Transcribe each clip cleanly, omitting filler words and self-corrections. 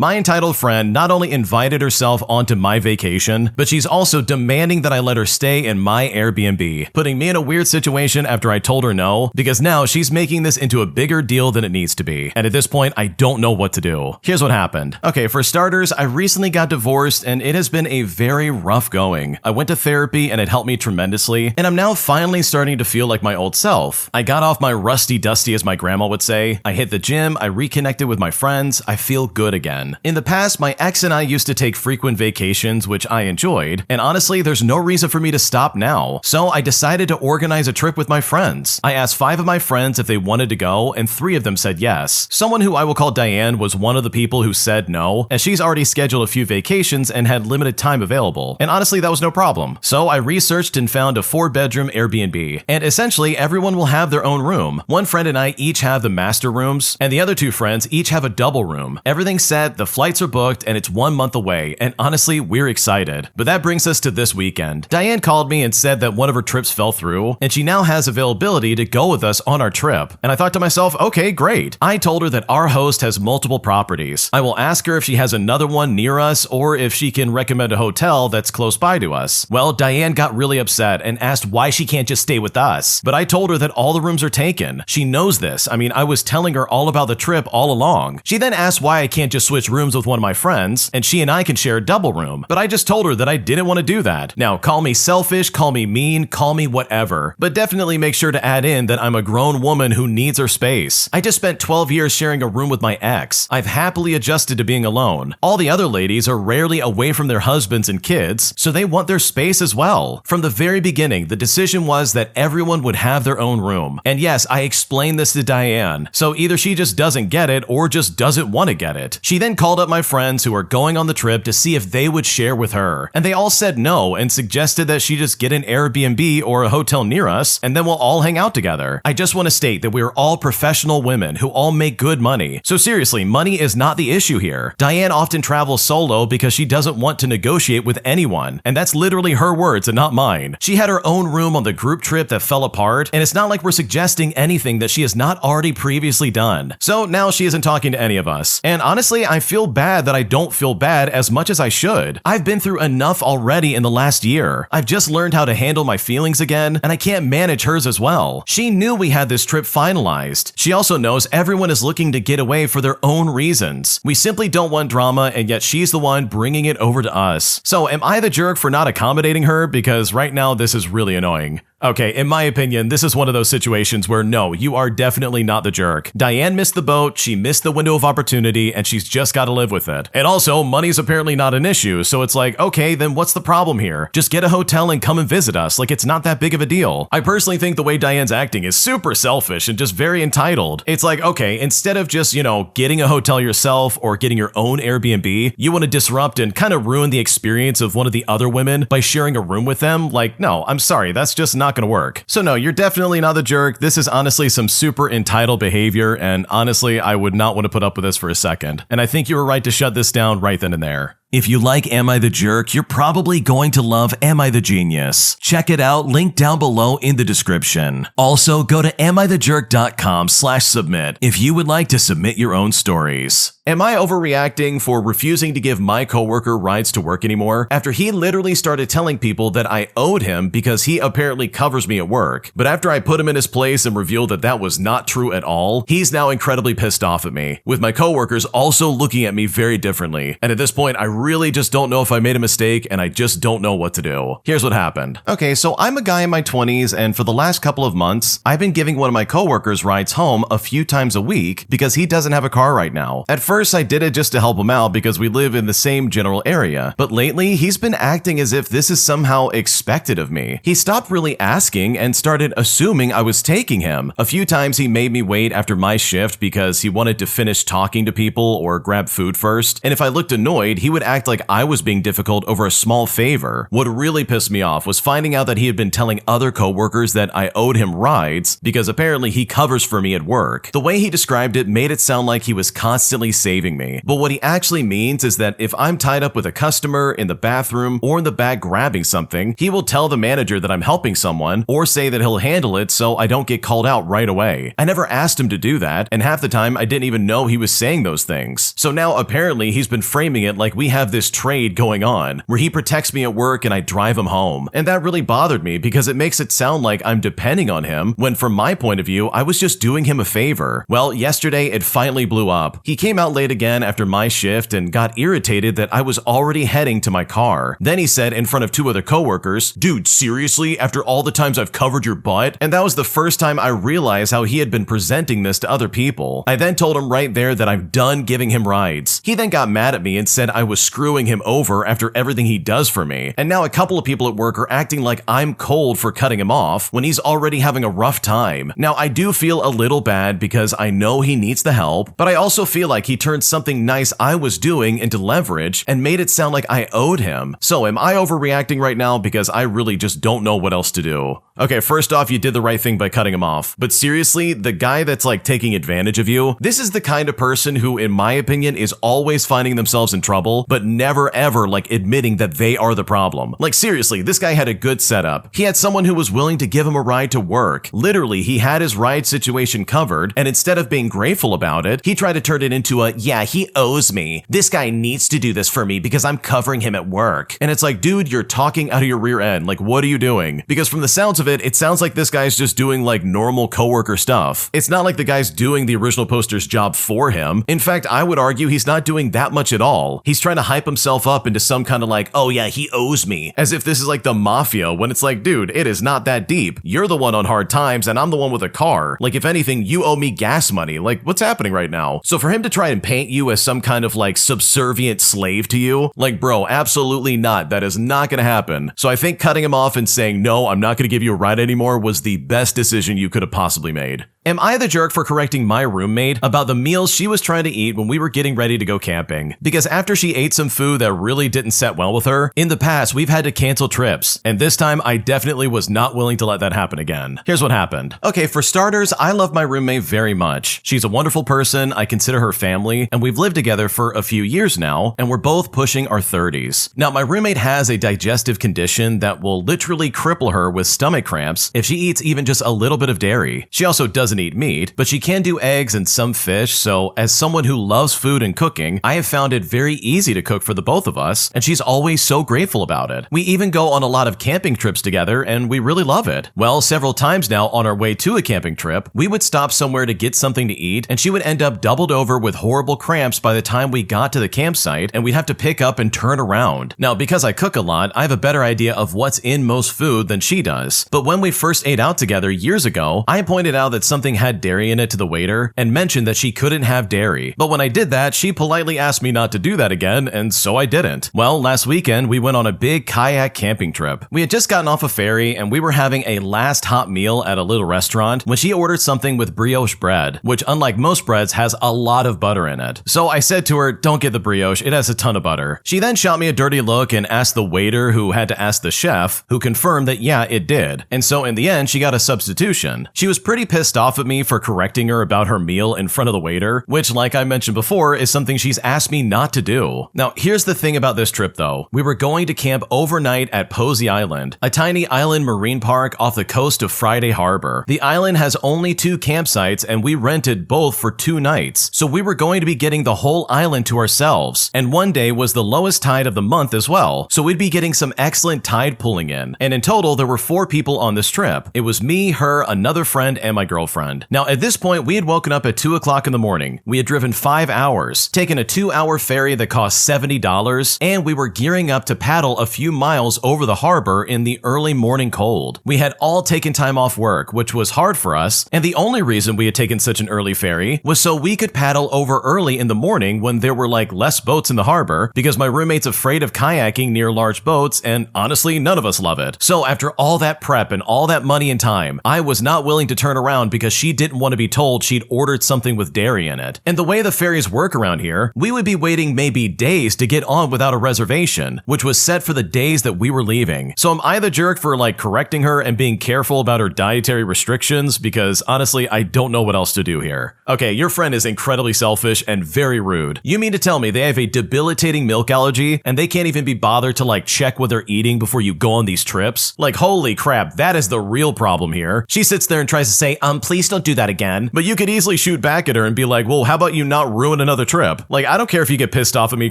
My entitled friend not only invited herself onto my vacation, but she's also demanding that I let her stay in my Airbnb, putting me in a weird situation after I told her no, because now she's making this into a bigger deal than it needs to be. And at this point, I don't know what to do. Here's what happened. Okay, for starters, I recently got divorced and it has been a very rough going. I went to therapy and it helped me tremendously, and I'm now finally starting to feel like my old self. I got off my rusty dusty, as my grandma would say. I hit the gym, I reconnected with my friends, I feel good again. In the past, my ex and I used to take frequent vacations, which I enjoyed, and honestly, there's no reason for me to stop now. So I decided to organize a trip with my friends. I asked 5 of my friends if they wanted to go, and 3 of them said yes. Someone who I will call Diane was one of the people who said no, as she's already scheduled a few vacations and had limited time available. And honestly, that was no problem. So I researched and found a 4-bedroom Airbnb, and essentially everyone will have their own room. One friend and I each have the master rooms, and the other 2 friends each have a double room. Everything's set, the flights are booked, and it's 1 month away, and honestly, we're excited. But that brings us to this weekend. Diane called me and said that one of her trips fell through, and she now has availability to go with us on our trip. And I thought to myself, okay, great. I told her that our host has multiple properties. I will ask her if she has another one near us or if she can recommend a hotel that's close by to us. Well, Diane got really upset and asked why she can't just stay with us. But I told her that all the rooms are taken. She knows this. I mean, I was telling her all about the trip all along. She then asked why I can't just switch rooms with one of my friends, and she and I can share a double room. But I just told her that I didn't want to do that. Now, call me selfish, call me mean, call me whatever. But definitely make sure to add in that I'm a grown woman who needs her space. I just spent 12 years sharing a room with my ex. I've happily adjusted to being alone. All the other ladies are rarely away from their husbands and kids, so they want their space as well. From the very beginning, the decision was that everyone would have their own room. And yes, I explained this to Diane, so either she just doesn't get it or just doesn't want to get it. She then called up my friends who are going on the trip to see if they would share with her, and they all said no and suggested that she just get an Airbnb or a hotel near us, and then we'll all hang out together. I just want to state that we are all professional women who all make good money. So seriously, money is not the issue here. Diane often travels solo because she doesn't want to negotiate with anyone, and that's literally her words and not mine. She had her own room on the group trip that fell apart, and it's not like we're suggesting anything that she has not already previously done. So now she isn't talking to any of us. And honestly, I feel bad that I don't feel bad as much as I should. I've been through enough already in the last year. I've just learned how to handle my feelings again, and I can't manage hers as well. She knew we had this trip finalized. She also knows everyone is looking to get away for their own reasons. We simply don't want drama, and yet she's the one bringing it over to us. So am I the jerk for not accommodating her? Because right now this is really annoying. Okay, in my opinion, this is one of those situations where no, you are definitely not the jerk. Diane missed the boat, she missed the window of opportunity, and she's just got to live with it. And also, money's apparently not an issue, so it's like, okay, then what's the problem here? Just get a hotel and come and visit us, like it's not that big of a deal. I personally think the way Diane's acting is super selfish and just very entitled. It's like, okay, instead of just, getting a hotel yourself or getting your own Airbnb, you want to disrupt and kind of ruin the experience of one of the other women by sharing a room with them? Like, no, I'm sorry, that's just not gonna work. So no, you're definitely not the jerk. This is honestly some super entitled behavior, and honestly, I would not want to put up with this for a second. And I think you were right to shut this down right then and there. If you like Am I the Jerk, you're probably going to love Am I the Genius. Check it out, link down below in the description. Also, go to amithejerk.com/submit if you would like to submit your own stories. Am I overreacting for refusing to give my coworker rides to work anymore after he literally started telling people that I owed him because he apparently covers me at work? But after I put him in his place and revealed that that was not true at all, he's now incredibly pissed off at me, with my coworkers also looking at me very differently. And at this point, I really just don't know if I made a mistake, and I just don't know what to do. Here's what happened. Okay, so I'm a guy in my 20s, and for the last couple of months, I've been giving one of my coworkers rides home a few times a week because he doesn't have a car right now. At first, I did it just to help him out because we live in the same general area, but lately, he's been acting as if this is somehow expected of me. He stopped really asking and started assuming I was taking him. A few times he made me wait after my shift because he wanted to finish talking to people or grab food first, and if I looked annoyed, he would act like I was being difficult over a small favor. What really pissed me off was finding out that he had been telling other coworkers that I owed him rides because apparently he covers for me at work. The way he described it made it sound like he was constantly saving me. But what he actually means is that if I'm tied up with a customer in the bathroom or in the back grabbing something, he will tell the manager that I'm helping someone or say that he'll handle it so I don't get called out right away. I never asked him to do that, and half the time I didn't even know he was saying those things. So now apparently he's been framing it like we have this trade going on, where he protects me at work and I drive him home. And that really bothered me because it makes it sound like I'm depending on him, when from my point of view, I was just doing him a favor. Well, yesterday it finally blew up. He came out late again after my shift and got irritated that I was already heading to my car. Then he said in front of 2 other coworkers, "Dude, seriously? After all the times I've covered your butt?" And that was the first time I realized how he had been presenting this to other people. I then told him right there that I'm done giving him rides. He then got mad at me and said I was screwing him over after everything he does for me. And now a couple of people at work are acting like I'm cold for cutting him off when he's already having a rough time. Now I do feel a little bad because I know he needs the help, but I also feel like he turned something nice I was doing into leverage and made it sound like I owed him. So am I overreacting right now? Because I really just don't know what else to do. Okay, first off, you did the right thing by cutting him off. But seriously, the guy that's like taking advantage of you, this is the kind of person who, in my opinion, is always finding themselves in trouble, but never ever like admitting that they are the problem. Like seriously, this guy had a good setup. He had someone who was willing to give him a ride to work. Literally, he had his ride situation covered, and instead of being grateful about it, he tried to turn it into a, yeah, he owes me. This guy needs to do this for me because I'm covering him at work. And it's like, dude, you're talking out of your rear end. Like, what are you doing? Because from the sounds of it, it sounds like this guy's just doing like normal coworker stuff. It's not like the guy's doing the original poster's job for him. In fact, I would argue he's not doing that much at all. He's trying to hype himself up into some kind of like, oh yeah, he owes me, as if this is like the mafia, when it's like, dude, it is not that deep. You're the one on hard times and I'm the one with a car. Like, if anything, you owe me gas money. Like, what's happening right now? So for him to try and paint you as some kind of like subservient slave to you, like, bro, absolutely not. That is not gonna happen. So I think cutting him off and saying, no, I'm not gonna give you a ride anymore was the best decision you could have possibly made. Am I the jerk for correcting my roommate about the meals she was trying to eat when we were getting ready to go camping? Because after she ate some food that really didn't set well with her, in the past we've had to cancel trips, and this time I definitely was not willing to let that happen again. Here's what happened. Okay, for starters, I love my roommate very much. She's a wonderful person, I consider her family, and we've lived together for a few years now, and we're both pushing our 30s. Now, my roommate has a digestive condition that will literally cripple her with stomach cramps if she eats even just a little bit of dairy. She also doesn't eat meat, but she can do eggs and some fish, so as someone who loves food and cooking, I have found it very easy to cook for the both of us, and she's always so grateful about it. We even go on a lot of camping trips together, and we really love it. Well, several times now on our way to a camping trip, we would stop somewhere to get something to eat, and she would end up doubled over with horrible cramps by the time we got to the campsite, and we'd have to pick up and turn around. Now, because I cook a lot, I have a better idea of what's in most food than she does. But when we first ate out together years ago, I pointed out that something had dairy in it to the waiter and mentioned that she couldn't have dairy. But when I did that, she politely asked me not to do that again, and so I didn't. Well, last weekend, we went on a big kayak camping trip. We had just gotten off a ferry, and we were having a last hot meal at a little restaurant when she ordered something with brioche bread, which unlike most breads has a lot of butter in it. So I said to her, don't get the brioche, it has a ton of butter. She then shot me a dirty look and asked the waiter, who had to ask the chef, who confirmed that yeah, it did. And so in the end, she got a substitution. She was pretty pissed off at me for correcting her about her meal in front of the waiter, which, like I mentioned before, is something she's asked me not to do. Now, here's the thing about this trip though. We were going to camp overnight at Posey Island, a tiny island marine park off the coast of Friday Harbor. The island has only 2 campsites, and we rented both for 2 nights, so we were going to be getting the whole island to ourselves. And one day was the lowest tide of the month as well, so we'd be getting some excellent tide pulling in. And in total, there were 4 people on this trip. It was me, her, another friend, and my girlfriend. Now, at this point, we had woken up at 2 o'clock in the morning. We had driven 5 hours, taken a 2-hour ferry that cost $70, and we were gearing up to paddle a few miles over the harbor in the early morning cold. We had all taken time off work, which was hard for us, and the only reason we had taken such an early ferry was so we could paddle over early in the morning when there were like less boats in the harbor, because my roommate's afraid of kayaking near large boats, and honestly, none of us love it. So after all that prep and all that money and time, I was not willing to turn around because she didn't want to be told she'd ordered something with dairy in it. And the way the ferries work around here, we would be waiting maybe days to get on without a reservation, which was set for the days that we were leaving. So am I the jerk for like correcting her and being careful about her dietary restrictions? Because honestly, I don't know what else to do here. Okay, your friend is incredibly selfish and very rude. You mean to tell me they have a debilitating milk allergy and they can't even be bothered to like check what they're eating before you go on these trips? Like, holy crap, that is the real problem here. She sits there and tries to say, please don't do that again. But you could easily shoot back at her and be like, well, how about you not ruin another trip? Like, I don't care if you get pissed off at me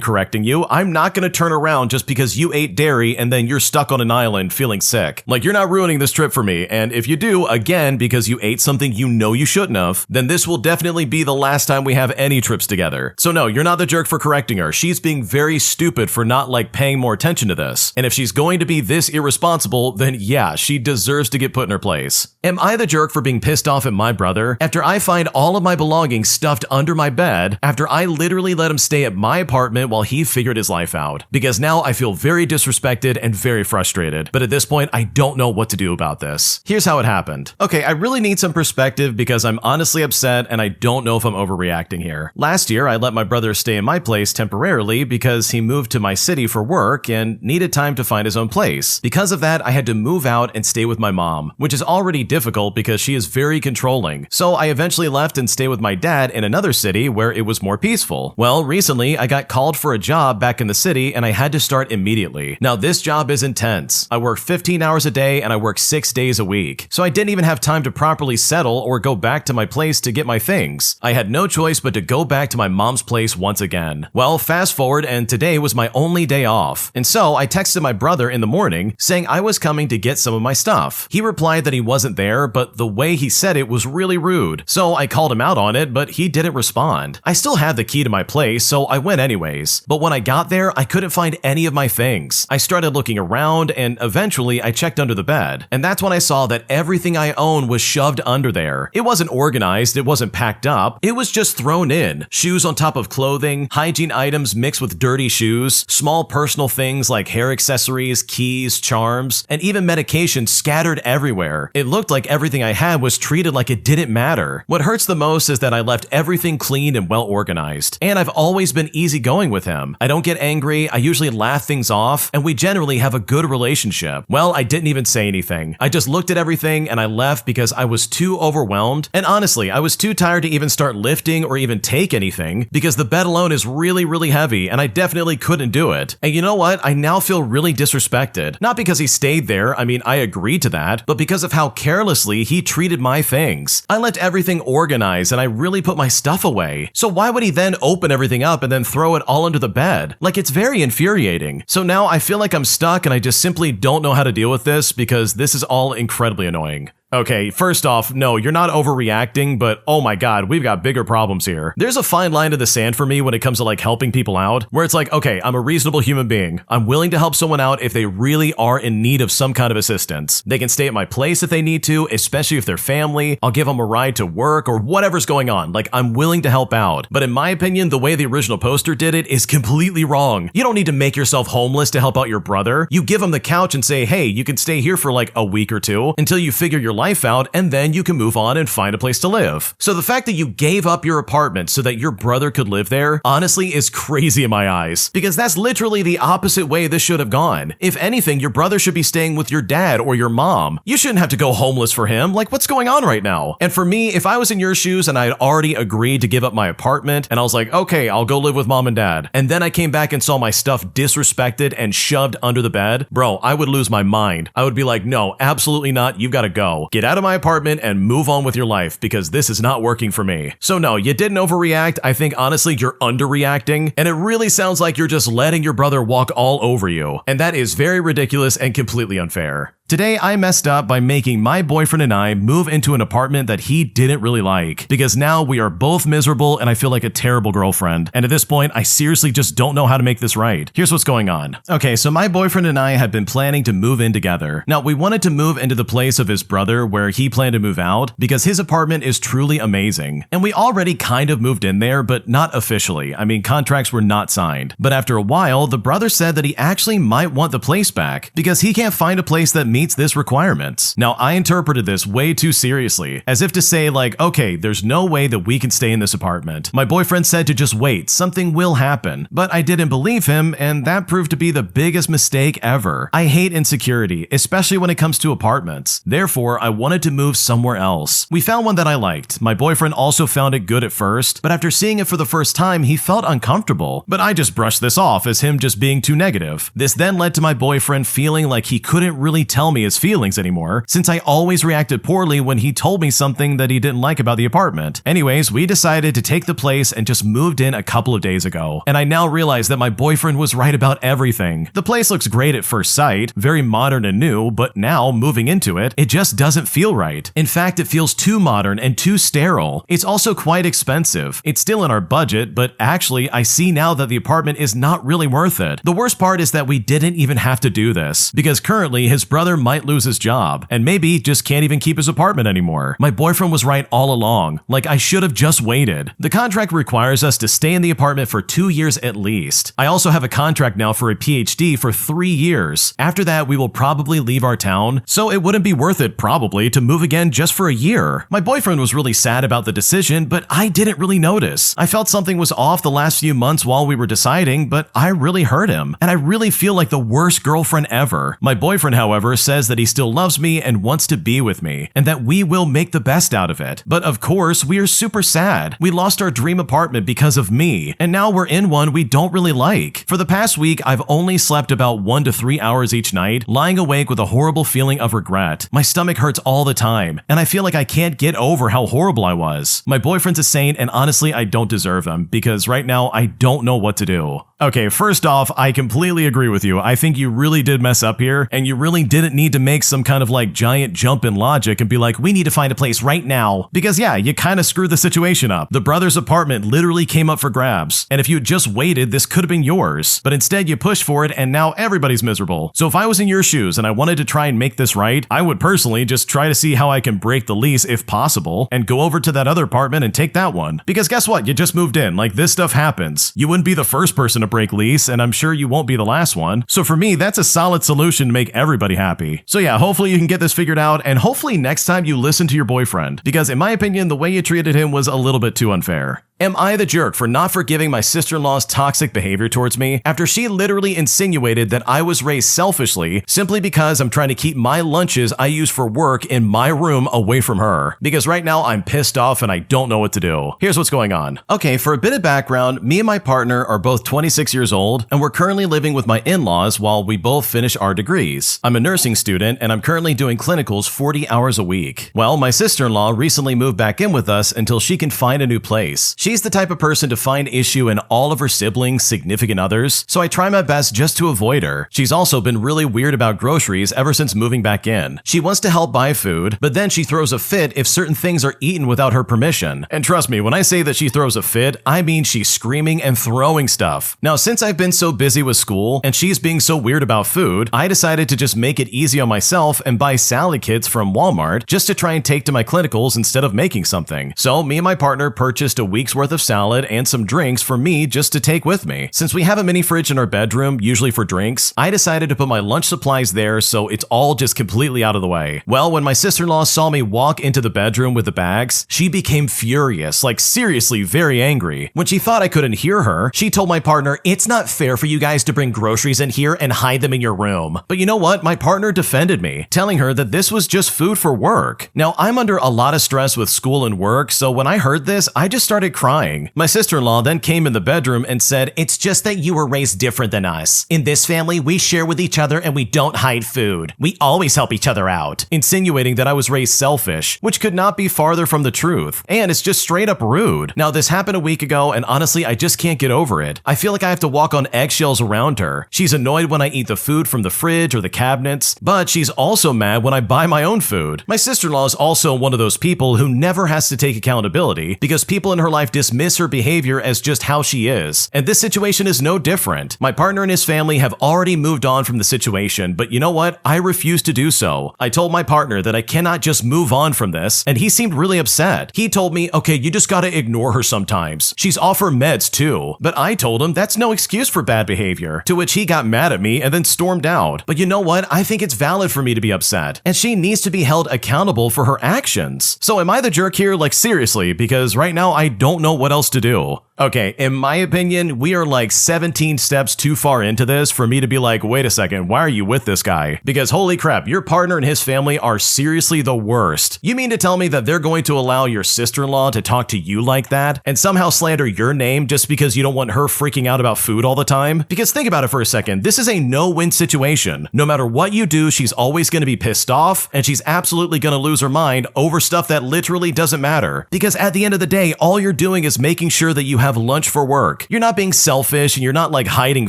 correcting you. I'm not going to turn around just because you ate dairy and then you're stuck on an island feeling sick. Like, you're not ruining this trip for me. And if you do, again, because you ate something you know you shouldn't have, then this will definitely be the last time we have any trips together. So no, you're not the jerk for correcting her. She's being very stupid for not like paying more attention to this. And if she's going to be this irresponsible, then yeah, she deserves to get put in her place. Am I the jerk for being pissed off at my brother after I find all of my belongings stuffed under my bed after I literally let him stay at my apartment while he figured his life out? Because now I feel very disrespected and very frustrated. But at this point, I don't know what to do about this. Here's how it happened. Okay, I really need some perspective because I'm honestly upset and I don't know if I'm overreacting here. Last year, I let my brother stay in my place temporarily because he moved to my city for work and needed time to find his own place. Because of that, I had to move out and stay with my mom, which is already difficult because she is very controlling. So I eventually left and stayed with my dad in another city where it was more peaceful. Well, recently I got called for a job back in the city and I had to start immediately. Now this job is intense. I work 15 hours a day and I work 6 days a week. So I didn't even have time to properly settle or go back to my place to get my things. I had no choice but to go back to my mom's place once again. Well, fast forward and today was my only day off. And so I texted my brother in the morning saying I was coming to get some of my stuff. He replied that he wasn't there, but the way he said it was really rude. So I called him out on it, but he didn't respond. I still had the key to my place, so I went anyways. But when I got there, I couldn't find any of my things. I started looking around and eventually I checked under the bed. And that's when I saw that everything I own was shoved under there. It wasn't organized, it wasn't packed up, it was just thrown in. Shoes on top of clothing, hygiene items mixed with dirty shoes, small personal things like hair accessories, keys, charms, and even medication scattered everywhere. It looked like everything I had was treated like it didn't matter. What hurts the most is that I left everything clean and well organized. And I've always been easygoing with him. I don't get angry, I usually laugh things off, and we generally have a good relationship. Well, I didn't even say anything. I just looked at everything and I left because I was too overwhelmed. And honestly, I was too tired to even start lifting or even take anything because the bed alone is really heavy and I definitely couldn't do it. And you know what? I now feel really disrespected. Not because he stayed there, I mean, I agreed to that, but because of how carelessly he treated my things. I left everything organized and I really put my stuff away. So why would he then open everything up and then throw it all under the bed? Like, it's very infuriating. So now I feel like I'm stuck and I just simply don't know how to deal with this because this is all incredibly annoying. Okay, first off, no, you're not overreacting, but oh my god, we've got bigger problems here. There's a fine line in the sand for me when it comes to like helping people out, where it's like, okay, I'm a reasonable human being. I'm willing to help someone out if they really are in need of some kind of assistance. They can stay at my place if they need to, especially if they're family. I'll give them a ride to work or whatever's going on. Like, I'm willing to help out. But in my opinion, the way the original poster did it is completely wrong. You don't need to make yourself homeless to help out your brother. You give him the couch and say, hey, you can stay here for like a week or two until you figure your life out, and then you can move on and find a place to live. So the fact that you gave up your apartment so that your brother could live there, honestly, is crazy in my eyes, because that's literally the opposite way this should have gone. If anything, your brother should be staying with your dad or your mom. You shouldn't have to go homeless for him. Like, what's going on right now? And for me, if I was in your shoes and I had already agreed to give up my apartment and I was like, okay, I'll go live with mom and dad, and then I came back and saw my stuff disrespected and shoved under the bed, bro, I would lose my mind. I would be like, no, absolutely not. You've got to go. Get out of my apartment and move on with your life because this is not working for me. So no, you didn't overreact. I think honestly you're underreacting, and it really sounds like you're just letting your brother walk all over you. And that is very ridiculous and completely unfair. Today, I messed up by making my boyfriend and I move into an apartment that he didn't really like, because now we are both miserable and I feel like a terrible girlfriend. And at this point, I seriously just don't know how to make this right. Here's what's going on. Okay, so my boyfriend and I had been planning to move in together. Now, we wanted to move into the place of his brother where he planned to move out because his apartment is truly amazing. And we already kind of moved in there, but not officially. I mean, contracts were not signed. But after a while, the brother said that he actually might want the place back because he can't find a place that meets this requirement. Now, I interpreted this way too seriously, as if to say like, okay, there's no way that we can stay in this apartment. My boyfriend said to just wait, something will happen. But I didn't believe him, and that proved to be the biggest mistake ever. I hate insecurity, especially when it comes to apartments. Therefore, I wanted to move somewhere else. We found one that I liked. My boyfriend also found it good at first, but after seeing it for the first time, he felt uncomfortable. But I just brushed this off as him just being too negative. This then led to my boyfriend feeling like he couldn't really tell me his feelings anymore, since I always reacted poorly when he told me something that he didn't like about the apartment. Anyways, we decided to take the place and just moved in a couple of days ago. And I now realize that my boyfriend was right about everything. The place looks great at first sight, very modern and new, but now, moving into it, it just doesn't feel right. In fact, it feels too modern and too sterile. It's also quite expensive. It's still in our budget, but actually, I see now that the apartment is not really worth it. The worst part is that we didn't even have to do this, because currently his brother might lose his job, and maybe just can't even keep his apartment anymore. My boyfriend was right all along. Like, I should have just waited. The contract requires us to stay in the apartment for 2 years at least. I also have a contract now for a PhD for 3 years. After that, we will probably leave our town, so it wouldn't be worth it probably to move again just for a year. My boyfriend was really sad about the decision, but I didn't really notice. I felt something was off the last few months while we were deciding, but I really hurt him, and I really feel like the worst girlfriend ever. My boyfriend, however, says that he still loves me and wants to be with me, and that we will make the best out of it. But of course, we are super sad. We lost our dream apartment because of me, and now we're in one we don't really like. For the past week, I've only slept about 1 to 3 hours each night, lying awake with a horrible feeling of regret. My stomach hurts all the time, and I feel like I can't get over how horrible I was. My boyfriend's a saint, and honestly, I don't deserve him, because right now, I don't know what to do. Okay, first off, I completely agree with you. I think you really did mess up here, and you really didn't need to make some kind of like giant jump in logic and be like, we need to find a place right now. Because yeah, you kind of screwed the situation up. The brother's apartment literally came up for grabs, and if you had just waited, this could have been yours. But instead, you pushed for it, and now everybody's miserable. So if I was in your shoes and I wanted to try and make this right, I would personally just try to see how I can break the lease if possible, and go over to that other apartment and take that one. Because guess what? You just moved in. Like, this stuff happens. You wouldn't be the first person to break lease, and I'm sure you won't be the last one. So for me, that's a solid solution to make everybody happy. So yeah, hopefully you can get this figured out, and hopefully next time you listen to your boyfriend, because in my opinion, the way you treated him was a little bit too unfair. Am I the jerk for not forgiving my sister-in-law's toxic behavior towards me after she literally insinuated that I was raised selfishly simply because I'm trying to keep my lunches I use for work in my room away from her? Because right now I'm pissed off and I don't know what to do. Here's what's going on. Okay, for a bit of background, me and my partner are both 26 years old, and we're currently living with my in-laws while we both finish our degrees. I'm a nursing student, and I'm currently doing clinicals 40 hours a week. Well, my sister-in-law recently moved back in with us until she can find a new place. She's the type of person to find issue in all of her siblings, significant others, so I try my best just to avoid her. She's also been really weird about groceries ever since moving back in. She wants to help buy food, but then she throws a fit if certain things are eaten without her permission. And trust me, when I say that she throws a fit, I mean she's screaming and throwing stuff. Now, since I've been so busy with school and she's being so weird about food, I decided to just make it easy on myself and buy salad kits from Walmart just to try and take to my clinicals instead of making something. So me and my partner purchased a week's worth of salad and some drinks for me just to take with me. Since we have a mini fridge in our bedroom, usually for drinks, I decided to put my lunch supplies there so it's all just completely out of the way. Well, when my sister-in-law saw me walk into the bedroom with the bags, she became furious, like seriously very angry. When she thought I couldn't hear her, she told my partner, "It's not fair for you guys to bring groceries in here and hide them in your room." But you know what? My partner defended me, telling her that this was just food for work. Now, I'm under a lot of stress with school and work, so when I heard this, I just started crying. My sister-in-law then came in the bedroom and said, "It's just that you were raised different than us. In this family, we share with each other and we don't hide food. We always help each other out," insinuating that I was raised selfish, which could not be farther from the truth. And it's just straight up rude. Now, this happened a week ago, and honestly, I just can't get over it. I feel like I have to walk on eggshells around her. She's annoyed when I eat the food from the fridge or the cabinets, but she's also mad when I buy my own food. My sister-in-law is also one of those people who never has to take accountability because people in her life dismiss her behavior as just how she is. And this situation is no different. My partner and his family have already moved on from the situation, but you know what? I refuse to do so. I told my partner that I cannot just move on from this, and he seemed really upset. He told me, okay, you just gotta ignore her sometimes. She's off her meds too. But I told him that's no excuse for bad behavior, to which he got mad at me and then stormed out. But you know what? I think it's valid for me to be upset, and she needs to be held accountable for her actions. So am I the jerk here? Like seriously, because right now I don't know what else to do. Okay, in my opinion, we are like 17 steps too far into this for me to be like, wait a second, why are you with this guy? Because holy crap, your partner and his family are seriously the worst. You mean to tell me that they're going to allow your sister-in-law to talk to you like that and somehow slander your name just because you don't want her freaking out about food all the time? Because think about it for a second, this is a no-win situation. No matter what you do, she's always going to be pissed off, and she's absolutely going to lose her mind over stuff that literally doesn't matter. Because at the end of the day, all you're doing is making sure that you have lunch for work. You're not being selfish and you're not like hiding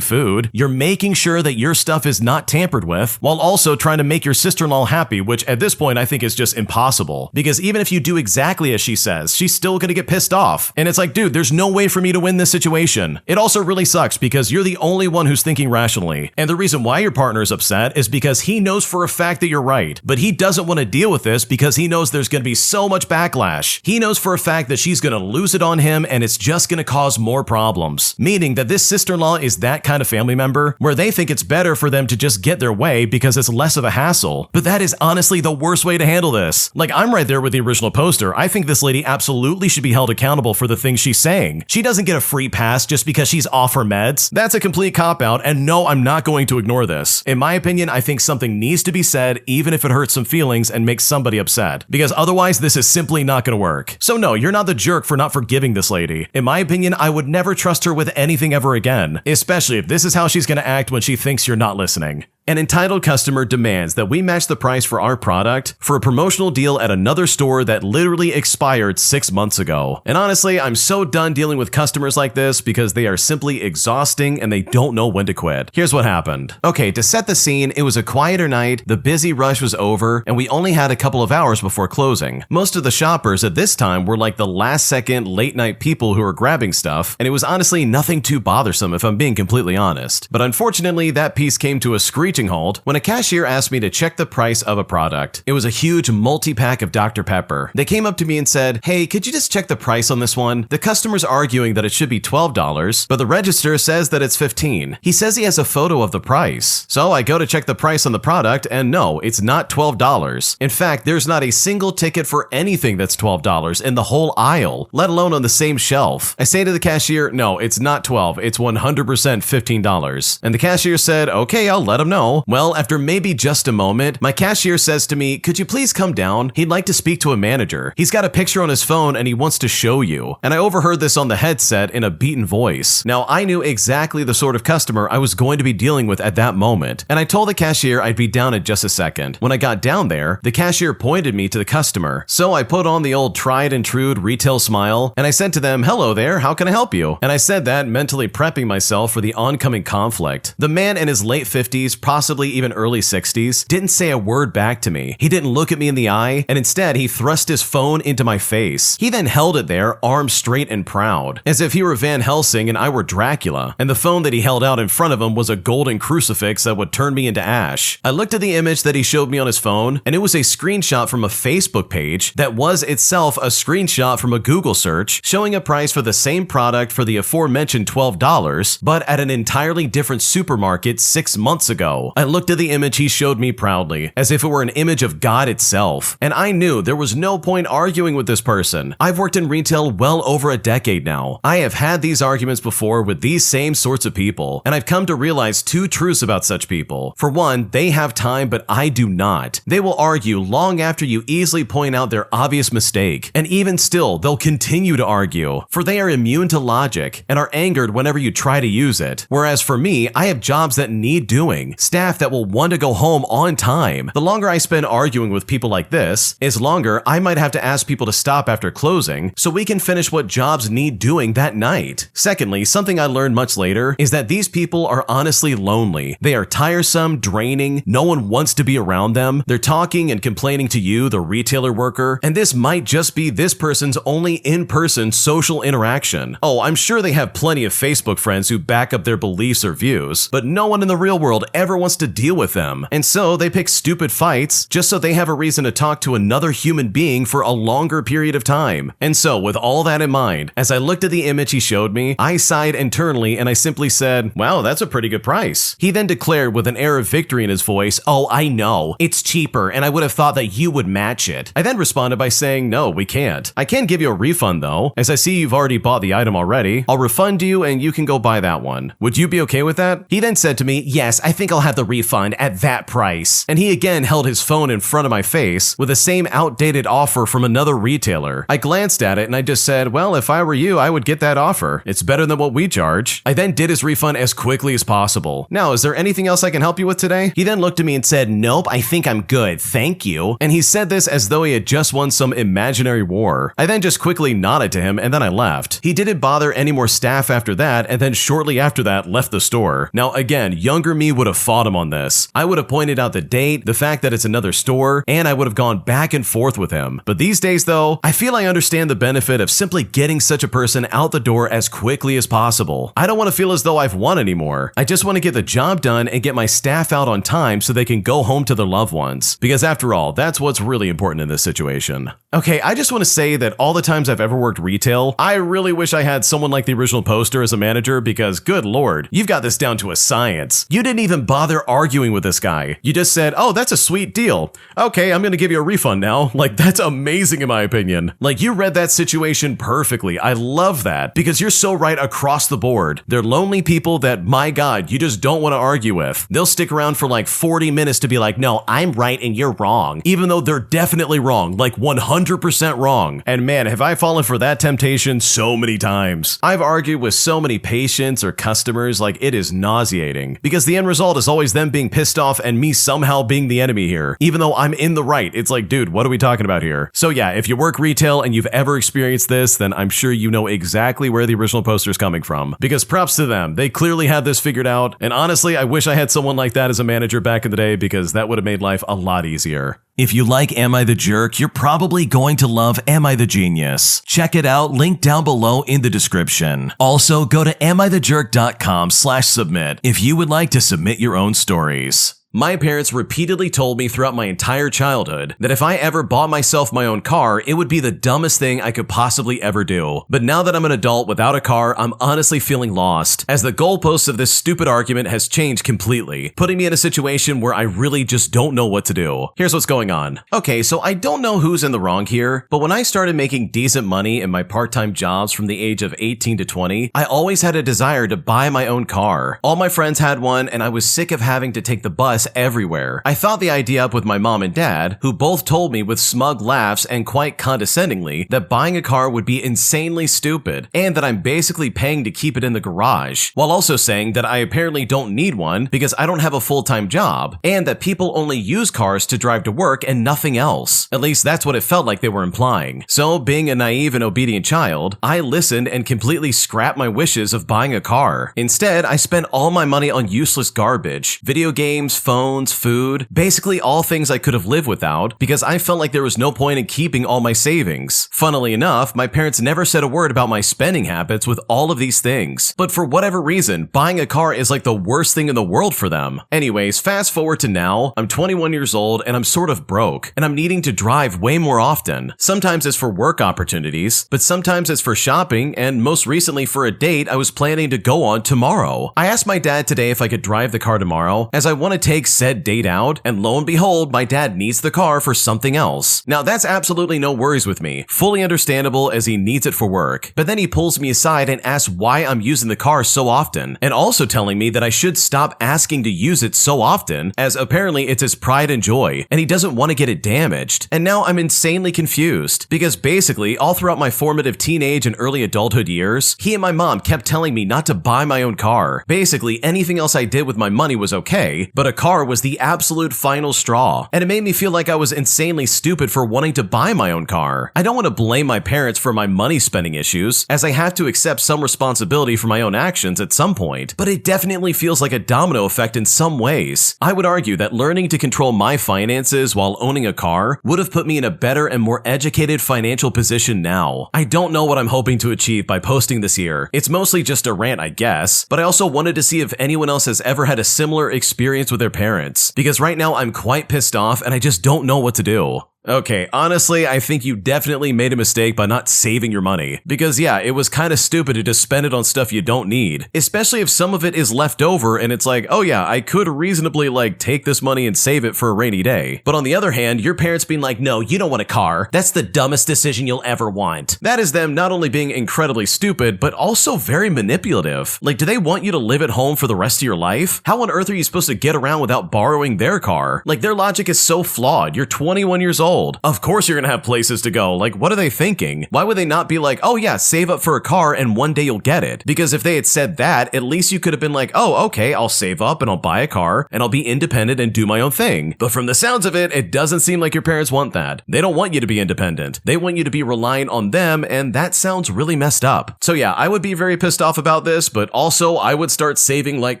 food. You're making sure that your stuff is not tampered with while also trying to make your sister-in-law happy, which at this point I think is just impossible. Because even if you do exactly as she says, she's still gonna get pissed off. And it's like, dude, there's no way for me to win this situation. It also really sucks because you're the only one who's thinking rationally. And the reason why your partner is upset is because he knows for a fact that you're right, but he doesn't want to deal with this because he knows there's gonna be so much backlash. He knows for a fact that she's gonna lose it on him and it's just gonna cause more problems. Meaning that this sister-in-law is that kind of family member where they think it's better for them to just get their way because it's less of a hassle. But that is honestly the worst way to handle this. Like, I'm right there with the original poster. I think this lady absolutely should be held accountable for the things she's saying. She doesn't get a free pass just because she's off her meds. That's a complete cop-out, and no, I'm not going to ignore this. In my opinion, I think something needs to be said even if it hurts some feelings and makes somebody upset, because otherwise this is simply not going to work. So no, you're not the jerk for not forgiving this lady. In my opinion, I would never trust her with anything ever again, especially if this is how she's going to act when she thinks you're not listening. An entitled customer demands that we match the price for our product for a promotional deal at another store that literally expired 6 months ago. And honestly, I'm so done dealing with customers like this because they are simply exhausting and they don't know when to quit. Here's what happened. Okay, to set the scene, it was a quieter night, the busy rush was over, and we only had a couple of hours before closing. Most of the shoppers at this time were like the last second late night people who were grabbing stuff, and it was honestly nothing too bothersome if I'm being completely honest. But unfortunately, that piece came to a screeching halt when a cashier asked me to check the price of a product. It was a huge multi-pack of Dr. Pepper. They came up to me and said, "Hey, could you just check the price on this one? The customer's arguing that it should be $12, but the register says that it's $15. He says he has a photo of the price." So I go to check the price on the product, and no, it's not $12. In fact, there's not a single ticket for anything that's $12 in the whole aisle, let alone on the same shelf. I say to the cashier, "No, it's not $12, it's 100% $15. And the cashier said, "Okay, I'll let him know." Well, after maybe just a moment, my cashier says to me, "Could you please come down? He'd like to speak to a manager. He's got a picture on his phone and he wants to show you." And I overheard this on the headset in a beaten voice. Now, I knew exactly the sort of customer I was going to be dealing with at that moment, and I told the cashier I'd be down in just a second. When I got down there, the cashier pointed me to the customer. So I put on the old tried and true retail smile, and I said to them, "Hello there, how can I help you?" And I said that mentally prepping myself for the oncoming conflict. The man in his late 50s, possibly even early 60s, didn't say a word back to me. He didn't look at me in the eye, and instead he thrust his phone into my face. He then held it there, arms straight and proud, as if he were Van Helsing and I were Dracula, and the phone that he held out in front of him was a golden crucifix that would turn me into ash. I looked at the image that he showed me on his phone, and it was a screenshot from a Facebook page that was itself a screenshot from a Google search showing a price for the same product for the aforementioned $12, but at an entirely different supermarket 6 months ago. I looked at the image he showed me proudly, as if it were an image of God itself, and I knew there was no point arguing with this person. I've worked in retail well over a decade now. I have had these arguments before with these same sorts of people, and I've come to realize two truths about such people. For one, they have time, but I do not. They will argue long after you easily point out their obvious mistake, and even still, they'll continue to argue, for they are immune to logic and are angered whenever you try to use it. Whereas for me, I have jobs that need doing, staff that will want to go home on time. The longer I spend arguing with people like this, is longer I might have to ask people to stop after closing so we can finish what jobs need doing that night. Secondly, something I learned much later is that these people are honestly lonely. They are tiresome, draining, no one wants to be around them. They're talking and complaining to you, the retailer worker, and this might just be this person's only in-person social interaction. Oh, I'm sure they have plenty of Facebook friends who back up their beliefs or views, but no one in the real world ever wants to deal with them. And so they pick stupid fights just so they have a reason to talk to another human being for a longer period of time. And so with all that in mind, as I looked at the image he showed me, I sighed internally and I simply said, wow, that's a pretty good price. He then declared with an air of victory in his voice, oh, I know, it's cheaper and I would have thought that you would match it. I then responded by saying, no, we can't. I can give you a refund though. As I see you've already bought the item already, I'll refund you and you can go buy that one. Would you be okay with that? He then said to me, yes, I think I'll have the refund at that price. And he again held his phone in front of my face with the same outdated offer from another retailer. I glanced at it and I just said, well, if I were you, I would get that offer. It's better than what we charge. I then did his refund as quickly as possible. Now, is there anything else I can help you with today? He then looked at me and said, nope, I think I'm good. Thank you. And he said this as though he had just won some imaginary war. I then just quickly nodded to him and then I left. He didn't bother any more staff after that and then shortly after that left the store. Now again, younger me would have fought him on this. I would have pointed out the date, the fact that it's another store, and I would have gone back and forth with him. But these days though, I feel I understand the benefit of simply getting such a person out the door as quickly as possible. I don't want to feel as though I've won anymore. I just want to get the job done and get my staff out on time so they can go home to their loved ones. Because after all, that's what's really important in this situation. Okay, I just want to say that all the times I've ever worked retail, I really wish I had someone like the original poster as a manager because good lord, you've got this down to a science. You didn't even bother arguing with this guy. You just said, oh, that's a sweet deal. Okay, I'm gonna give you a refund now. Like, that's amazing in my opinion. Like, you read that situation perfectly. I love that because you're so right across the board. They're lonely people that, my God, you just don't want to argue with. They'll stick around for like 40 minutes to be like, no, I'm right and you're wrong. Even though they're definitely wrong, like 100% wrong. And man, have I fallen for that temptation so many times. I've argued with so many patients or customers, like it is nauseating because the end result is always them being pissed off and me somehow being the enemy here. Even though I'm in the right, it's like, dude, what are we talking about here? So yeah, if you work retail and you've ever experienced this, then I'm sure you know exactly where the original poster is coming from. Because props to them, they clearly had this figured out. And honestly, I wish I had someone like that as a manager back in the day because that would have made life a lot easier. If you like Am I the Jerk, you're probably going to love Am I the Genius. Check it out, link down below in the description. Also, go to amithejerk.com/submit if you would like to submit your own stories. My parents repeatedly told me throughout my entire childhood that if I ever bought myself my own car, it would be the dumbest thing I could possibly ever do. But now that I'm an adult without a car, I'm honestly feeling lost, as the goalposts of this stupid argument has changed completely, putting me in a situation where I really just don't know what to do. Here's what's going on. Okay, so I don't know who's in the wrong here, but when I started making decent money in my part-time jobs from the age of 18 to 20, I always had a desire to buy my own car. All my friends had one, and I was sick of having to take the bus everywhere. I thought the idea up with my mom and dad, who both told me with smug laughs and quite condescendingly that buying a car would be insanely stupid and that I'm basically paying to keep it in the garage, while also saying that I apparently don't need one because I don't have a full-time job and that people only use cars to drive to work and nothing else. At least that's what it felt like they were implying. So, being a naive and obedient child, I listened and completely scrapped my wishes of buying a car. Instead, I spent all my money on useless garbage, video games, phones, food, basically all things I could have lived without because I felt like there was no point in keeping all my savings. Funnily enough, my parents never said a word about my spending habits with all of these things, but for whatever reason, buying a car is like the worst thing in the world for them. Anyways, fast forward to now, I'm 21 years old and I'm sort of broke, and I'm needing to drive way more often. Sometimes it's for work opportunities, but sometimes it's for shopping, and most recently for a date I was planning to go on tomorrow. I asked my dad today if I could drive the car tomorrow, as I want to take take said date out, and lo and behold, my dad needs the car for something else. Now that's absolutely no worries with me, fully understandable as he needs it for work. But then he pulls me aside and asks why I'm using the car so often, and also telling me that I should stop asking to use it so often, as apparently it's his pride and joy, and he doesn't want to get it damaged. And now I'm insanely confused, because basically all throughout my formative teenage and early adulthood years, he and my mom kept telling me not to buy my own car. Basically anything else I did with my money was okay, but a car was the absolute final straw, and it made me feel like I was insanely stupid for wanting to buy my own car. I don't want to blame my parents for my money spending issues, as I have to accept some responsibility for my own actions at some point, but it definitely feels like a domino effect in some ways. I would argue that learning to control my finances while owning a car would have put me in a better and more educated financial position now. I don't know what I'm hoping to achieve by posting this here. It's mostly just a rant, I guess, but I also wanted to see if anyone else has ever had a similar experience with their parents, because right now I'm quite pissed off and I just don't know what to do. Okay, honestly, I think you definitely made a mistake by not saving your money. Because yeah, it was kind of stupid to just spend it on stuff you don't need. Especially if some of it is left over and it's like, oh yeah, I could reasonably take this money and save it for a rainy day. But on the other hand, your parents being like, no, you don't want a car. That's the dumbest decision you'll ever want. That is them not only being incredibly stupid, but also very manipulative. Do they want you to live at home for the rest of your life? How on earth are you supposed to get around without borrowing their car? Their logic is so flawed. You're 21 years old. Of course you're gonna have places to go. What are they thinking? Why would they not be like, oh yeah, save up for a car and one day you'll get it? Because if they had said that, at least you could have been like, oh, okay, I'll save up and I'll buy a car and I'll be independent and do my own thing. But from the sounds of it, it doesn't seem like your parents want that. They don't want you to be independent. They want you to be reliant on them, and that sounds really messed up. So yeah, I would be very pissed off about this, but also I would start saving like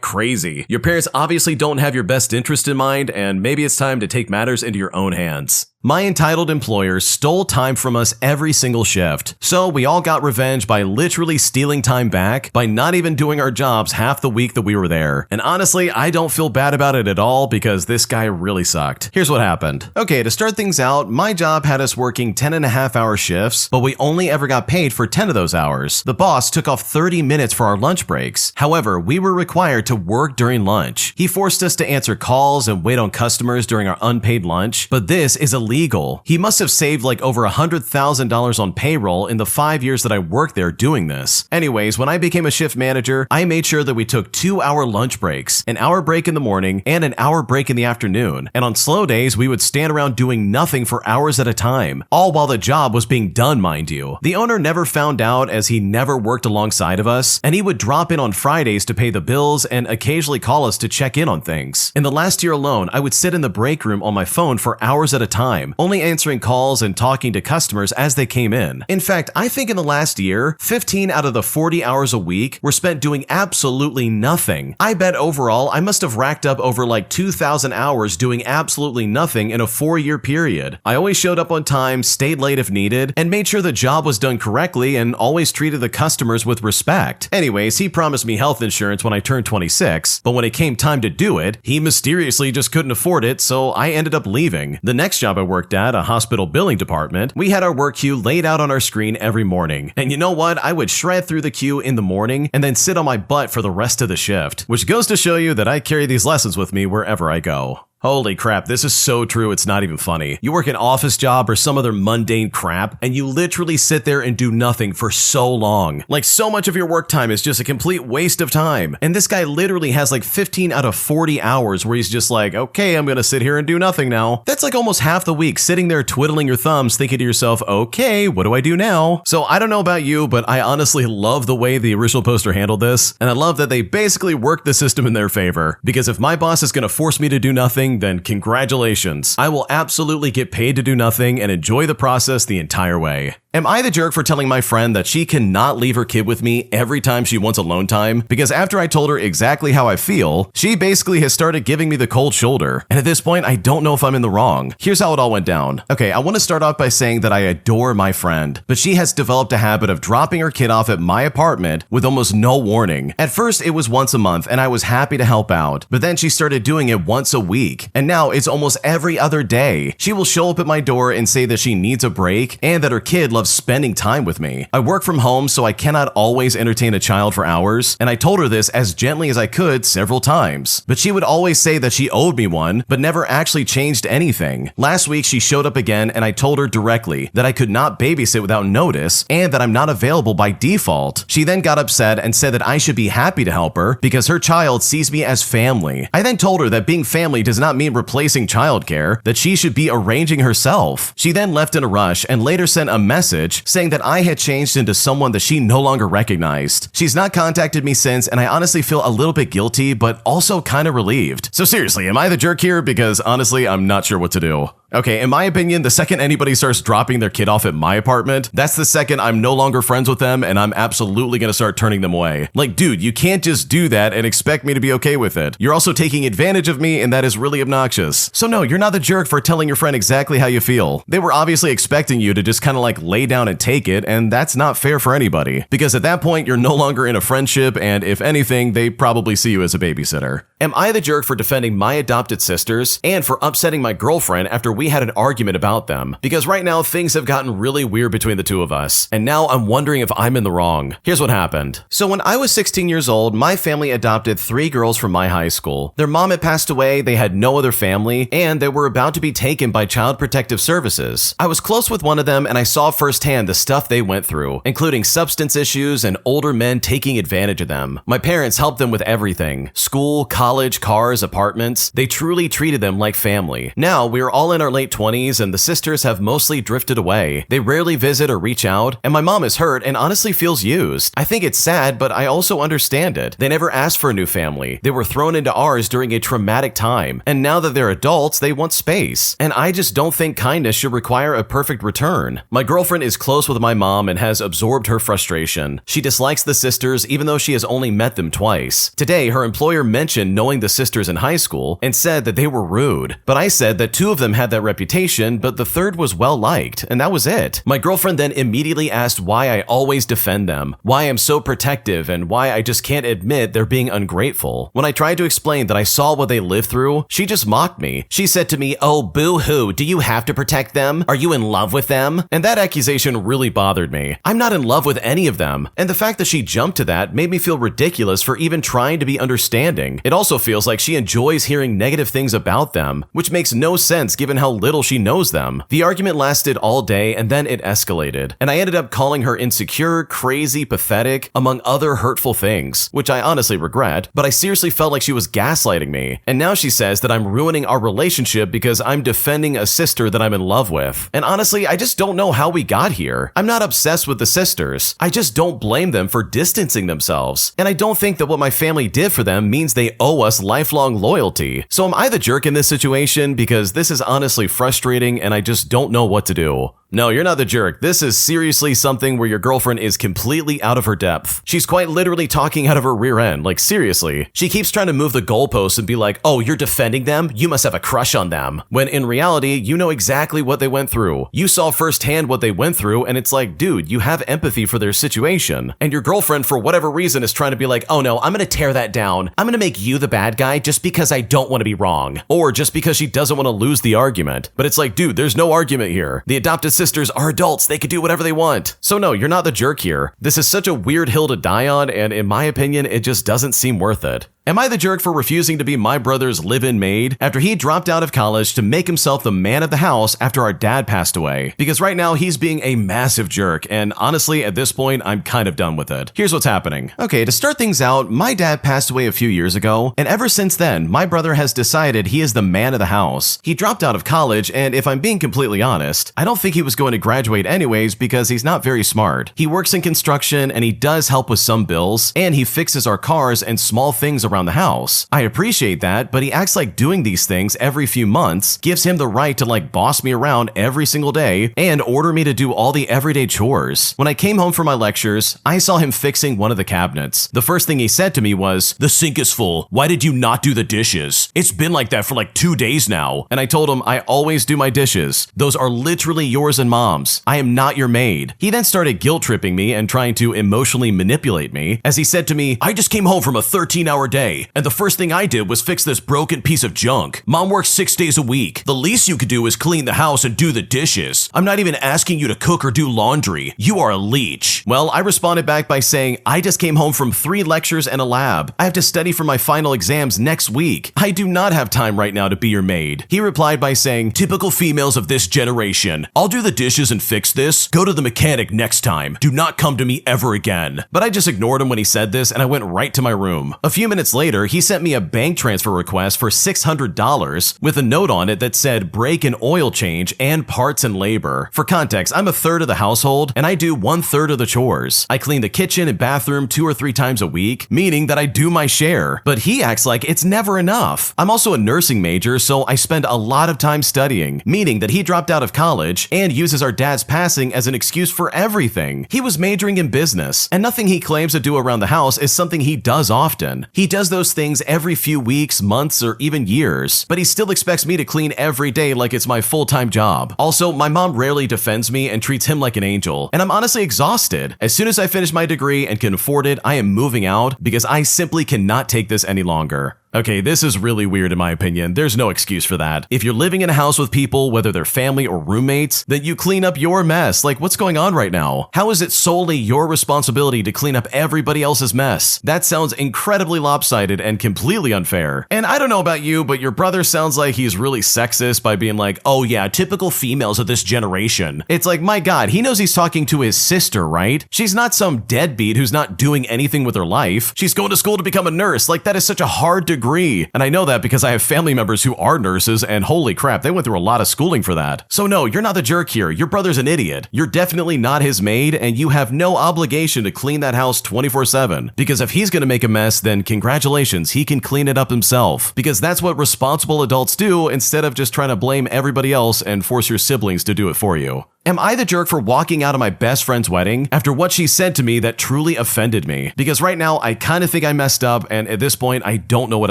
crazy. Your parents obviously don't have your best interest in mind, and maybe it's time to take matters into your own hands. My entitled employers stole time from us every single shift, so we all got revenge by literally stealing time back by not even doing our jobs half the week that we were there. And honestly, I don't feel bad about it at all because this guy really sucked. Here's what happened. Okay, to start things out, my job had us working 10.5-hour shifts, but we only ever got paid for 10 of those hours. The boss took off 30 minutes for our lunch breaks. However, we were required to work during lunch. He forced us to answer calls and wait on customers during our unpaid lunch, but this is illegal. He must have saved over $100,000 on payroll in the 5 years that I worked there doing this. Anyways, when I became a shift manager, I made sure that we took 2-hour lunch breaks, an hour break in the morning and an hour break in the afternoon. And on slow days, we would stand around doing nothing for hours at a time, all while the job was being done, mind you. The owner never found out as he never worked alongside of us, and he would drop in on Fridays to pay the bills and occasionally call us to check in on things. In the last year alone, I would sit in the break room on my phone for hours at a time, only answering calls and talking to customers as they came in. In fact, I think in the last year, 15 out of the 40 hours a week were spent doing absolutely nothing. I bet overall, I must have racked up over 2,000 hours doing absolutely nothing in a 4-year period. I always showed up on time, stayed late if needed, and made sure the job was done correctly and always treated the customers with respect. Anyways, he promised me health insurance when I turned 26, but when it came time to do it, he mysteriously just couldn't afford it, so I ended up leaving. The next job I worked at, a hospital billing department, we had our work queue laid out on our screen every morning. And you know what? I would shred through the queue in the morning and then sit on my butt for the rest of the shift, which goes to show you that I carry these lessons with me wherever I go. Holy crap, this is so true, it's not even funny. You work an office job or some other mundane crap, and you literally sit there and do nothing for so long. So much of your work time is just a complete waste of time. And this guy literally has 15 out of 40 hours where he's just okay, I'm gonna sit here and do nothing now. That's almost half the week sitting there twiddling your thumbs thinking to yourself, okay, what do I do now? So I don't know about you, but I honestly love the way the original poster handled this, and I love that they basically worked the system in their favor. Because if my boss is gonna force me to do nothing, then congratulations. I will absolutely get paid to do nothing and enjoy the process the entire way. Am I the jerk for telling my friend that she cannot leave her kid with me every time she wants alone time? Because after I told her exactly how I feel, she basically has started giving me the cold shoulder. And at this point, I don't know if I'm in the wrong. Here's how it all went down. Okay, I want to start off by saying that I adore my friend, but she has developed a habit of dropping her kid off at my apartment with almost no warning. At first, it was once a month, and I was happy to help out, but then she started doing it once a week, and now it's almost every other day. She will show up at my door and say that she needs a break and that her kid loves loves spending time with me. I work from home, so I cannot always entertain a child for hours, and I told her this as gently as I could several times. But she would always say that she owed me one, but never actually changed anything. Last week, she showed up again, and I told her directly that I could not babysit without notice and that I'm not available by default. She then got upset and said that I should be happy to help her because her child sees me as family. I then told her that being family does not mean replacing childcare, that she should be arranging herself. She then left in a rush and later sent a message saying that I had changed into someone that she no longer recognized. She's not contacted me since, and I honestly feel a little bit guilty, but also kind of relieved. So seriously, am I the jerk here? Because honestly, I'm not sure what to do. Okay, in my opinion, the second anybody starts dropping their kid off at my apartment, that's the second I'm no longer friends with them and I'm absolutely gonna start turning them away. Like, dude, you can't just do that and expect me to be okay with it. You're also taking advantage of me and that is really obnoxious. So no, you're not the jerk for telling your friend exactly how you feel. They were obviously expecting you to just kind of like lay down and take it, and that's not fair for anybody. Because at that point, you're no longer in a friendship, and if anything, they probably see you as a babysitter. Am I the jerk for defending my adopted sisters and for upsetting my girlfriend after we had an argument about them? Because right now things have gotten really weird between the two of us, and now I'm wondering if I'm in the wrong. Here's what happened. So when I was 16 years old, my family adopted 3 girls from my high school. Their mom had passed away, they had no other family, and they were about to be taken by Child Protective Services. I was close with one of them and I saw firsthand the stuff they went through, including substance issues and older men taking advantage of them. My parents helped them with everything: school, college, cars, apartments. They truly treated them like family. Now, we are all in our late 20s and the sisters have mostly drifted away. They rarely visit or reach out, and my mom is hurt and honestly feels used. I think it's sad, but I also understand it. They never asked for a new family. They were thrown into ours during a traumatic time, and now that they're adults, they want space. And I just don't think kindness should require a perfect return. My girlfriend is close with my mom and has absorbed her frustration. She dislikes the sisters even though she has only met them twice. Today, her employer mentioned knowing the sisters in high school and said that they were rude. But I said that 2 of them had that reputation, but the 3rd was well liked, and that was it. My girlfriend then immediately asked why I always defend them, why I'm so protective, and why I just can't admit they're being ungrateful. When I tried to explain that I saw what they lived through, she just mocked me. She said to me, "Oh, boo-hoo, do you have to protect them? Are you in love with them?" And that accusation really bothered me. I'm not in love with any of them, and the fact that she jumped to that made me feel ridiculous for even trying to be understanding. It also feels like she enjoys hearing negative things about them, which makes no sense given how little she knows them. The argument lasted all day and then it escalated, and I ended up calling her insecure, crazy, pathetic, among other hurtful things, which I honestly regret, but I seriously felt like she was gaslighting me. And now she says that I'm ruining our relationship because I'm defending a sister that I'm in love with. And honestly, I just don't know how we got here. I'm not obsessed with the sisters. I just don't blame them for distancing themselves. And I don't think that what my family did for them means they owe us lifelong loyalty. So am I the jerk in this situation? Because this is honestly frustrating and I just don't know what to do. No, you're not the jerk. This is seriously something where your girlfriend is completely out of her depth. She's quite literally talking out of her rear end, like seriously. She keeps trying to move the goalposts and be like, "Oh, you're defending them? You must have a crush on them." When in reality, you know exactly what they went through. You saw firsthand what they went through, and it's like, dude, you have empathy for their situation. And your girlfriend, for whatever reason, is trying to be like, "Oh no, I'm gonna tear that down. I'm gonna make you the bad guy just because I don't want to be wrong." Or just because she doesn't want to lose the argument. But it's like, dude, there's no argument here. The adopted sisters are adults. They could do whatever they want. So no, you're not the jerk here. This is such a weird hill to die on, and in my opinion, it just doesn't seem worth it. Am I the jerk for refusing to be my brother's live-in maid after he dropped out of college to make himself the man of the house after our dad passed away? Because right now he's being a massive jerk, and honestly at this point I'm kind of done with it. Here's what's happening. Okay, to start things out, my dad passed away a few years ago, and ever since then my brother has decided he is the man of the house. He dropped out of college, and if I'm being completely honest, I don't think he was going to graduate anyways because he's not very smart. He works in construction and he does help with some bills, and he fixes our cars and small things around the house. I appreciate that, but he acts like doing these things every few months gives him the right to like boss me around every single day and order me to do all the everyday chores. When I came home from my lectures, I saw him fixing one of the cabinets. The first thing he said to me was, "The sink is full. Why did you not do the dishes? It's been like that for like 2 days now." And I told him, "I always do my dishes. Those are literally yours and mom's. I am not your maid." He then started guilt tripping me and trying to emotionally manipulate me as he said to me, "I just came home from a 13-hour day. day, and the first thing I did was fix this broken piece of junk. Mom works 6 days a week. The least you could do is clean the house and do the dishes. I'm not even asking you to cook or do laundry. You are a leech." Well, I responded back by saying, "I just came home from 3 lectures and a lab. I have to study for my final exams next week. I do not have time right now to be your maid." He replied by saying, "Typical females of this generation. I'll do the dishes and fix this. Go to the mechanic next time. Do not come to me ever again." But I just ignored him when he said this, and I went right to my room. A few minutes later, he sent me a bank transfer request for $600 with a note on it that said brake and oil change and parts and labor. For context, I'm a third of the household, and I do 1/3 of the chores. I clean the kitchen and bathroom 2 or 3 times a week, meaning that I do my share. But he acts like it's never enough. I'm also a nursing major, so I spend a lot of time studying, meaning that he dropped out of college and uses our dad's passing as an excuse for everything. He was majoring in business, and nothing he claims to do around the house is something he does often. He does those things every few weeks, months, or even years, but he still expects me to clean every day like it's my full-time job. Also, my mom rarely defends me and treats him like an angel, and I'm honestly exhausted. As soon as I finish my degree and can afford it, I am moving out because I simply cannot take this any longer. Okay, this is really weird in my opinion. There's no excuse for that. If you're living in a house with people, whether they're family or roommates, then you clean up your mess. Like, what's going on right now? How is it solely your responsibility to clean up everybody else's mess? That sounds incredibly lopsided and completely unfair. And I don't know about you, but your brother sounds like he's really sexist by being like, "Oh yeah, typical females of this generation." It's like, my God, he knows he's talking to his sister, right? She's not some deadbeat who's not doing anything with her life. She's going to school to become a nurse. Like, that is such a hard degree. And I know that because I have family members who are nurses, and holy crap, they went through a lot of schooling for that. So no, you're not the jerk here. Your brother's an idiot. You're definitely not his maid, and you have no obligation to clean that house 24/7. Because if he's gonna make a mess, then congratulations, he can clean it up himself. Because that's what responsible adults do instead of just trying to blame everybody else and force your siblings to do it for you. Am I the jerk for walking out of my best friend's wedding after what she said to me that truly offended me? Because right now, I kind of think I messed up, and at this point, I don't know what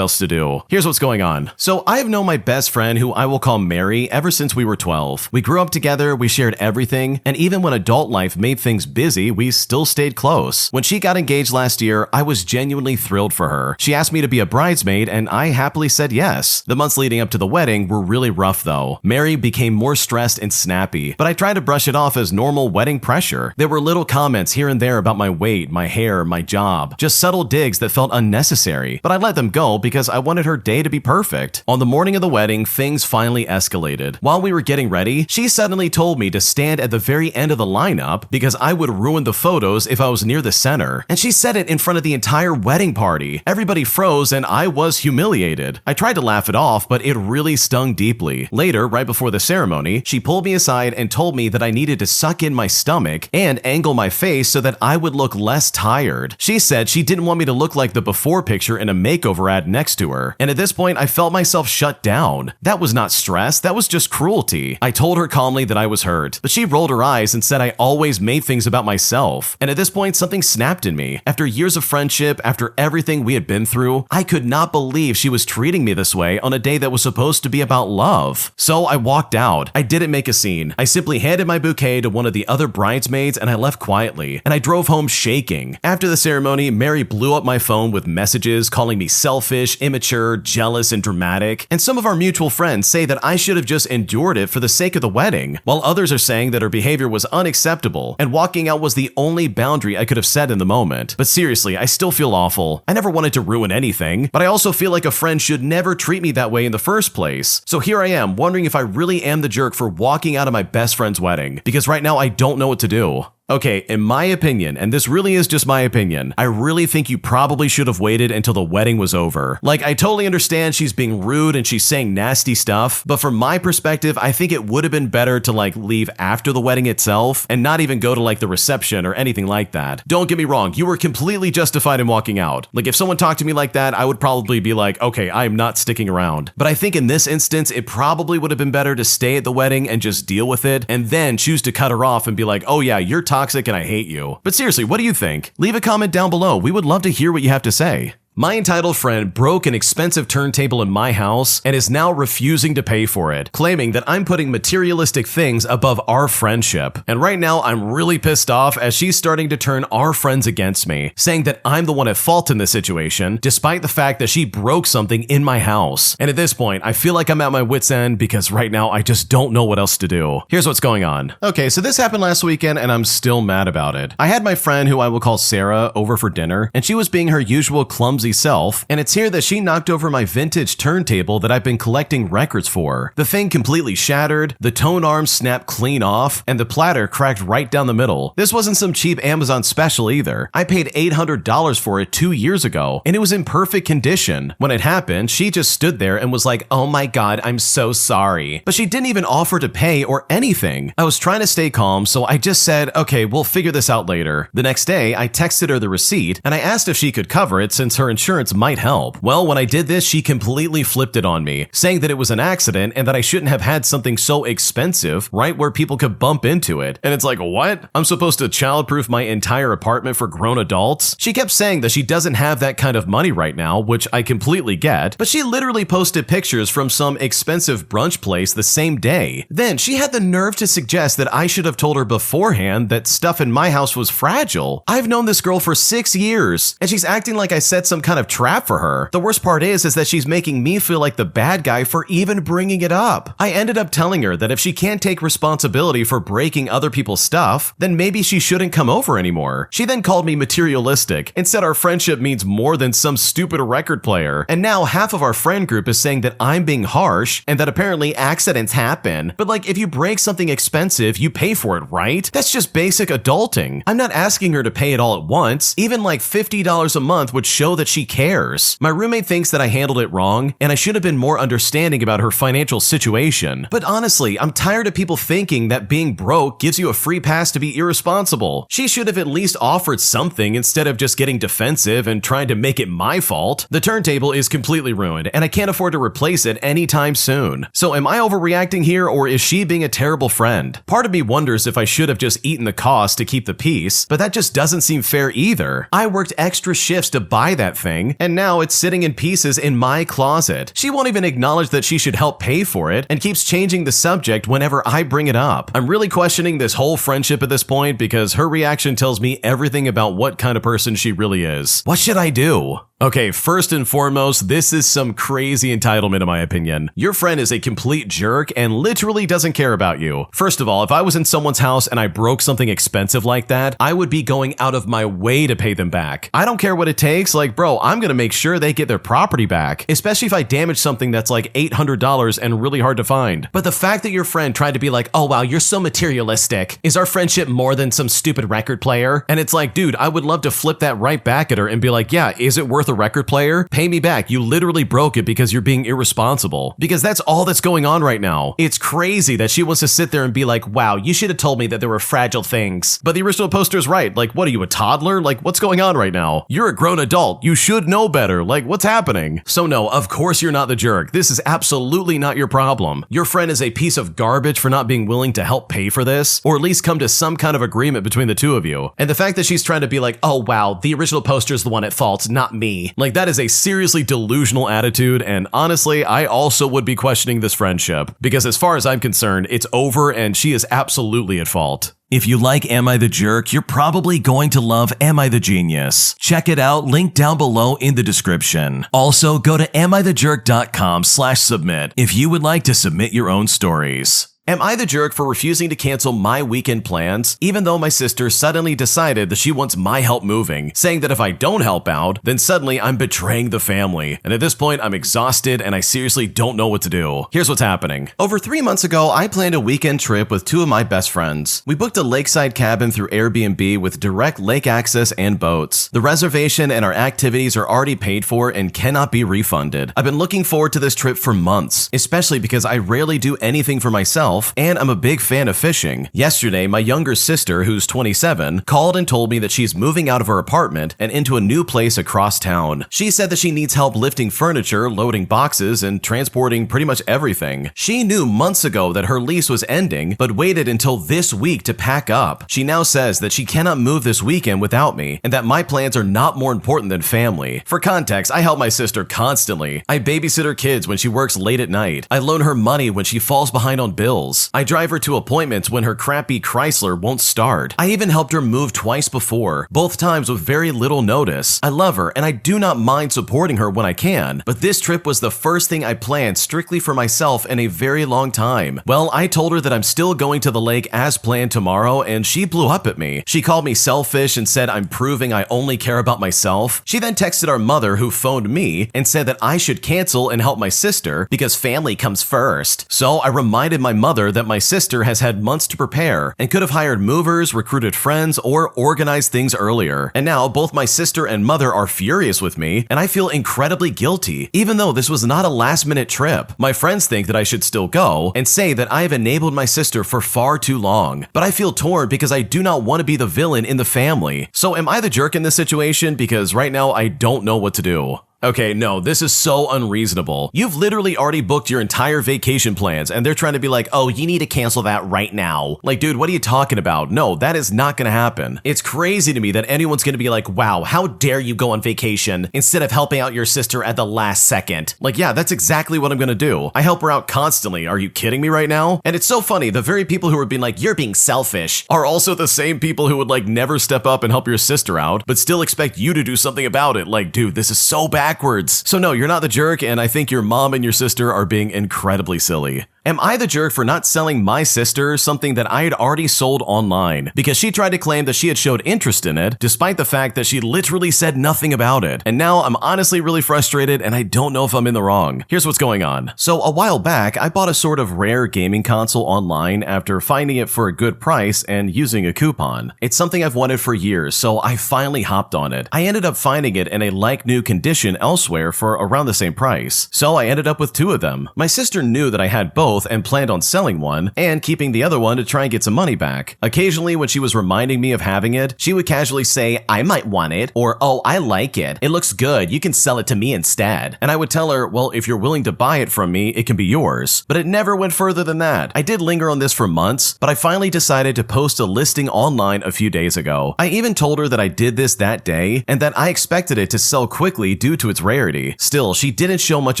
else to do. Here's what's going on. So I have known my best friend, who I will call Mary, ever since we were 12. We grew up together, we shared everything, and even when adult life made things busy, we still stayed close. When she got engaged last year, I was genuinely thrilled for her. She asked me to be a bridesmaid, and I happily said yes. The months leading up to the wedding were really rough though. Mary became more stressed and snappy, but I tried to brush it off as normal wedding pressure. There were little comments here and there about my weight, my hair, my job, just subtle digs that felt unnecessary, but I let them go because I wanted her day to be perfect. On the morning of the wedding, things finally escalated. While we were getting ready, she suddenly told me to stand at the very end of the lineup because I would ruin the photos if I was near the center. And she said it in front of the entire wedding party. Everybody froze and I was humiliated. I tried to laugh it off, but it really stung deeply. Later, right before the ceremony, she pulled me aside and told me that I needed to suck in my stomach and angle my face so that I would look less tired. She said she didn't want me to look like the before picture in a makeover ad next to her. And at this point, I felt myself shut down. That was not stress, that was just cruelty. I told her calmly that I was hurt, but she rolled her eyes and said I always made things about myself. And at this point, something snapped in me. After years of friendship, after everything we had been through, I could not believe she was treating me this way on a day that was supposed to be about love. So I walked out. I didn't make a scene. I simply handed my bouquet to one of the other bridesmaids and I left quietly, and I drove home shaking. After the ceremony, Mary blew up my phone with messages calling me selfish, immature, jealous, and dramatic, and some of our mutual friends say that I should have just endured it for the sake of the wedding, while others are saying that her behavior was unacceptable and walking out was the only boundary I could have set in the moment. But seriously, I still feel awful. I never wanted to ruin anything, but I also feel like a friend should never treat me that way in the first place. So here I am, wondering if I really am the jerk for walking out of my best friend's wedding, because right now I don't know what to do. Okay, in my opinion, and this really is just my opinion, I really think you probably should have waited until the wedding was over. Like, I totally understand she's being rude and she's saying nasty stuff, but from my perspective, I think it would have been better to leave after the wedding itself and not even go to the reception or anything like that. Don't get me wrong, you were completely justified in walking out. Like, if someone talked to me like that, I would probably be like, okay, I am not sticking around. But I think in this instance, it probably would have been better to stay at the wedding and just deal with it, and then choose to cut her off and be like, oh yeah, you're toxic and I hate you. But seriously, what do you think? Leave a comment down below. We would love to hear what you have to say. My entitled friend broke an expensive turntable in my house and is now refusing to pay for it, claiming that I'm putting materialistic things above our friendship. And right now I'm really pissed off as she's starting to turn our friends against me, saying that I'm the one at fault in this situation, despite the fact that she broke something in my house. And at this point, I feel like I'm at my wit's end because right now I just don't know what else to do. Here's what's going on. Okay, so this happened last weekend and I'm still mad about it. I had my friend, who I will call Sarah, over for dinner, and she was being her usual clumsy self, and it's here that she knocked over my vintage turntable that I've been collecting records for. The thing completely shattered, the tone arms snapped clean off, and the platter cracked right down the middle. This wasn't some cheap Amazon special either. I paid $800 for it 2 years ago, and it was in perfect condition. When it happened, she just stood there and was like, "Oh my god, I'm so sorry." But she didn't even offer to pay or anything. I was trying to stay calm, so I just said, "Okay, we'll figure this out later." The next day, I texted her the receipt, and I asked if she could cover it since her insurance might help. Well, when I did this, she completely flipped it on me, saying that it was an accident and that I shouldn't have had something so expensive right where people could bump into it. And it's like, what? I'm supposed to childproof my entire apartment for grown adults? She kept saying that she doesn't have that kind of money right now, which I completely get, but she literally posted pictures from some expensive brunch place the same day. Then she had the nerve to suggest that I should have told her beforehand that stuff in my house was fragile. I've known this girl for 6 years, and she's acting like I set some kind of trap for her. The worst part is that she's making me feel like the bad guy for even bringing it up. I ended up telling her that if she can't take responsibility for breaking other people's stuff, then maybe she shouldn't come over anymore. She then called me materialistic and said our friendship means more than some stupid record player. And now half of our friend group is saying that I'm being harsh and that apparently accidents happen. But like, if you break something expensive, you pay for it, right? That's just basic adulting. I'm not asking her to pay it all at once. Even like $50 a month would show that she cares. My roommate thinks that I handled it wrong and I should have been more understanding about her financial situation. But honestly, I'm tired of people thinking that being broke gives you a free pass to be irresponsible. She should have at least offered something instead of just getting defensive and trying to make it my fault. The turntable is completely ruined and I can't afford to replace it anytime soon. So am I overreacting here, or is she being a terrible friend? Part of me wonders if I should have just eaten the cost to keep the peace, but that just doesn't seem fair either. I worked extra shifts to buy that thing, and now it's sitting in pieces in my closet. She won't even acknowledge that she should help pay for it and keeps changing the subject whenever I bring it up. I'm really questioning this whole friendship at this point because her reaction tells me everything about what kind of person she really is. What should I do? Okay, first and foremost, this is some crazy entitlement in my opinion. Your friend is a complete jerk and literally doesn't care about you. First of all, if I was in someone's house and I broke something expensive like that, I would be going out of my way to pay them back. I don't care what it takes, like bro, I'm gonna make sure they get their property back, especially if I damage something that's like $800 and really hard to find. But the fact that your friend tried to be like, "Oh wow, you're so materialistic. Is our friendship more than some stupid record player?" And it's like, dude, I would love to flip that right back at her and be like, yeah, is it worth a record player? Pay me back. You literally broke it because you're being irresponsible. Because that's all that's going on right now. It's crazy that she wants to sit there and be like, wow, you should have told me that there were fragile things. But the original poster's right. Like, what are you, a toddler? Like, what's going on right now? You're a grown adult. You should know better. Like, what's happening? So no, of course you're not the jerk. This is absolutely not your problem. Your friend is a piece of garbage for not being willing to help pay for this, or at least come to some kind of agreement between the two of you. And the fact that she's trying to be like, oh wow, the original poster's the one at fault, not me. Like, that is a seriously delusional attitude, and honestly, I also would be questioning this friendship, because as far as I'm concerned, it's over and she is absolutely at fault. If you like Am I the Jerk, you're probably going to love Am I the Genius. Check it out, link down below in the description. Also, go to amithejerk.com/submit if you would like to submit your own stories. Am I the jerk for refusing to cancel my weekend plans, even though my sister suddenly decided that she wants my help moving, saying that if I don't help out, then suddenly I'm betraying the family. And at this point, I'm exhausted and I seriously don't know what to do. Here's what's happening. Over 3 months ago, I planned a weekend trip with 2 of my best friends. We booked a lakeside cabin through Airbnb with direct lake access and boats. The reservation and our activities are already paid for and cannot be refunded. I've been looking forward to this trip for months, especially because I rarely do anything for myself myself, and I'm a big fan of fishing. Yesterday, my younger sister, who's 27, called and told me that she's moving out of her apartment and into a new place across town. She said that she needs help lifting furniture, loading boxes, and transporting pretty much everything. She knew months ago that her lease was ending, but waited until this week to pack up. She now says that she cannot move this weekend without me, and that my plans are not more important than family. For context, I help my sister constantly. I babysit her kids when she works late at night. I loan her money when she falls behind on bills. I drive her to appointments when her crappy Chrysler won't start. I even helped her move twice before, both times with very little notice. I love her, and I do not mind supporting her when I can, but this trip was the first thing I planned strictly for myself in a very long time. Well, I told her that I'm still going to the lake as planned tomorrow, and she blew up at me. She called me selfish and said I'm proving I only care about myself. She then texted our mother, who phoned me, and said that I should cancel and help my sister because family comes first. So I reminded my mother that my sister has had months to prepare and could have hired movers, recruited friends, or organized things earlier. And now both my sister and mother are furious with me, and I feel incredibly guilty, even though this was not a last-minute trip. My friends think that I should still go and say that I have enabled my sister for far too long, but I feel torn because I do not want to be the villain in the family. So am I the jerk in this situation? Because right now I don't know what to do. Okay, no, this is so unreasonable. You've literally already booked your entire vacation plans, and they're trying to be like, oh, you need to cancel that right now. Like, dude, what are you talking about? No, that is not gonna happen. It's crazy to me that anyone's gonna be like, wow, how dare you go on vacation instead of helping out your sister at the last second. Like, yeah, that's exactly what I'm gonna do. I help her out constantly. Are you kidding me right now? And it's so funny, the very people who are being like, you're being selfish, are also the same people who would like never step up and help your sister out, but still expect you to do something about it. Like, dude, this is so backwards. So no, you're not the jerk, and I think your mom and your sister are being incredibly silly. Am I the jerk for not selling my sister something that I had already sold online? Because she tried to claim that she had showed interest in it, despite the fact that she literally said nothing about it. And now I'm honestly really frustrated, and I don't know if I'm in the wrong. Here's what's going on. So a while back, I bought a sort of rare gaming console online after finding it for a good price and using a coupon. It's something I've wanted for years, so I finally hopped on it. I ended up finding it in a like-new condition elsewhere for around the same price. So I ended up with two of them. My sister knew that I had both and planned on selling one and keeping the other one to try and get some money back. Occasionally, when she was reminding me of having it, she would casually say, I might want it, or, oh, I like it. It looks good. You can sell it to me instead. And I would tell her, well, if you're willing to buy it from me, it can be yours. But it never went further than that. I did linger on this for months, but I finally decided to post a listing online a few days ago. I even told her that I did this that day and that I expected it to sell quickly due to its rarity. Still, she didn't show much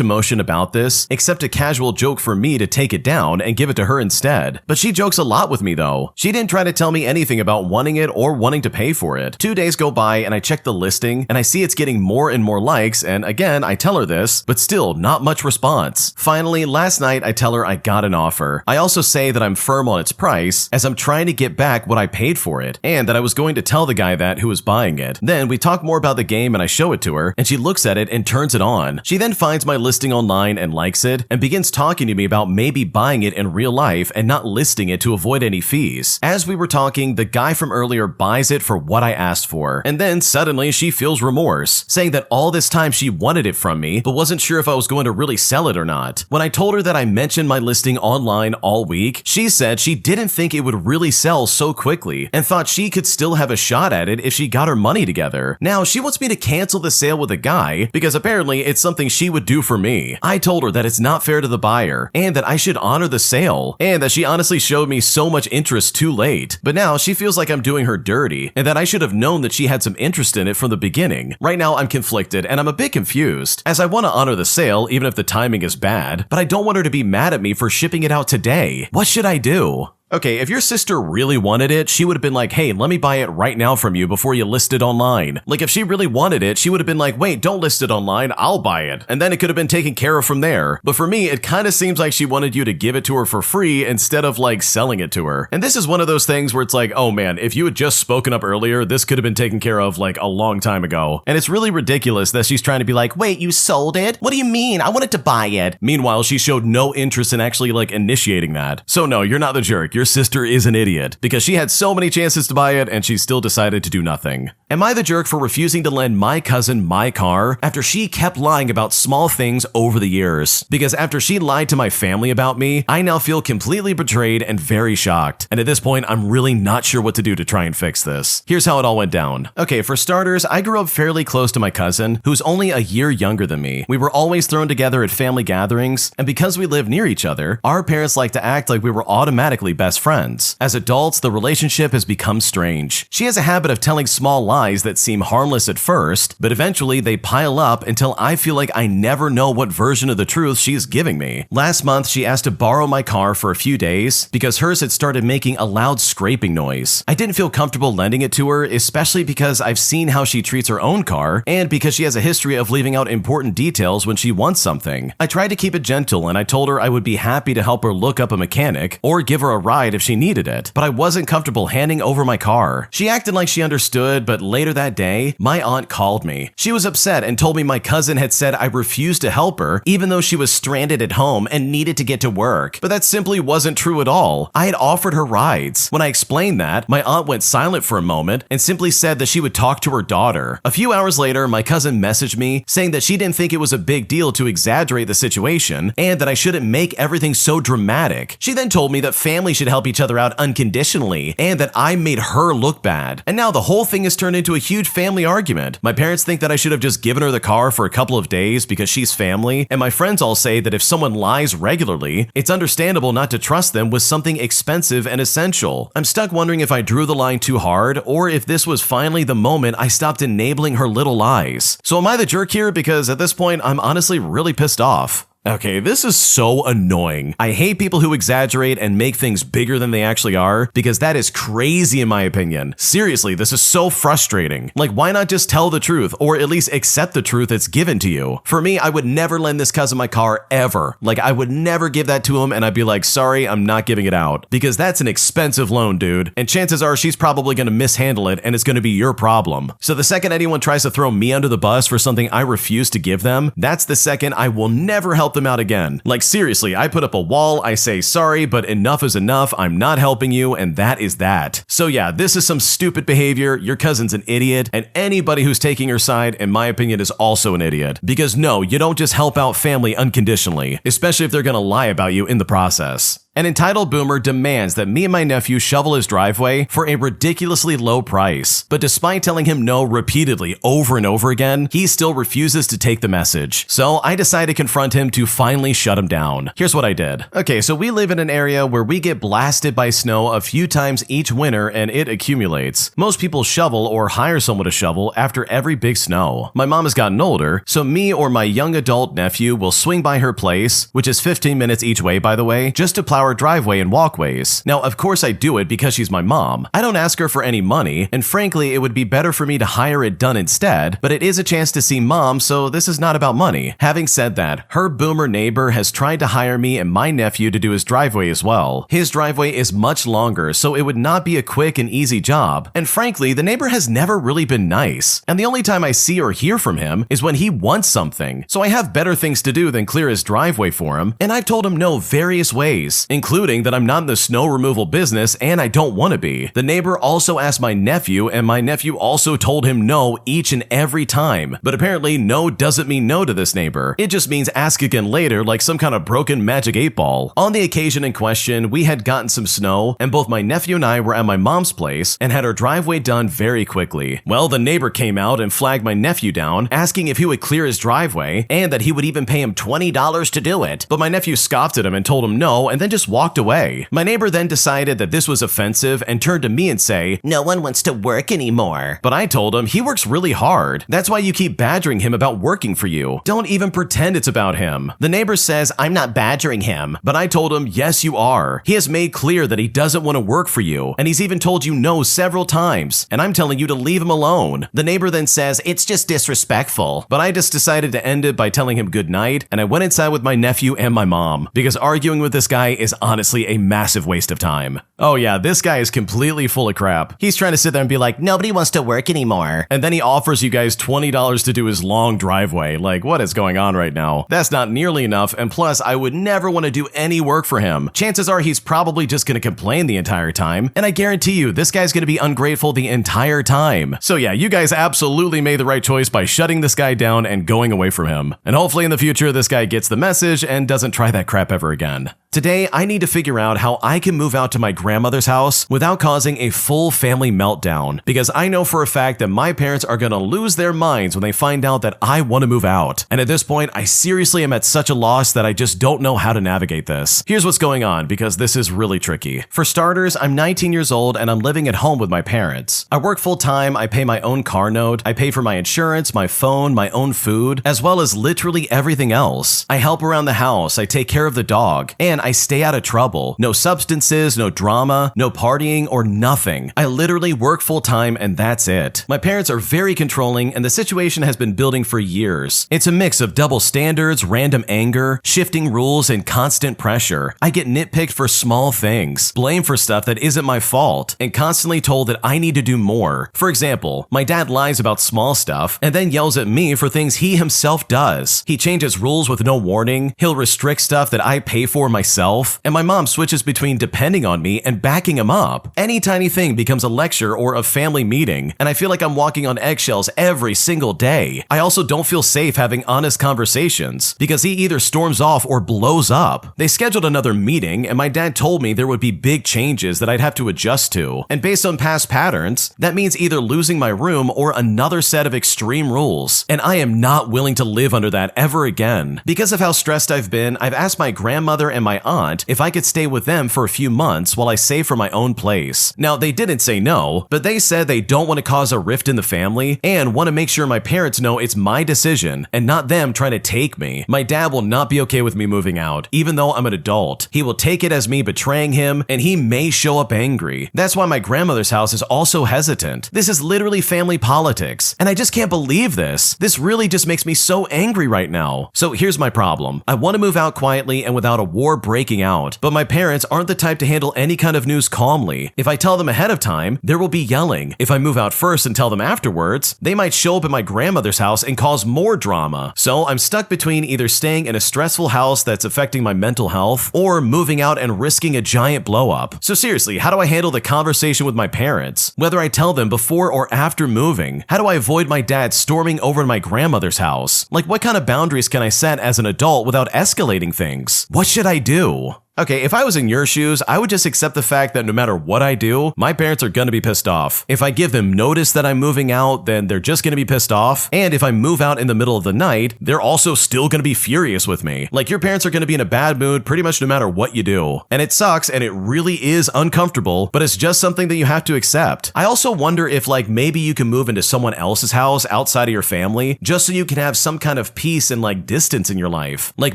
emotion about this, except a casual joke for me to take it down and give it to her instead. But she jokes a lot with me though. She didn't try to tell me anything about wanting it or wanting to pay for it. 2 days go by and I check the listing and I see it's getting more and more likes, and again I tell her this, but still not much response. Finally, last night I tell her I got an offer. I also say that I'm firm on its price as I'm trying to get back what I paid for it, and that I was going to tell the guy that who was buying it. Then we talk more about the game and I show it to her, and she looks at it and turns it on. She then finds my listing online and likes it and begins talking to me about maybe buying it in real life and not listing it to avoid any fees. As we were talking, the guy from earlier buys it for what I asked for, and then suddenly she feels remorse, saying that all this time she wanted it from me but wasn't sure if I was going to really sell it or not. When I told her that I mentioned my listing online all week, she said she didn't think it would really sell so quickly and thought she could still have a shot at it if she got her money together. Now she wants me to cancel the sale with the guy because apparently it's something she would do for me. I told her that it's not fair to the buyer and that I should honor the sale, and that she honestly showed me so much interest too late. But now she feels like I'm doing her dirty and that I should have known that she had some interest in it from the beginning. Right now I'm conflicted and I'm a bit confused, as I want to honor the sale even if the timing is bad, but I don't want her to be mad at me for shipping it out today. What should I do? Okay, if your sister really wanted it, she would have been like, hey, let me buy it right now from you before you list it online. Like, if she really wanted it, she would have been like, wait, don't list it online, I'll buy it. And then it could have been taken care of from there. But for me, it kind of seems like she wanted you to give it to her for free instead of, like, selling it to her. And this is one of those things where it's like, oh man, if you had just spoken up earlier, this could have been taken care of, like, a long time ago. And it's really ridiculous that she's trying to be like, wait, you sold it? What do you mean? I wanted to buy it. Meanwhile, she showed no interest in actually, like, initiating that. So no, you're not the jerk. your sister is an idiot because she had so many chances to buy it and she still decided to do nothing. Am I the jerk for refusing to lend my cousin my car after she kept lying about small things over the years? Because after she lied to my family about me, I now feel completely betrayed and very shocked. And at this point, I'm really not sure what to do to try and fix this. Here's how it all went down. Okay, for starters, I grew up fairly close to my cousin, who's only a year younger than me. We were always thrown together at family gatherings, and because we live near each other, our parents like to act like we were automatically best friends. As adults, the relationship has become strange. She has a habit of telling small lies that seem harmless at first, but eventually they pile up until I feel like I never know what version of the truth she's giving me. Last month, she asked to borrow my car for a few days because hers had started making a loud scraping noise. I didn't feel comfortable lending it to her, especially because I've seen how she treats her own car and because she has a history of leaving out important details when she wants something. I tried to keep it gentle and I told her I would be happy to help her look up a mechanic or give her a ride if she needed it, but I wasn't comfortable handing over my car. She acted like she understood, but later that day, my aunt called me. She was upset and told me my cousin had said I refused to help her even though she was stranded at home and needed to get to work. But that simply wasn't true at all. I had offered her rides. When I explained that, my aunt went silent for a moment and simply said that she would talk to her daughter. A few hours later, my cousin messaged me saying that she didn't think it was a big deal to exaggerate the situation and that I shouldn't make everything so dramatic. She then told me that family should help each other out unconditionally and that I made her look bad. And now the whole thing has turned into a huge family argument. My parents think that I should have just given her the car for a couple of days because she's family, and my friends all say that if someone lies regularly, it's understandable not to trust them with something expensive and essential. I'm stuck wondering if I drew the line too hard or if this was finally the moment I stopped enabling her little lies. So am I the jerk here? Because at this point, I'm honestly really pissed off. Okay, this is so annoying. I hate people who exaggerate and make things bigger than they actually are because that is crazy in my opinion. Seriously, this is so frustrating. Like, why not just tell the truth or at least accept the truth that's given to you? For me, I would never lend this cousin my car ever. Like, I would never give that to him and I'd be like, sorry, I'm not giving it out. Because that's an expensive loan, dude. And chances are she's probably gonna mishandle it and it's gonna be your problem. So the second anyone tries to throw me under the bus for something I refuse to give them, that's the second I will never help them out again. Like, seriously, I put up a wall, I say sorry, but enough is enough, I'm not helping you, and that is that. So yeah, this is some stupid behavior, your cousin's an idiot, and anybody who's taking her side, in my opinion, is also an idiot. Because no, you don't just help out family unconditionally, especially if they're gonna lie about you in the process. An entitled boomer demands that me and my nephew shovel his driveway for a ridiculously low price. But despite telling him no repeatedly over and over again, he still refuses to take the message. So I decided to confront him to finally shut him down. Here's what I did. Okay, so we live in an area where we get blasted by snow a few times each winter and it accumulates. Most people shovel or hire someone to shovel after every big snow. My mom has gotten older, so me or my young adult nephew will swing by her place, which is 15 minutes each way by the way, just to plow our driveway and walkways. Now, of course I do it because she's my mom. I don't ask her for any money, and frankly, it would be better for me to hire it done instead, but it is a chance to see mom, so this is not about money. Having said that, her boomer neighbor has tried to hire me and my nephew to do his driveway as well. His driveway is much longer, so it would not be a quick and easy job, and frankly, the neighbor has never really been nice, and the only time I see or hear from him is when he wants something, so I have better things to do than clear his driveway for him, and I've told him no various ways, including that I'm not in the snow removal business and I don't want to be. The neighbor also asked my nephew and my nephew also told him no each and every time. But apparently no doesn't mean no to this neighbor. It just means ask again later like some kind of broken magic 8-ball. On the occasion in question, we had gotten some snow and both my nephew and I were at my mom's place and had our driveway done very quickly. Well, the neighbor came out and flagged my nephew down, asking if he would clear his driveway and that he would even pay him $20 to do it. But my nephew scoffed at him and told him no and then just walked away. My neighbor then decided that this was offensive and turned to me and say, "No one wants to work anymore." But I told him he works really hard. That's why you keep badgering him about working for you. Don't even pretend it's about him. The neighbor says I'm not badgering him, but I told him yes you are. He has made clear that he doesn't want to work for you, and he's even told you no several times, and I'm telling you to leave him alone. The neighbor then says it's just disrespectful, but I just decided to end it by telling him good night, and I went inside with my nephew and my mom, because arguing with this guy is honestly a massive waste of time. Oh yeah, this guy is completely full of crap. He's trying to sit there and be like, nobody wants to work anymore. And then he offers you guys $20 to do his long driveway. Like, what is going on right now? That's not nearly enough, and plus, I would never want to do any work for him. Chances are he's probably just going to complain the entire time, and I guarantee you, this guy's going to be ungrateful the entire time. So yeah, you guys absolutely made the right choice by shutting this guy down and going away from him. And hopefully in the future, this guy gets the message and doesn't try that crap ever again. Today, I need to figure out how I can move out to my grandmother's house without causing a full family meltdown, because I know for a fact that my parents are going to lose their minds when they find out that I want to move out. And at this point, I seriously am at such a loss that I just don't know how to navigate this. Here's what's going on, because this is really tricky. For starters, I'm 19 years old and I'm living at home with my parents. I work full time, I pay my own car note, I pay for my insurance, my phone, my own food, as well as literally everything else. I help around the house, I take care of the dog, and I stay out of trouble. No substances, no drama, no partying, or nothing. I literally work full time and that's it. My parents are very controlling and the situation has been building for years. It's a mix of double standards, random anger, shifting rules, and constant pressure. I get nitpicked for small things, blamed for stuff that isn't my fault, and constantly told that I need to do more. For example, my dad lies about small stuff and then yells at me for things he himself does. He changes rules with no warning. He'll restrict stuff that I pay for myself. And my mom switches between depending on me and backing him up. Any tiny thing becomes a lecture or a family meeting, and I feel like I'm walking on eggshells every single day. I also don't feel safe having honest conversations, because he either storms off or blows up. They scheduled another meeting, and my dad told me there would be big changes that I'd have to adjust to. And based on past patterns, that means either losing my room or another set of extreme rules. And I am not willing to live under that ever again. Because of how stressed I've been, I've asked my grandmother and my aunt if I could stay with them for a few months while I save for my own place. Now, they didn't say no, but they said they don't want to cause a rift in the family and want to make sure my parents know it's my decision and not them trying to take me. My dad will not be okay with me moving out, even though I'm an adult. He will take it as me betraying him, and he may show up angry. That's why my grandmother's house is also hesitant. This is literally family politics, and I just can't believe this. This really just makes me so angry right now. So here's my problem. I want to move out quietly and without a war breaking out, but my parents aren't the type to handle any kind of news calmly. If I tell them ahead of time, there will be yelling. If I move out first and tell them afterwards, they might show up at my grandmother's house and cause more drama. So I'm stuck between either staying in a stressful house that's affecting my mental health or moving out and risking a giant blow up. So seriously, how do I handle the conversation with my parents? Whether I tell them before or after moving? How do I avoid my dad storming over to my grandmother's house? Like, what kind of boundaries can I set as an adult without escalating things? What should I do? Okay, if I was in your shoes, I would just accept the fact that no matter what I do, my parents are gonna be pissed off. If I give them notice that I'm moving out, then they're just gonna be pissed off. And if I move out in the middle of the night, they're also still gonna be furious with me. Like, your parents are gonna be in a bad mood pretty much no matter what you do. And it sucks, and it really is uncomfortable, but it's just something that you have to accept. I also wonder if, like, maybe you can move into someone else's house outside of your family, just so you can have some kind of peace and, like, distance in your life. Like,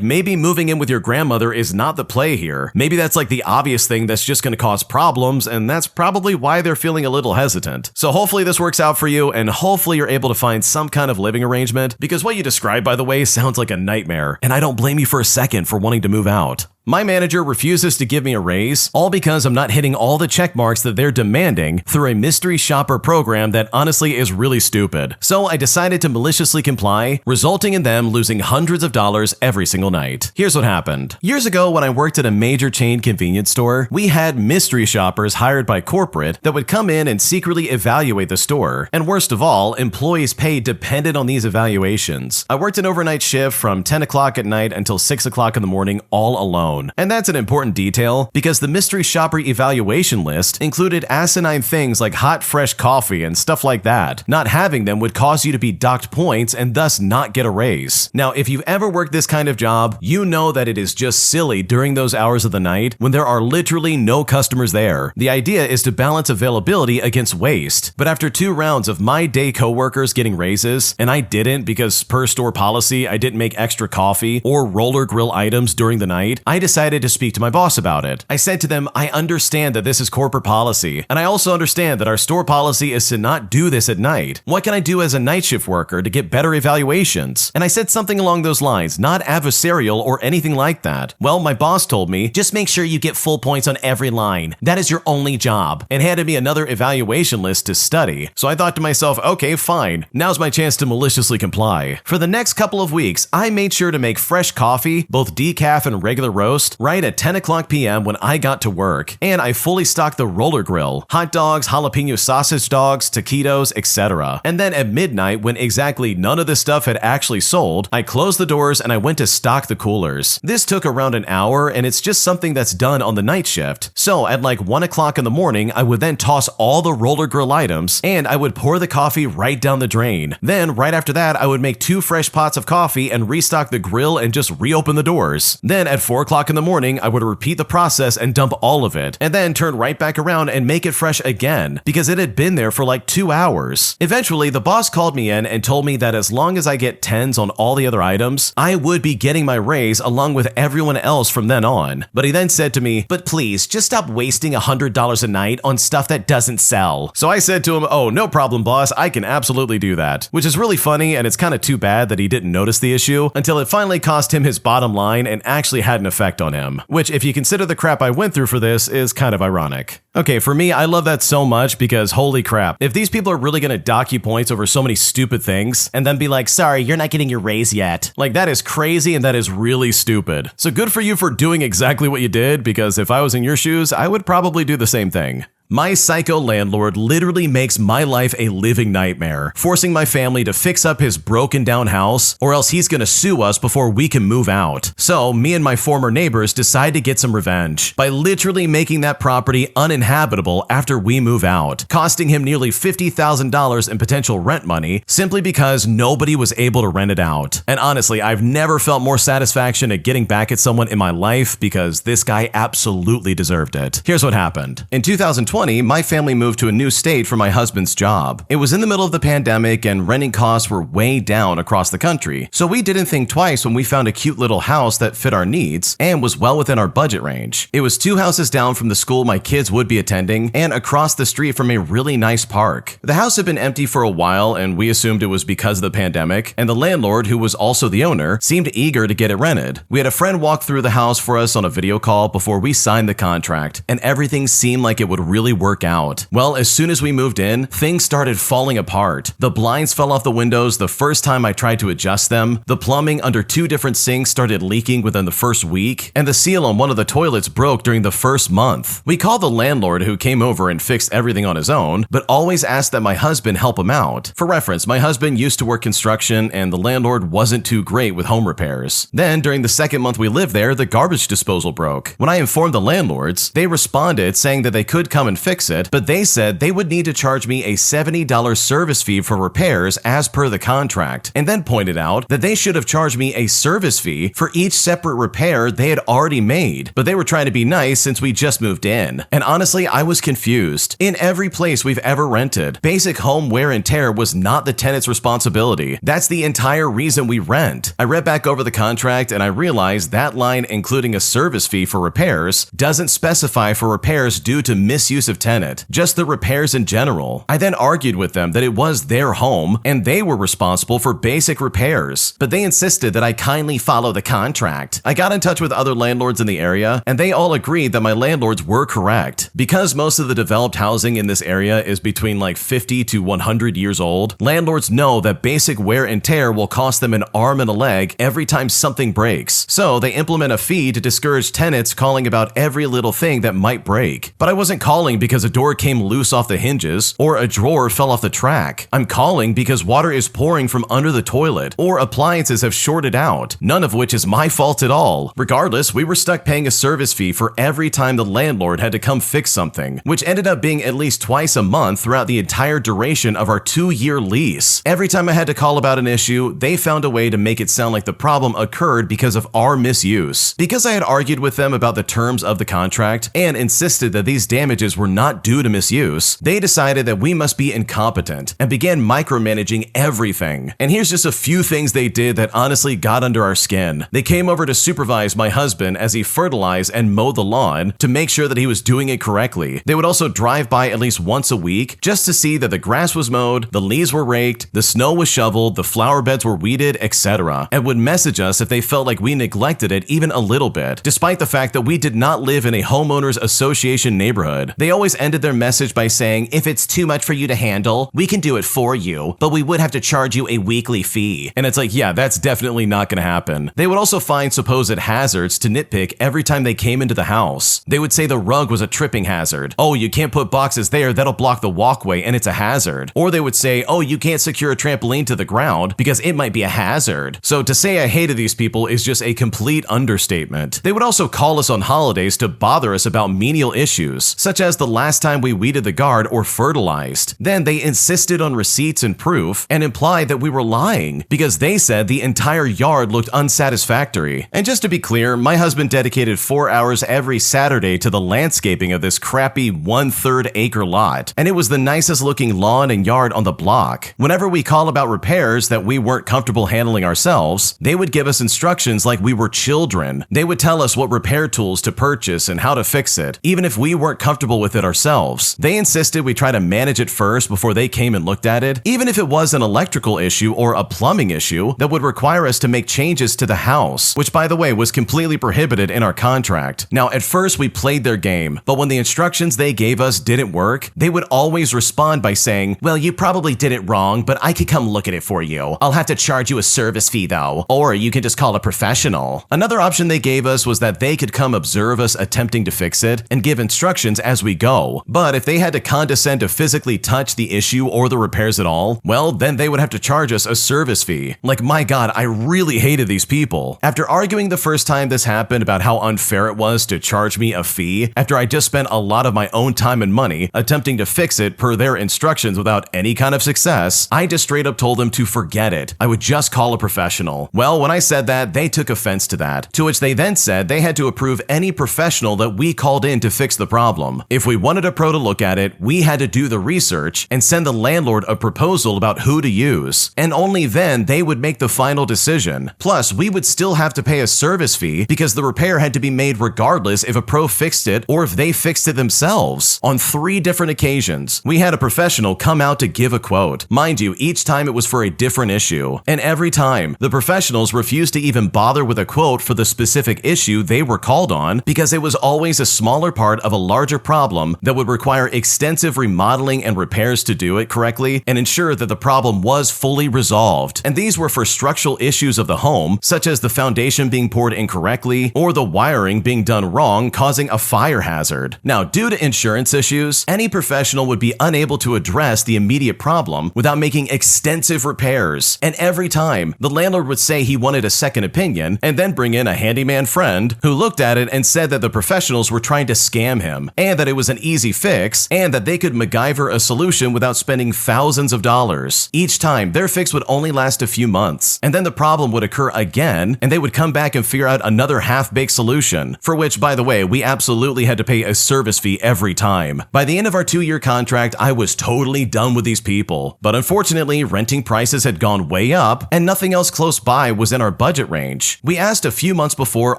maybe moving in with your grandmother is not the play here. Maybe that's like the obvious thing that's just going to cause problems, and that's probably why they're feeling a little hesitant. So hopefully this works out for you, and hopefully you're able to find some kind of living arrangement, because what you described, by the way, sounds like a nightmare, and I don't blame you for a second for wanting to move out. My manager refuses to give me a raise, all because I'm not hitting all the check marks that they're demanding through a mystery shopper program that honestly is really stupid. So I decided to maliciously comply, resulting in them losing hundreds of dollars every single night. Here's what happened. Years ago, when I worked at a major chain convenience store, we had mystery shoppers hired by corporate that would come in and secretly evaluate the store. And worst of all, employees' pay depended on these evaluations. I worked an overnight shift from 10 o'clock at night until 6 o'clock in the morning all alone. And that's an important detail, because the mystery shopper evaluation list included asinine things like hot, fresh coffee and stuff like that. Not having them would cause you to be docked points and thus not get a raise. Now, if you've ever worked this kind of job, you know that it is just silly during those hours of the night when there are literally no customers there. The idea is to balance availability against waste. But after 2 rounds of my day coworkers getting raises, and I didn't because per store policy I didn't make extra coffee or roller grill items during the night, I decided to speak to my boss about it. I said to them, I understand that this is corporate policy, and I also understand that our store policy is to not do this at night. What can I do as a night shift worker to get better evaluations? And I said something along those lines, not adversarial or anything like that. Well, my boss told me, just make sure you get full points on every line. That is your only job, and handed me another evaluation list to study. So I thought to myself, okay, fine. Now's my chance to maliciously comply. For the next couple of weeks, I made sure to make fresh coffee, both decaf and regular roast, right at 10 o'clock p.m. when I got to work. And I fully stocked the roller grill, hot dogs, jalapeno sausage dogs, taquitos, etc. And then at midnight, when exactly none of this stuff had actually sold, I closed the doors and I went to stock the coolers. This took around an hour, and it's just something that's done on the night shift. So at like 1 o'clock in the morning, I would then toss all the roller grill items, and I would pour the coffee right down the drain. Then right after that, I would make 2 fresh pots of coffee and restock the grill and just reopen the doors. Then at 4 o'clock in the morning, I would repeat the process and dump all of it, and then turn right back around and make it fresh again, because it had been there for like 2 hours. Eventually, the boss called me in and told me that as long as I get 10s on all the other items, I would be getting my raise along with everyone else from then on. But he then said to me, but please, just stop wasting $100 a night on stuff that doesn't sell. So I said to him, oh, no problem, boss, I can absolutely do that. Which is really funny, and it's kind of too bad that he didn't notice the issue until it finally cost him his bottom line and actually had an effect on him. Which, if you consider the crap I went through for this, is kind of ironic. Okay, for me, I love that so much because holy crap, if these people are really gonna dock you points over so many stupid things and then be like, sorry, you're not getting your raise yet. Like, that is crazy and that is really stupid. So good for you for doing exactly what you did, because if I was in your shoes, I would probably do the same thing. My psycho landlord literally makes my life a living nightmare, forcing my family to fix up his broken down house, or else he's gonna sue us before we can move out. So me and my former neighbors decide to get some revenge by literally making that property uninhabitable after we move out, costing him nearly $50,000 in potential rent money simply because nobody was able to rent it out. And honestly, I've never felt more satisfaction at getting back at someone in my life, because this guy absolutely deserved it. Here's what happened. In 2020, my family moved to a new state for my husband's job. It was in the middle of the pandemic and renting costs were way down across the country, so we didn't think twice when we found a cute little house that fit our needs and was well within our budget range. It was 2 houses down from the school my kids would be attending and across the street from a really nice park. The house had been empty for a while, and we assumed it was because of the pandemic, and the landlord, who was also the owner, seemed eager to get it rented. We had a friend walk through the house for us on a video call before we signed the contract, and everything seemed like it would really work out. Well, as soon as we moved in, things started falling apart. The blinds fell off the windows the first time I tried to adjust them, the plumbing under 2 different sinks started leaking within the first week, and the seal on one of the toilets broke during the first month. We called the landlord, who came over and fixed everything on his own, but always asked that my husband help him out. For reference, my husband used to work construction, and the landlord wasn't too great with home repairs. Then, during the second month we lived there, the garbage disposal broke. When I informed the landlords, they responded saying that they could come and fix it, but they said they would need to charge me a $70 service fee for repairs as per the contract, and then pointed out that they should have charged me a service fee for each separate repair they had already made, but they were trying to be nice since we just moved in. And honestly, I was confused. In every place we've ever rented, basic home wear and tear was not the tenant's responsibility. That's the entire reason we rent. I read back over the contract and I realized that line, including a service fee for repairs, doesn't specify for repairs due to misuse of tenant, just the repairs in general. I then argued with them that it was their home and they were responsible for basic repairs, but they insisted that I kindly follow the contract. I got in touch with other landlords in the area and they all agreed that my landlords were correct. Because most of the developed housing in this area is between like 50 to 100 years old, landlords know that basic wear and tear will cost them an arm and a leg every time something breaks. So they implement a fee to discourage tenants calling about every little thing that might break. But I wasn't calling because a door came loose off the hinges or a drawer fell off the track. I'm calling because water is pouring from under the toilet or appliances have shorted out, none of which is my fault at all. Regardless, we were stuck paying a service fee for every time the landlord had to come fix something, which ended up being at least twice a month throughout the entire duration of our 2-year lease. Every time I had to call about an issue, they found a way to make it sound like the problem occurred because of our misuse. Because I had argued with them about the terms of the contract and insisted that these damages were were not due to misuse, they decided that we must be incompetent and began micromanaging everything. And here's just a few things they did that honestly got under our skin. They came over to supervise my husband as he fertilized and mowed the lawn to make sure that he was doing it correctly. They would also drive by at least once a week just to see that the grass was mowed, the leaves were raked, the snow was shoveled, the flower beds were weeded, etc. and would message us if they felt like we neglected it even a little bit, despite the fact that we did not live in a homeowners association neighborhood. They always ended their message by saying, if it's too much for you to handle, we can do it for you, but we would have to charge you a weekly fee. And it's like, yeah, that's definitely not going to happen. They would also find supposed hazards to nitpick every time they came into the house. They would say the rug was a tripping hazard. Oh, you can't put boxes there, that'll block the walkway and it's a hazard. Or they would say, oh, you can't secure a trampoline to the ground because it might be a hazard. So to say I hated these people is just a complete understatement. They would also call us on holidays to bother us about menial issues, such as the last time we weeded the garden or fertilized. Then they insisted on receipts and proof and implied that we were lying because they said the entire yard looked unsatisfactory. And just to be clear, my husband dedicated 4 hours every Saturday to the landscaping of this crappy 1/3 acre lot, and it was the nicest looking lawn and yard on the block. Whenever we call about repairs that we weren't comfortable handling ourselves, they would give us instructions like we were children. They would tell us what repair tools to purchase and how to fix it, even if we weren't comfortable with it ourselves. They insisted we try to manage it first before they came and looked at it, even if it was an electrical issue or a plumbing issue that would require us to make changes to the house, which by the way was completely prohibited in our contract. Now at first we played their game, but when the instructions they gave us didn't work, they would always respond by saying, well, you probably did it wrong, but I could come look at it for you. I'll have to charge you a service fee though, or you can just call a professional. Another option they gave us was that they could come observe us attempting to fix it and give instructions as we go, but if they had to condescend to physically touch the issue or the repairs at all, well, then they would have to charge us a service fee. Like, my God, I really hated these people. After arguing the first time this happened about how unfair it was to charge me a fee after I just spent a lot of my own time and money attempting to fix it per their instructions without any kind of success, I just straight up told them to forget it. I would just call a professional. Well, when I said that, they took offense to that, to which they then said they had to approve any professional that we called in to fix the problem. If we wanted a pro to look at it, we had to do the research and send the landlord a proposal about who to use, and only then they would make the final decision. Plus, we would still have to pay a service fee because the repair had to be made regardless if a pro fixed it or if they fixed it themselves. On 3 different occasions, we had a professional come out to give a quote. Mind you, each time it was for a different issue, and every time, the professionals refused to even bother with a quote for the specific issue they were called on because it was always a smaller part of a larger problem that would require extensive remodeling and repairs to do it correctly and ensure that the problem was fully resolved. And these were for structural issues of the home, such as the foundation being poured incorrectly or the wiring being done wrong, causing a fire hazard. Now, due to insurance issues, any professional would be unable to address the immediate problem without making extensive repairs. And every time, the landlord would say he wanted a second opinion and then bring in a handyman friend who looked at it and said that the professionals were trying to scam him and that it was an easy fix and that they could MacGyver a solution without spending thousands of dollars. Each time, their fix would only last a few months, and then the problem would occur again and they would come back and figure out another half-baked solution, for which, by the way, we absolutely had to pay a service fee every time. By the end of our 2-year contract, I was totally done with these people, but unfortunately, renting prices had gone way up and nothing else close by was in our budget range. We asked a few months before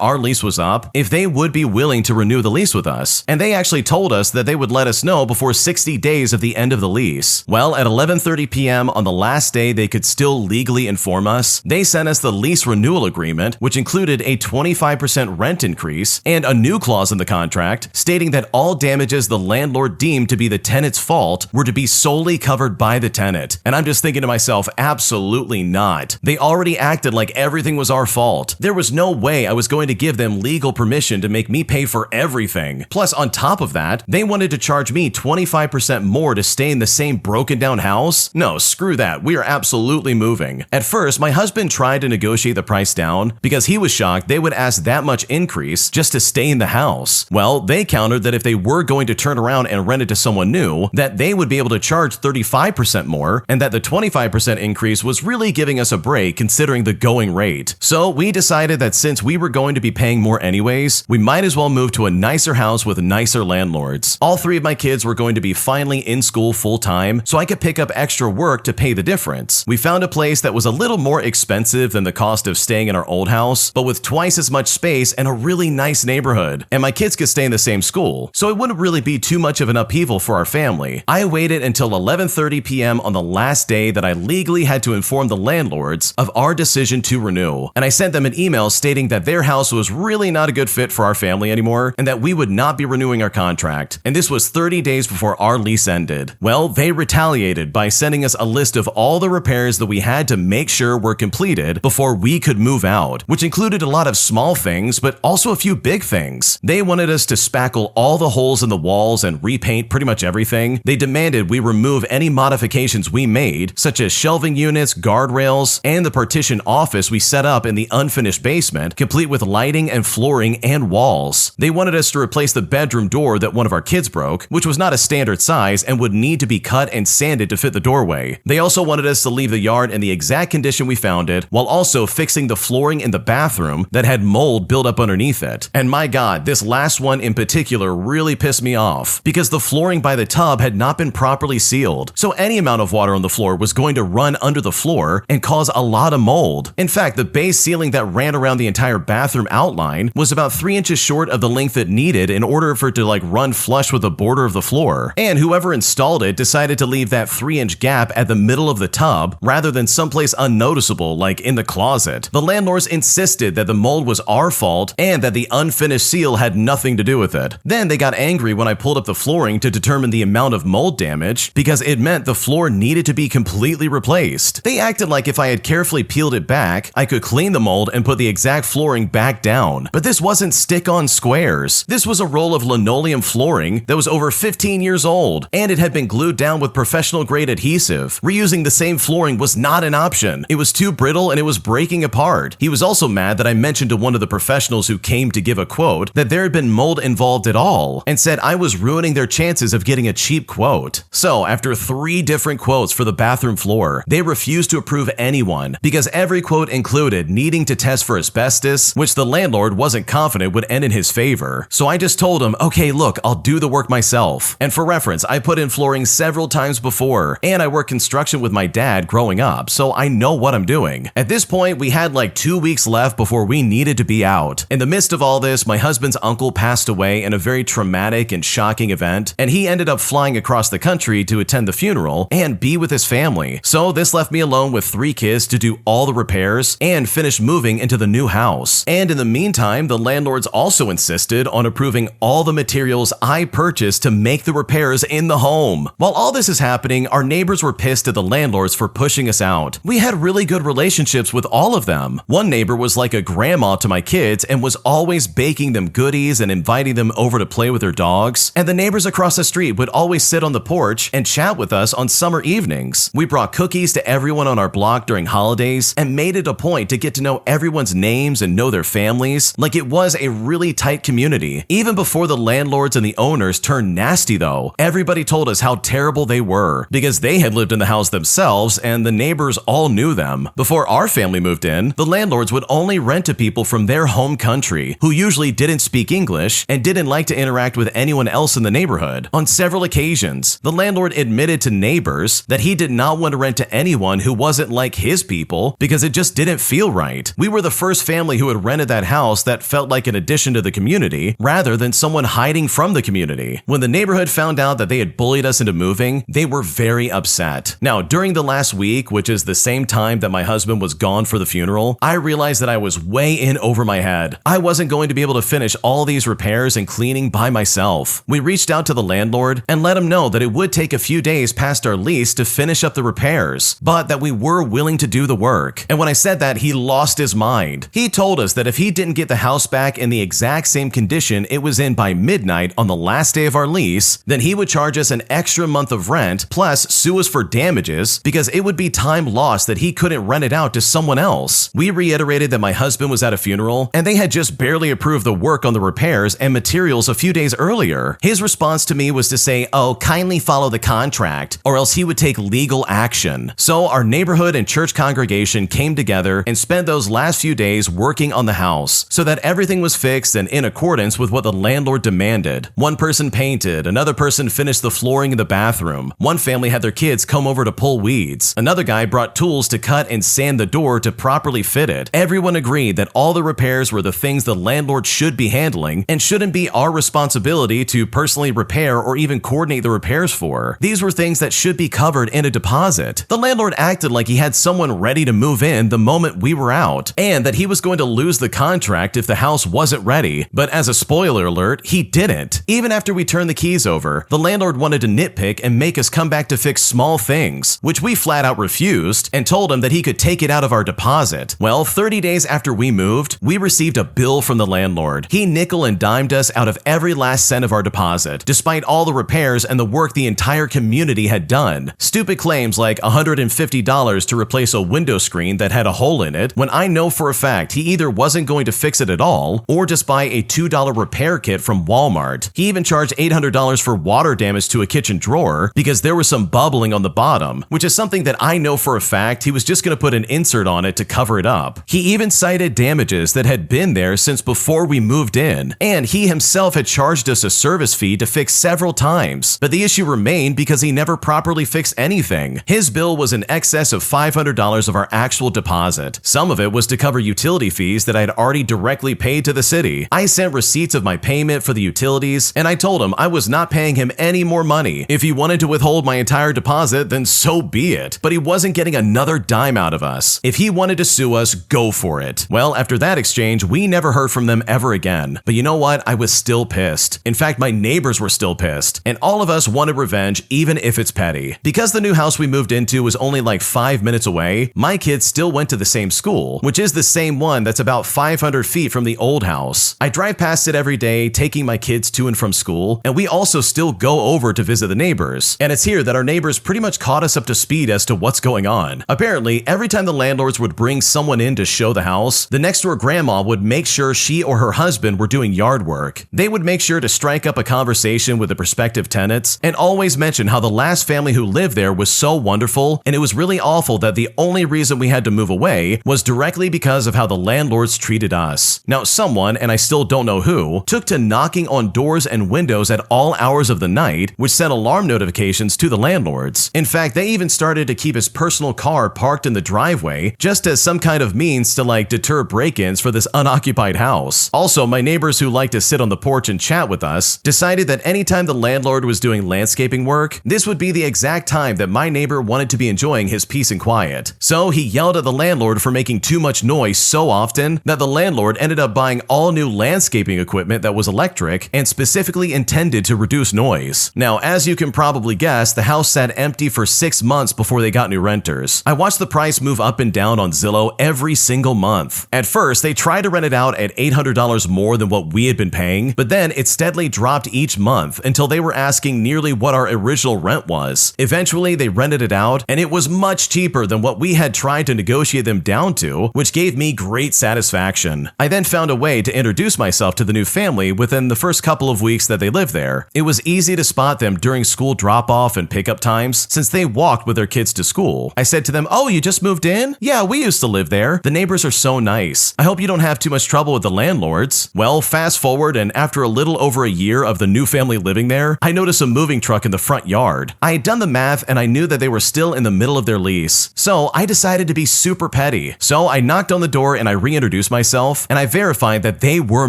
our lease was up if they would be willing to renew the lease with us, and they actually told us that they would let us know before 60 days of the end of the lease. Well, at 11:30 p.m. on the last day they could still legally inform us, they sent us the lease renewal agreement, which included a 25% rent increase and a new clause in the contract stating that all damages the landlord deemed to be the tenant's fault were to be solely covered by the tenant. And I'm just thinking to myself, absolutely not. They already acted like everything was our fault. There was no way I was going to give them legal permission to make me pay for everything. Plus, on top of that, they wanted to charge me 25% more to stay in the same broken down house? No, screw that. We are absolutely moving. At first, my husband tried to negotiate the price down because he was shocked they would ask that much increase just to stay in the house. Well, they countered that if they were going to turn around and rent it to someone new, that they would be able to charge 35% more, and that the 25% increase was really giving us a break considering the going rate. So we decided that since we were going to be paying more anyways, we might as well move to a nicer house with nicer landlords. landlords. All 3 of my kids were going to be finally in school full-time, so I could pick up extra work to pay the difference. We found a place that was a little more expensive than the cost of staying in our old house, but with twice as much space and a really nice neighborhood. And my kids could stay in the same school, so it wouldn't really be too much of an upheaval for our family. I waited until 11:30 p.m. on the last day that I legally had to inform the landlords of our decision to renew, and I sent them an email stating that their house was really not a good fit for our family anymore and that we would not be renewing our contract. And this was 30 days before our lease ended. Well, they retaliated by sending us a list of all the repairs that we had to make sure were completed before we could move out, which included a lot of small things, but also a few big things. They wanted us to spackle all the holes in the walls and repaint pretty much everything. They demanded we remove any modifications we made, such as shelving units, guardrails, and the partition office we set up in the unfinished basement, complete with lighting and flooring and walls. They wanted us to replace the bedroom door that one of our kids broke, which was not a standard size and would need to be cut and sanded to fit the doorway. They also wanted us to leave the yard in the exact condition we found it, while also fixing the flooring in the bathroom that had mold built up underneath it. And my God, this last one in particular really pissed me off, because the flooring by the tub had not been properly sealed, so any amount of water on the floor was going to run under the floor and cause a lot of mold. In fact, the base ceiling that ran around the entire bathroom outline was about 3 inches short of the length it needed in order for it to run flush with the border of the floor. And whoever installed it decided to leave that 3-inch gap at the middle of the tub rather than someplace unnoticeable like in the closet. The landlords insisted that the mold was our fault and that the unfinished seal had nothing to do with it. Then they got angry when I pulled up the flooring to determine the amount of mold damage, because it meant the floor needed to be completely replaced. They acted like if I had carefully peeled it back, I could clean the mold and put the exact flooring back down. But this wasn't stick-on squares. This was a roll of linoleum flooring that was over 15 years old, and it had been glued down with professional-grade adhesive. Reusing the same flooring was not an option. It was too brittle and it was breaking apart. He was also mad that I mentioned to one of the professionals who came to give a quote that there had been mold involved at all, and said I was ruining their chances of getting a cheap quote. So, after 3 different quotes for the bathroom floor, they refused to approve anyone because every quote included needing to test for asbestos, which the landlord wasn't confident would end in his favor. So I just told him, okay, look, I'll do the work myself. And for reference, I put in flooring several times before, and I worked construction with my dad growing up, so I know what I'm doing. At this point, we had 2 weeks left before we needed to be out. In the midst of all this, my husband's uncle passed away in a very traumatic and shocking event, and he ended up flying across the country to attend the funeral and be with his family. So this left me alone with 3 kids to do all the repairs and finish moving into the new house. And in the meantime, the landlords also insisted on approving all the materials I purchased to make the repairs in the home. While all this is happening, our neighbors were pissed at the landlords for pushing us out. We had really good relationships with all of them. One neighbor was like a grandma to my kids and was always baking them goodies and inviting them over to play with their dogs. And the neighbors across the street would always sit on the porch and chat with us on summer evenings. We brought cookies to everyone on our block during holidays and made it a point to get to know everyone's names and know their families, like it was a really tight community. Even before the landlords and the owners turned nasty though, everybody told us how terrible they were because they had lived in the house themselves and the neighbors all knew them. Before our family moved in, the landlords would only rent to people from their home country who usually didn't speak English and didn't like to interact with anyone else in the neighborhood. On several occasions, the landlord admitted to neighbors that he did not want to rent to anyone who wasn't like his people because it just didn't feel right. We were the first family who had rented that house that felt like an addition to the community rather than someone hiding from the community. When the neighborhood found out that they had bullied us into moving, they were very upset. Now, during the last week, which is the same time that my husband was gone for the funeral, I realized that I was way in over my head. I wasn't going to be able to finish all these repairs and cleaning by myself. We reached out to the landlord and let him know that it would take a few days past our lease to finish up the repairs, but that we were willing to do the work. And when I said that, he lost his mind. He told us that if he didn't get the house back in the exact same condition it was in by midnight on the last day of our lease, then he would charge us an extra month of rent plus sue us for damages because it would be time lost that he couldn't rent it out to someone else. We reiterated that my husband was at a funeral and they had just barely approved the work on the repairs and materials a few days earlier. His response to me was to say, "Oh, kindly follow the contract," or else he would take legal action. So our neighborhood and church congregation came together and spent those last few days working on the house so that everything was fixed and in accordance with what the landlord demanded. One person painted, another person finished the flooring in the bathroom. One family had their kids come over to pull weeds. Another guy brought tools to cut and sand the door to properly fit it. Everyone agreed that all the repairs were the things the landlord should be handling and shouldn't be our responsibility to personally repair or even coordinate the repairs for. These were things that should be covered in a deposit. The landlord acted like he had someone ready to move in the moment we were out, and that he was going to lose the contract if the house wasn't ready. But as a spoiler alert, he didn't. Even after we turned the keys over, the landlord wanted to nitpick and make us come back to fix small things, which we flat out refused and told him that he could take it out of our deposit. Well, 30 days after we moved, we received a bill from the landlord. He nickel and dimed us out of every last cent of our deposit, despite all the repairs and the work the entire community had done. Stupid claims like $150 to replace a window screen that had a hole in it, when I know for a fact he either wasn't going to fix it at all or just buy a $2 repair kit from Walmart. He even charged $800 for water damage to a kitchen drawer because there was some bubbling on the bottom, which is something that I know for a fact he was just going to put an insert on it to cover it up. He even cited damages that had been there since before we moved in, and he himself had charged us a service fee to fix several times, but the issue remained because he never properly fixed anything. His bill was in excess of $500 of our actual deposit. Some of it was to cover utility fees that I had already directly paid to the city. I sent receipts of my payment for the utilities, and I told him I was not paying him any more money. If he wanted to withhold my entire deposit, then so be it, but he wasn't getting another dime out of us. If he wanted to sue us, go for it. Well, after that exchange, we never heard from them ever again. But you know what? I was still pissed. In fact, my neighbors were still pissed, and all of us wanted revenge, even if it's petty. Because the new house we moved into was only like 5 minutes away, my kids still went to the same school, which is the same one that's about 500 feet from the old house. I drive past it every day, taking my kids to and from school, and we also still go over to visit the neighbors. And it's here that our neighbors pretty much caught us up to speed as to what's going on. Apparently, every time the landlords would bring someone in to show the house, the next door grandma would make sure she or her husband were doing yard work. They would make sure to strike up a conversation with the prospective tenants and always mention how the last family who lived there was so wonderful, and it was really awful that the only reason we had to move away was directly because of how the landlords treated us. Now, someone, and I still don't know who, took to knocking on doors and windows at all hours of the night, which sent alarm notifications to the landlords. In fact, they even started to keep his personal car parked in the driveway just as some kind of means to deter break-ins for this unoccupied house. Also, my neighbors who like to sit on the porch and chat with us decided that anytime the landlord was doing landscaping work, this would be the exact time that my neighbor wanted to be enjoying his peace and quiet. So he yelled at the landlord for making too much noise so often that the landlord ended up buying all new landscaping equipment that was electric and specifically intended to reduce noise. Now, as you can probably guess, the house sat empty for 6 months before they got new renters. I watched the price move up and down on Zillow every single month. At first, they tried to rent it out at $800 more than what we had been paying, but then it steadily dropped each month until they were asking nearly what our original rent was. Eventually, they rented it out, and it was much cheaper than what we had tried to negotiate them down to, which gave me great satisfaction. I then found a way to introduce myself to the new family within the first couple of weeks that they lived there. It was easy to spot them during school drop-off and pickup times since they walked with their kids to school. I said to them, "Oh, you just moved in? Yeah, we used to live there. The neighbors are so nice. I hope you don't have too much trouble with the landlords." Well, fast forward, and after a little over a year of the new family living there, I noticed a moving truck in the front yard. I had done the math and I knew that they were still in the middle of their lease. So I decided to be super petty. So I knocked on the door and I reintroduced myself and I verified that they were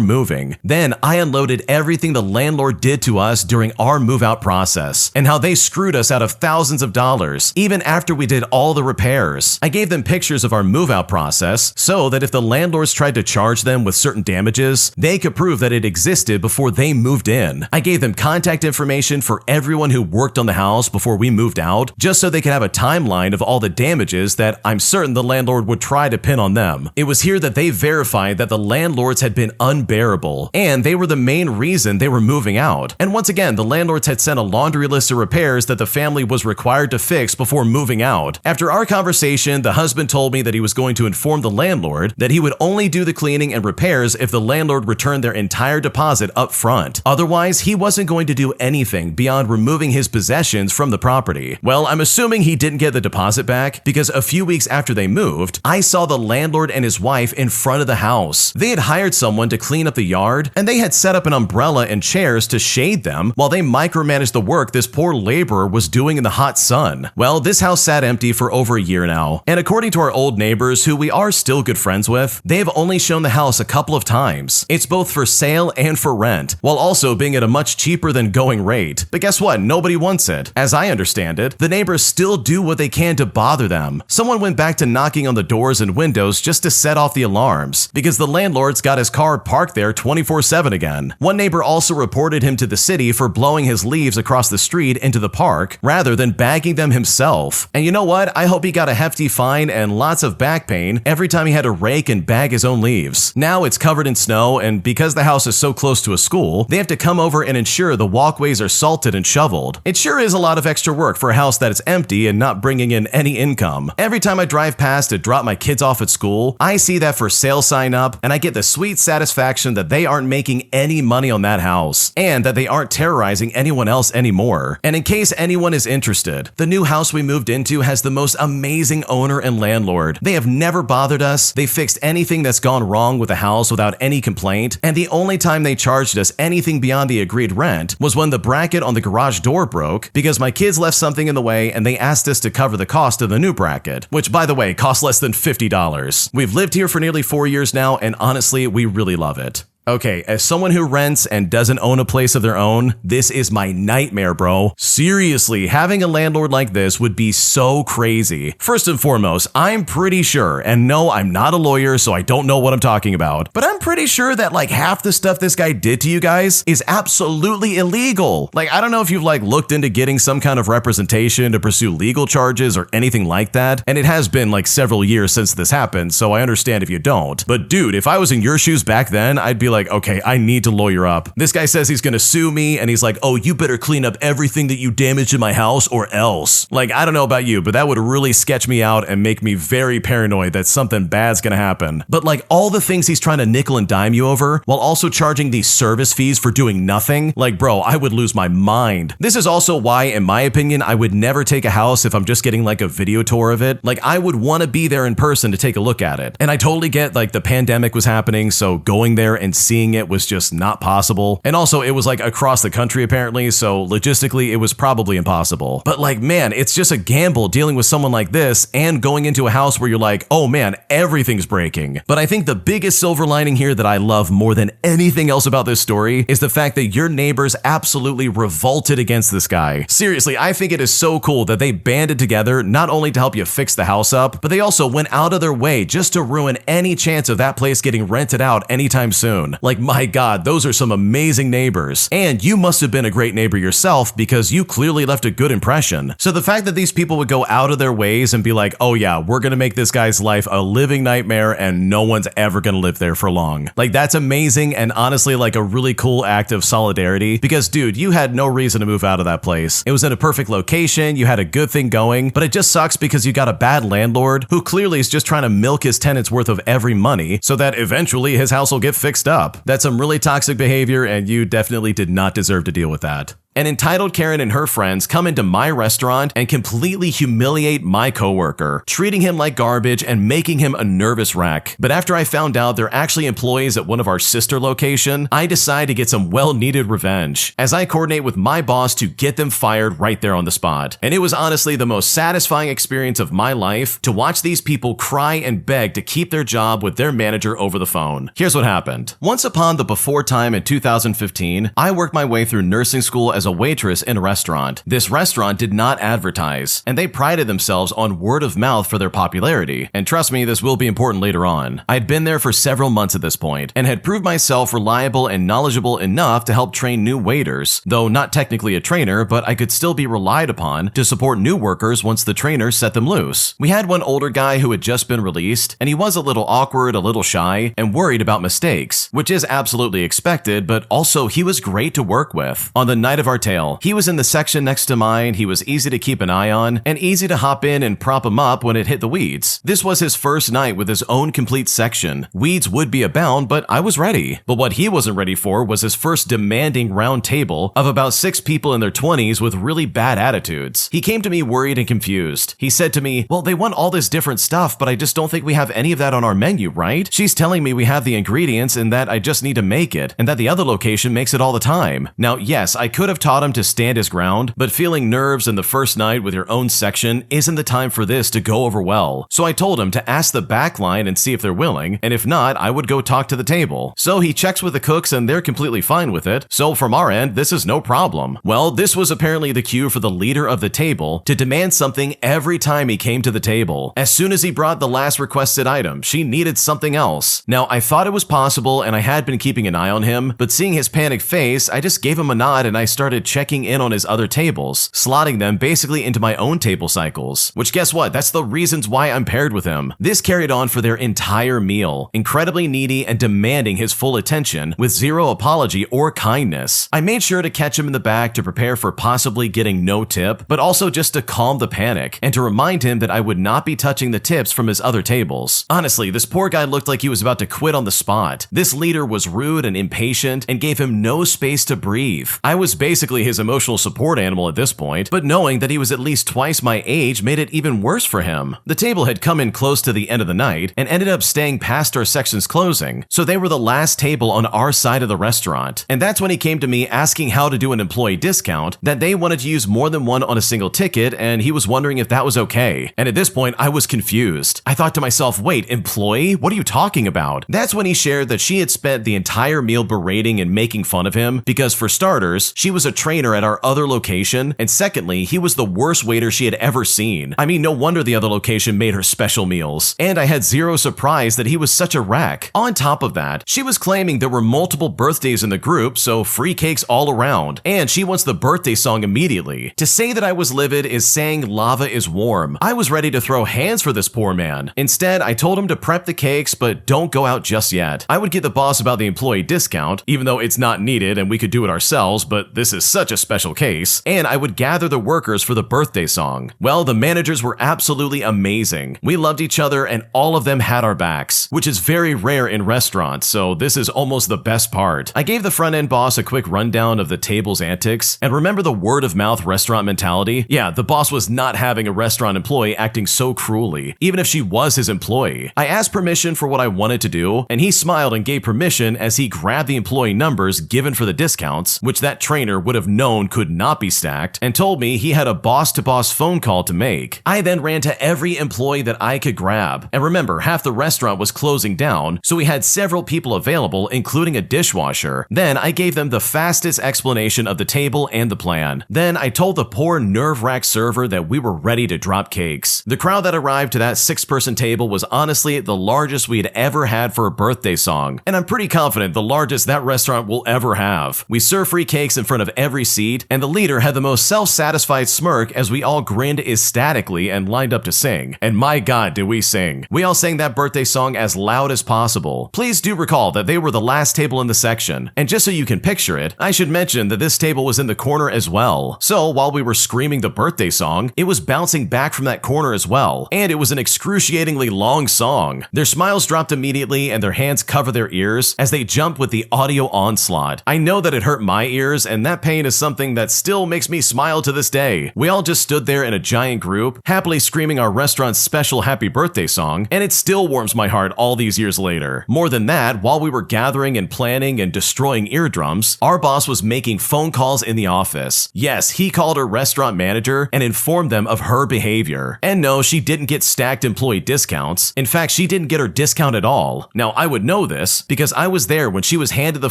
moving. Then I unloaded everything the landlord did to us during our move-out process and how they screwed us out of thousands of dollars, even after we did all the repairs. I gave them pictures of our move-out process so that if the landlords tried to charge them with certain damages, they could prove that it existed before they moved in. I gave them contact information for everyone who worked on the house before we moved out, just so they could have a timeline of all the damages that I'm certain the landlord would try to pin on them. It was here that they verified that the landlords had been unbearable, and they were the main reason they were moving out. And once again, the landlords had sent a laundry list of repairs that the family was required to fix before moving out. After our conversation, the husband told me that he was going to inform the landlord that he would only do the cleaning and repairs if the landlord returned their entire deposit up front. Otherwise, he wasn't going to do anything beyond removing his possessions from the property. Well, I'm assuming he didn't get the deposit back because a few weeks after they moved, I saw the landlord and his wife in front of the house. They had hired someone to clean up the yard, and they had set up an umbrella and chairs to shade them while they micromanaged the work this poor laborer was doing in the hot sun. Well, this house sat empty for over a year now, and according to our old neighbors, who we are still good friends with, they have only shown the house a couple of times. It's both for sale and for rent, while also being at a much cheaper than going rate. But guess what? Nobody wants it. As I understand it, the neighbors still do what they can to bother them. Someone went back to knocking on the doors and windows just to set off the alarms, because the landlord's got his car parked there 24/7 again. One neighbor also reported him to the city for blowing his leaves across the street into the park, rather than bagging them himself. And you know what? I hope he got a hefty fine and lots of back pain every time he had to rake and bag his own leaves. Now it's covered in snow, and because the house is so close to a school, they have to come over and ensure the walkways are salted and shoveled. It sure is a lot of extra work for a house that is empty and not bringing in any income. Every time I drive past to drop my kids off at school, I see that for sale sign up, and I get the sweet satisfaction that they aren't making any money on that house, and that they aren't terrorizing anyone else anymore. And in case anyone is interested, the new house we moved into has the most amazing owner and landlord. They have never bothered us, they fixed anything that's gone wrong with the house without any complaint, and the only time they charged us anything beyond the agreed rent was when the bracket on the garage door broke because my kids left something in the way and they asked us to cover the cost of the new bracket, which by the way costs less than $50. We've lived here for nearly 4 years now, and honestly, we really love it. Okay, as someone who rents and doesn't own a place of their own, this is my nightmare, bro. Seriously, having a landlord like this would be so crazy. First and foremost, I'm pretty sure, and no, I'm not a lawyer, so I don't know what I'm talking about, but I'm pretty sure that like half the stuff this guy did to you guys is absolutely illegal. Like, I don't know if you've like looked into getting some kind of representation to pursue legal charges or anything like that, and it has been like several years since this happened, so I understand if you don't. But dude, if I was in your shoes back then, I'd be like, okay, I need to lawyer up. This guy says he's gonna sue me, and he's like, oh, you better clean up everything that you damaged in my house or else. Like, I don't know about you, but that would really sketch me out and make me very paranoid that something bad's gonna happen. But like all the things he's trying to nickel and dime you over, while also charging these service fees for doing nothing, like bro, I would lose my mind. This is also why, in my opinion, I would never take a house if I'm just getting like a video tour of it. Like, I would want to be there in person to take a look at it. And I totally get like the pandemic was happening, so going there and seeing it was just not possible. And also it was like across the country apparently, so logistically it was probably impossible. But like, man, it's just a gamble dealing with someone like this and going into a house where you're like, oh man, everything's breaking. But I think the biggest silver lining here that I love more than anything else about this story is the fact that your neighbors absolutely revolted against this guy. Seriously, I think it is so cool that they banded together not only to help you fix the house up, but they also went out of their way just to ruin any chance of that place getting rented out anytime soon. Like, my God, those are some amazing neighbors. And you must have been a great neighbor yourself because you clearly left a good impression. So the fact that these people would go out of their ways and be like, oh yeah, we're gonna make this guy's life a living nightmare and no one's ever gonna live there for long. Like, that's amazing and honestly like a really cool act of solidarity because dude, you had no reason to move out of that place. It was in a perfect location, you had a good thing going, but it just sucks because you got a bad landlord who clearly is just trying to milk his tenants worth of every money so that eventually his house will get fixed up. That's some really toxic behavior, and you definitely did not deserve to deal with that. An entitled Karen and her friends come into my restaurant and completely humiliate my coworker, treating him like garbage and making him a nervous wreck. But after I found out they're actually employees at one of our sister location, I decide to get some well-needed revenge as I coordinate with my boss to get them fired right there on the spot. And it was honestly the most satisfying experience of my life to watch these people cry and beg to keep their job with their manager over the phone. Here's what happened. Once upon the before time in 2015, I worked my way through nursing school as a waitress in a restaurant. This restaurant did not advertise, and they prided themselves on word of mouth for their popularity. And trust me, this will be important later on. I'd been there for several months at this point, and had proved myself reliable and knowledgeable enough to help train new waiters, though not technically a trainer, but I could still be relied upon to support new workers once the trainer set them loose. We had one older guy who had just been released, and he was a little awkward, a little shy, and worried about mistakes, which is absolutely expected, but also he was great to work with. On the night of our hardtail. He was in the section next to mine, he was easy to keep an eye on, and easy to hop in and prop him up when it hit the weeds. This was his first night with his own complete section. Weeds would be abound, but I was ready. But what he wasn't ready for was his first demanding round table of about 6 people in their 20s with really bad attitudes. He came to me worried and confused. He said to me, "Well, they want all this different stuff, but I just don't think we have any of that on our menu, right? She's telling me we have the ingredients and that I just need to make it, and that the other location makes it all the time." Now, yes, I could have taught him to stand his ground, but feeling nerves in the first night with your own section isn't the time for this to go over well. So I told him to ask the back line and see if they're willing, and if not, I would go talk to the table. So he checks with the cooks and they're completely fine with it. So from our end, this is no problem. Well, this was apparently the cue for the leader of the table to demand something every time he came to the table. As soon as he brought the last requested item, she needed something else. Now, I thought it was possible and I had been keeping an eye on him, but seeing his panicked face, I just gave him a nod and I started checking in on his other tables, slotting them basically into my own table cycles. Which, guess what? That's the reasons why I'm paired with him. This carried on for their entire meal, incredibly needy and demanding his full attention with zero apology or kindness. I made sure to catch him in the back to prepare for possibly getting no tip, but also just to calm the panic and to remind him that I would not be touching the tips from his other tables. Honestly, this poor guy looked like he was about to quit on the spot. This leader was rude and impatient and gave him no space to breathe. I was basically his emotional support animal at this point, but knowing that he was at least twice my age made it even worse for him. The table had come in close to the end of the night and ended up staying past our section's closing, so they were the last table on our side of the restaurant. And that's when he came to me asking how to do an employee discount, that they wanted to use more than one on a single ticket, and he was wondering if that was okay. And at this point, I was confused. I thought to myself, wait, employee? What are you talking about? That's when he shared that she had spent the entire meal berating and making fun of him because, for starters, she was a trainer at our other location, and secondly, he was the worst waiter she had ever seen. I mean, no wonder the other location made her special meals. And I had zero surprise that he was such a wreck. On top of that, she was claiming there were multiple birthdays in the group, so free cakes all around, and she wants the birthday song immediately. To say that I was livid is saying lava is warm. I was ready to throw hands for this poor man. Instead, I told him to prep the cakes, but don't go out just yet. I would get the boss about the employee discount, even though it's not needed and we could do it ourselves, but this is such a special case, and I would gather the workers for the birthday song. Well, the managers were absolutely amazing. We loved each other and all of them had our backs, which is very rare in restaurants, so this is almost the best part. I gave the front-end boss a quick rundown of the table's antics, and remember the word-of-mouth restaurant mentality? Yeah, the boss was not having a restaurant employee acting so cruelly, even if she was his employee. I asked permission for what I wanted to do, and he smiled and gave permission as he grabbed the employee numbers given for the discounts, which that trainer would have known could not be stacked, and told me he had a boss-to-boss phone call to make. I then ran to every employee that I could grab, and remember, half the restaurant was closing down, so we had several people available, including a dishwasher. Then I gave them the fastest explanation of the table and the plan. Then I told the poor nerve-wracked server that we were ready to drop cakes. The crowd that arrived to that 6-person table was honestly the largest we had ever had for a birthday song, and I'm pretty confident the largest that restaurant will ever have. We served free cakes in front of every seat, and the leader had the most self-satisfied smirk as we all grinned ecstatically and lined up to sing. And my god, did we sing. We all sang that birthday song as loud as possible. Please do recall that they were the last table in the section, and just so you can picture it, I should mention that this table was in the corner as well. So while we were screaming the birthday song, it was bouncing back from that corner as well, and it was an excruciatingly long song. Their smiles dropped immediately and their hands covered their ears as they jumped with the audio onslaught. I know that it hurt my ears, and that pain is something that still makes me smile to this day. We all just stood there in a giant group, happily screaming our restaurant's special happy birthday song, and it still warms my heart all these years later. More than that, while we were gathering and planning and destroying eardrums, our boss was making phone calls in the office. Yes, he called her restaurant manager and informed them of her behavior. And no, she didn't get stacked employee discounts. In fact, she didn't get her discount at all. Now, I would know this because I was there when she was handed the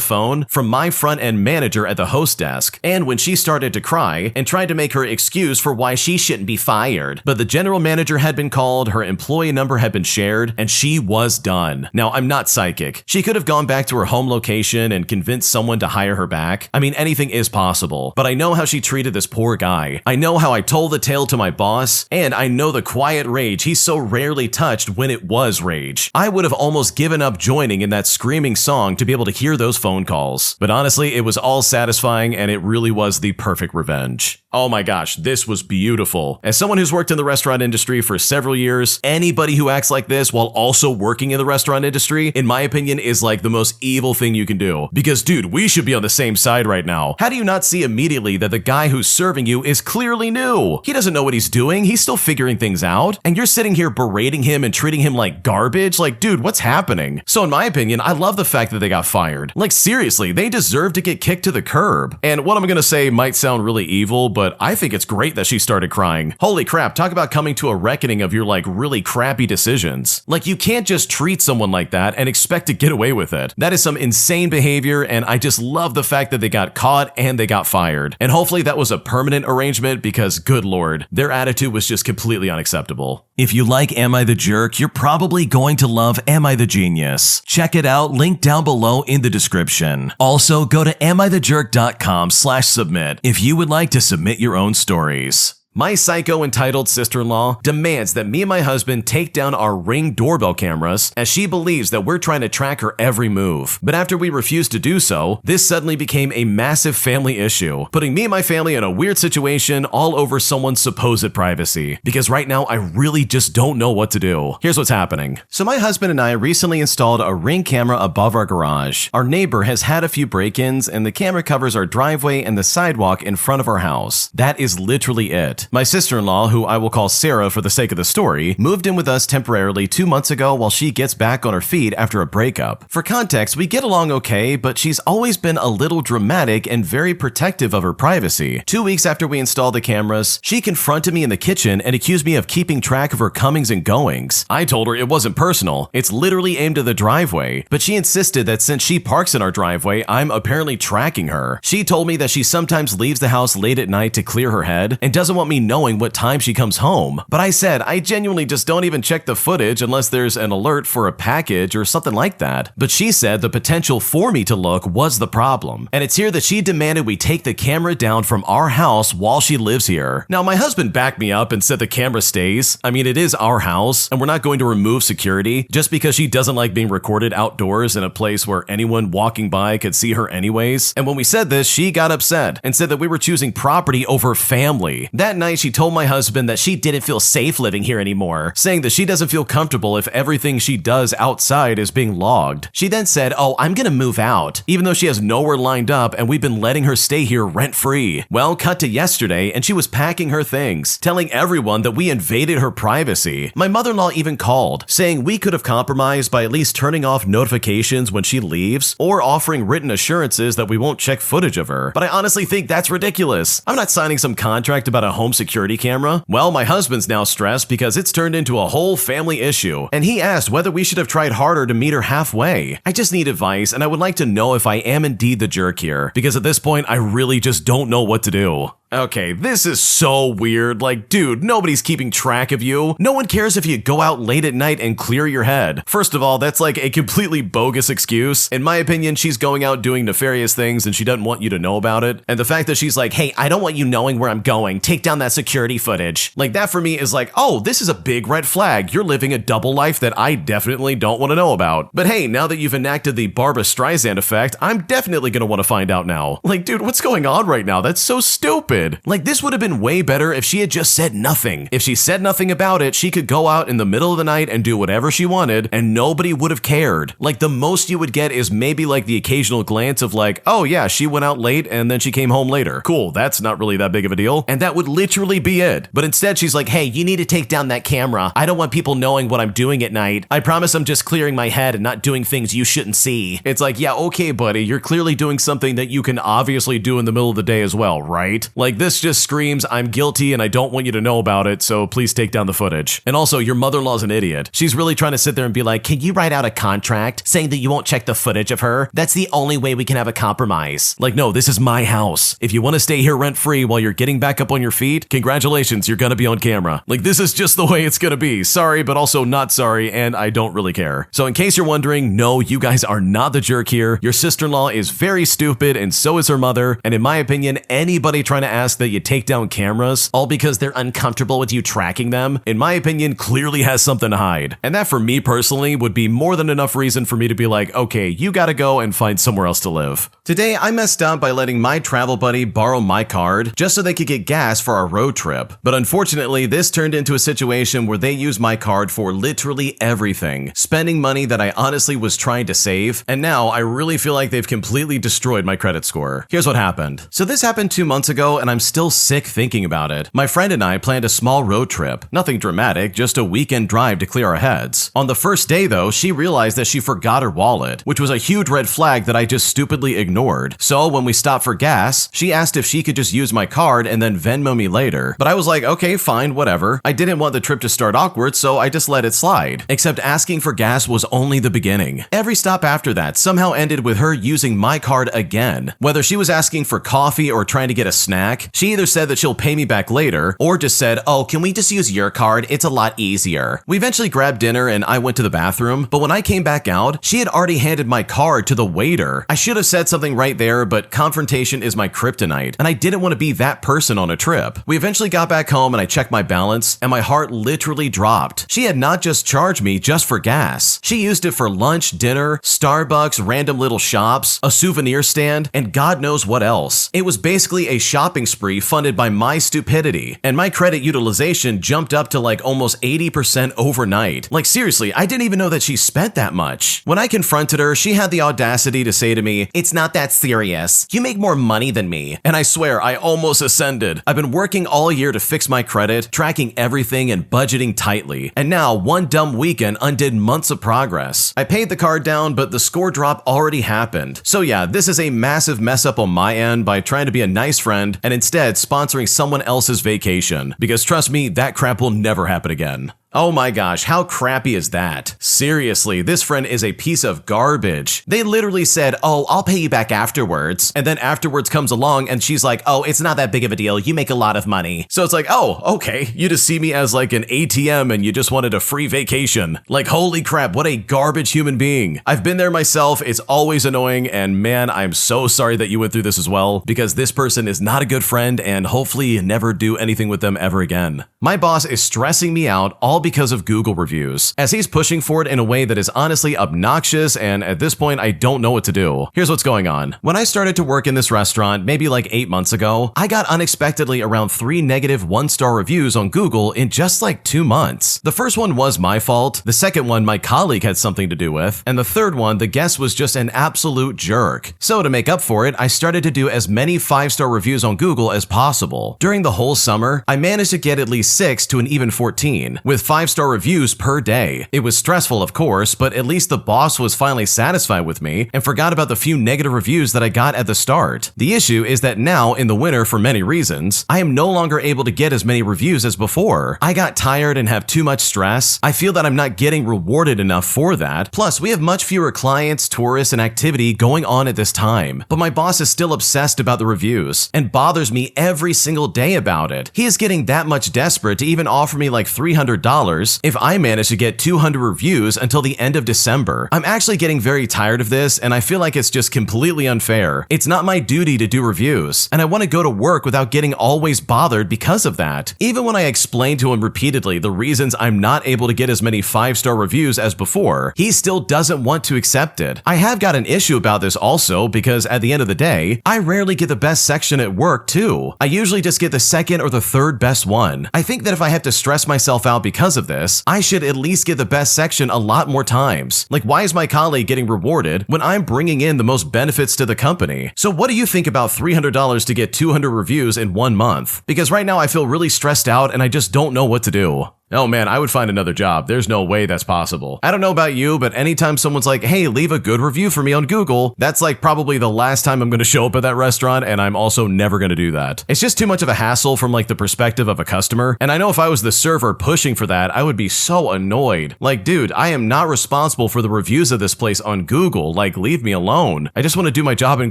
phone from my front-end manager at the host desk, and when she started to cry and tried to make her excuse for why she shouldn't be fired. But the general manager had been called, her employee number had been shared, and she was done. Now, I'm not psychic. She could have gone back to her home location and convinced someone to hire her back. I mean, anything is possible, but I know how she treated this poor guy. I know how I told the tale to my boss, and I know the quiet rage he so rarely touched when it was rage. I would have almost given up joining in that screaming song to be able to hear those phone calls. But honestly, it was all satisfying, and it really was the perfect revenge. Oh my gosh, this was beautiful. As someone who's worked in the restaurant industry for several years, anybody who acts like this while also working in the restaurant industry, in my opinion, is like the most evil thing you can do. Because dude, we should be on the same side right now. How do you not see immediately that the guy who's serving you is clearly new? He doesn't know what he's doing, he's still figuring things out, and you're sitting here berating him and treating him like garbage? Like, dude, what's happening? So in my opinion, I love the fact that they got fired. Like seriously, they deserve to get kicked to the curb. And what I'm gonna say might sound really evil, but I think it's great that she started crying. Holy crap, talk about coming to a reckoning of your like really crappy decisions. Like you can't just treat someone like that and expect to get away with it. That is some insane behavior, and I just love the fact that they got caught and they got fired. And hopefully that was a permanent arrangement because good lord, their attitude was just completely unacceptable. If you like Am I the Jerk, you're probably going to love Am I the Genius. Check it out, link down below in the description. Also, go to amithejerk.com/submit if you would like to submit your own stories. My psycho entitled sister-in-law demands that me and my husband take down our Ring doorbell cameras as she believes that we're trying to track her every move. But after we refused to do so, this suddenly became a massive family issue, putting me and my family in a weird situation all over someone's supposed privacy. Because right now, I really just don't know what to do. Here's what's happening. So my husband and I recently installed a Ring camera above our garage. Our neighbor has had a few break-ins, and the camera covers our driveway and the sidewalk in front of our house. That is literally it. My sister-in-law, who I will call Sarah for the sake of the story, moved in with us temporarily 2 months ago while she gets back on her feet after a breakup. For context, we get along okay, but she's always been a little dramatic and very protective of her privacy. 2 weeks after we installed the cameras, she confronted me in the kitchen and accused me of keeping track of her comings and goings. I told her it wasn't personal, it's literally aimed at the driveway, but she insisted that since she parks in our driveway, I'm apparently tracking her. She told me that she sometimes leaves the house late at night to clear her head and doesn't want me knowing what time she comes home. But I said, I genuinely just don't even check the footage unless there's an alert for a package or something like that. But she said the potential for me to look was the problem. And it's here that she demanded we take the camera down from our house while she lives here. Now, my husband backed me up and said the camera stays. I mean, it is our house and we're not going to remove security just because she doesn't like being recorded outdoors in a place where anyone walking by could see her anyways. And when we said this, she got upset and said that we were choosing property over family. That night, she told my husband that she didn't feel safe living here anymore, saying that she doesn't feel comfortable if everything she does outside is being logged. She then said, oh, I'm gonna move out, even though she has nowhere lined up and we've been letting her stay here rent-free. Well, cut to yesterday and she was packing her things, telling everyone that we invaded her privacy. My mother-in-law even called, saying we could have compromised by at least turning off notifications when she leaves or offering written assurances that we won't check footage of her. But I honestly think that's ridiculous. I'm not signing some contract about a home security camera. Well, my husband's now stressed because it's turned into a whole family issue, and he asked whether we should have tried harder to meet her halfway. I just need advice, and I would like to know if I am indeed the jerk here, because at this point, I really just don't know what to do. Okay, this is so weird. Like, dude, nobody's keeping track of you. No one cares if you go out late at night and clear your head. First of all, that's like a completely bogus excuse. In my opinion, she's going out doing nefarious things and she doesn't want you to know about it. And the fact that she's like, hey, I don't want you knowing where I'm going. Take down that security footage. Like, that for me is like, oh, this is a big red flag. You're living a double life that I definitely don't want to know about. But hey, now that you've enacted the Barbra Streisand effect, I'm definitely going to want to find out now. Like, dude, what's going on right now? That's so stupid. Like, this would have been way better if she had just said nothing. If she said nothing about it, she could go out in the middle of the night and do whatever she wanted, and nobody would have cared. Like, the most you would get is maybe like the occasional glance of like, oh yeah, she went out late and then she came home later. Cool, that's not really that big of a deal. And that would literally be it. But instead, she's like, hey, you need to take down that camera. I don't want people knowing what I'm doing at night. I promise I'm just clearing my head and not doing things you shouldn't see. It's like, yeah, okay, buddy, you're clearly doing something that you can obviously do in the middle of the day as well, right? Like, this just screams, I'm guilty and I don't want you to know about it, so please take down the footage. And also, your mother-in-law's an idiot. She's really trying to sit there and be like, can you write out a contract saying that you won't check the footage of her? That's the only way we can have a compromise. Like, no, this is my house. If you want to stay here rent-free while you're getting back up on your feet, congratulations, you're gonna be on camera. Like, this is just the way it's gonna be. Sorry, but also not sorry, and I don't really care. So in case you're wondering, no, you guys are not the jerk here. Your sister-in-law is very stupid, and so is her mother, and in my opinion, anybody trying to ask that you take down cameras, all because they're uncomfortable with you tracking them, in my opinion, clearly has something to hide. And that for me personally would be more than enough reason for me to be like, okay, you gotta go and find somewhere else to live. Today, I messed up by letting my travel buddy borrow my card just so they could get gas for our road trip. But unfortunately, this turned into a situation where they used my card for literally everything, spending money that I honestly was trying to save, and now I really feel like they've completely destroyed my credit score. Here's what happened. So this happened 2 months ago, and I'm still sick thinking about it. My friend and I planned a small road trip. Nothing dramatic, just a weekend drive to clear our heads. On the first day though, she realized that she forgot her wallet, which was a huge red flag that I just stupidly ignored. So when we stopped for gas, she asked if she could just use my card and then Venmo me later. But I was like, okay, fine, whatever. I didn't want the trip to start awkward, so I just let it slide. Except asking for gas was only the beginning. Every stop after that somehow ended with her using my card again. Whether she was asking for coffee or trying to get a snack, she either said that she'll pay me back later, or just said, oh, can we just use your card? It's a lot easier. We eventually grabbed dinner and I went to the bathroom, but when I came back out, she had already handed my card to the waiter. I should have said something right there, but confrontation is my kryptonite, and I didn't want to be that person on a trip. We eventually got back home and I checked my balance, and my heart literally dropped. She had not just charged me just for gas. She used it for lunch, dinner, Starbucks, random little shops, a souvenir stand, and God knows what else. It was basically a shopping spree funded by my stupidity, and my credit utilization jumped up to like almost 80% overnight. Like seriously, I didn't even know that she spent that much. When I confronted her, she had the audacity to say to me, it's not that serious. You make more money than me. And I swear, I almost ascended. I've been working all year to fix my credit, tracking everything and budgeting tightly. And now one dumb weekend undid months of progress. I paid the card down, but the score drop already happened. So yeah, this is a massive mess up on my end by trying to be a nice friend and instead sponsoring someone else's vacation. Because trust me, that crap will never happen again. Oh my gosh, how crappy is that? Seriously, this friend is a piece of garbage. They literally said, oh, I'll pay you back afterwards. And then afterwards comes along and she's like, oh, it's not that big of a deal. You make a lot of money. So it's like, oh, okay. You just see me as like an ATM and you just wanted a free vacation. Like, holy crap, what a garbage human being. I've been there myself. It's always annoying. And man, I'm so sorry that you went through this as well, because this person is not a good friend and hopefully you never do anything with them ever again. My boss is stressing me out all because of Google reviews, as he's pushing for it in a way that is honestly obnoxious, and at this point I don't know what to do. Here's what's going on. When I started to work in this restaurant maybe like 8 months ago, I got unexpectedly around 3 negative 1-star reviews on Google in just like 2 months. The first one was my fault, the second one my colleague had something to do with, and the third one the guest was just an absolute jerk. So to make up for it, I started to do as many 5-star reviews on Google as possible. During the whole summer, I managed to get at least 6 to an even 14, with 5-star reviews per day. It was stressful, of course, but at least the boss was finally satisfied with me and forgot about the few negative reviews that I got at the start. The issue is that now, in the winter, for many reasons, I am no longer able to get as many reviews as before. I got tired and have too much stress. I feel that I'm not getting rewarded enough for that. Plus, we have much fewer clients, tourists, and activity going on at this time. But my boss is still obsessed about the reviews and bothers me every single day about it. He is getting that much desperate to even offer me like $300 if I manage to get 200 reviews until the end of December. I'm actually getting very tired of this, and I feel like it's just completely unfair. It's not my duty to do reviews, and I want to go to work without getting always bothered because of that. Even when I explain to him repeatedly the reasons I'm not able to get as many 5-star reviews as before, he still doesn't want to accept it. I have got an issue about this also, because at the end of the day, I rarely get the best section at work too. I usually just get the second or the third best one. I think that if I have to stress myself out because of this, I should at least get the best section a lot more times. Like, why is my colleague getting rewarded when I'm bringing in the most benefits to the company? So what do you think about $300 to get 200 reviews in 1 month? Because right now I feel really stressed out and I just don't know what to do. Oh man, I would find another job. There's no way that's possible. I don't know about you, but anytime someone's like, hey, leave a good review for me on Google, that's like probably the last time I'm going to show up at that restaurant, and I'm also never going to do that. It's just too much of a hassle from like the perspective of a customer, and I know if I was the server pushing for that, I would be so annoyed. Like, dude, I am not responsible for the reviews of this place on Google. Like, leave me alone. I just want to do my job and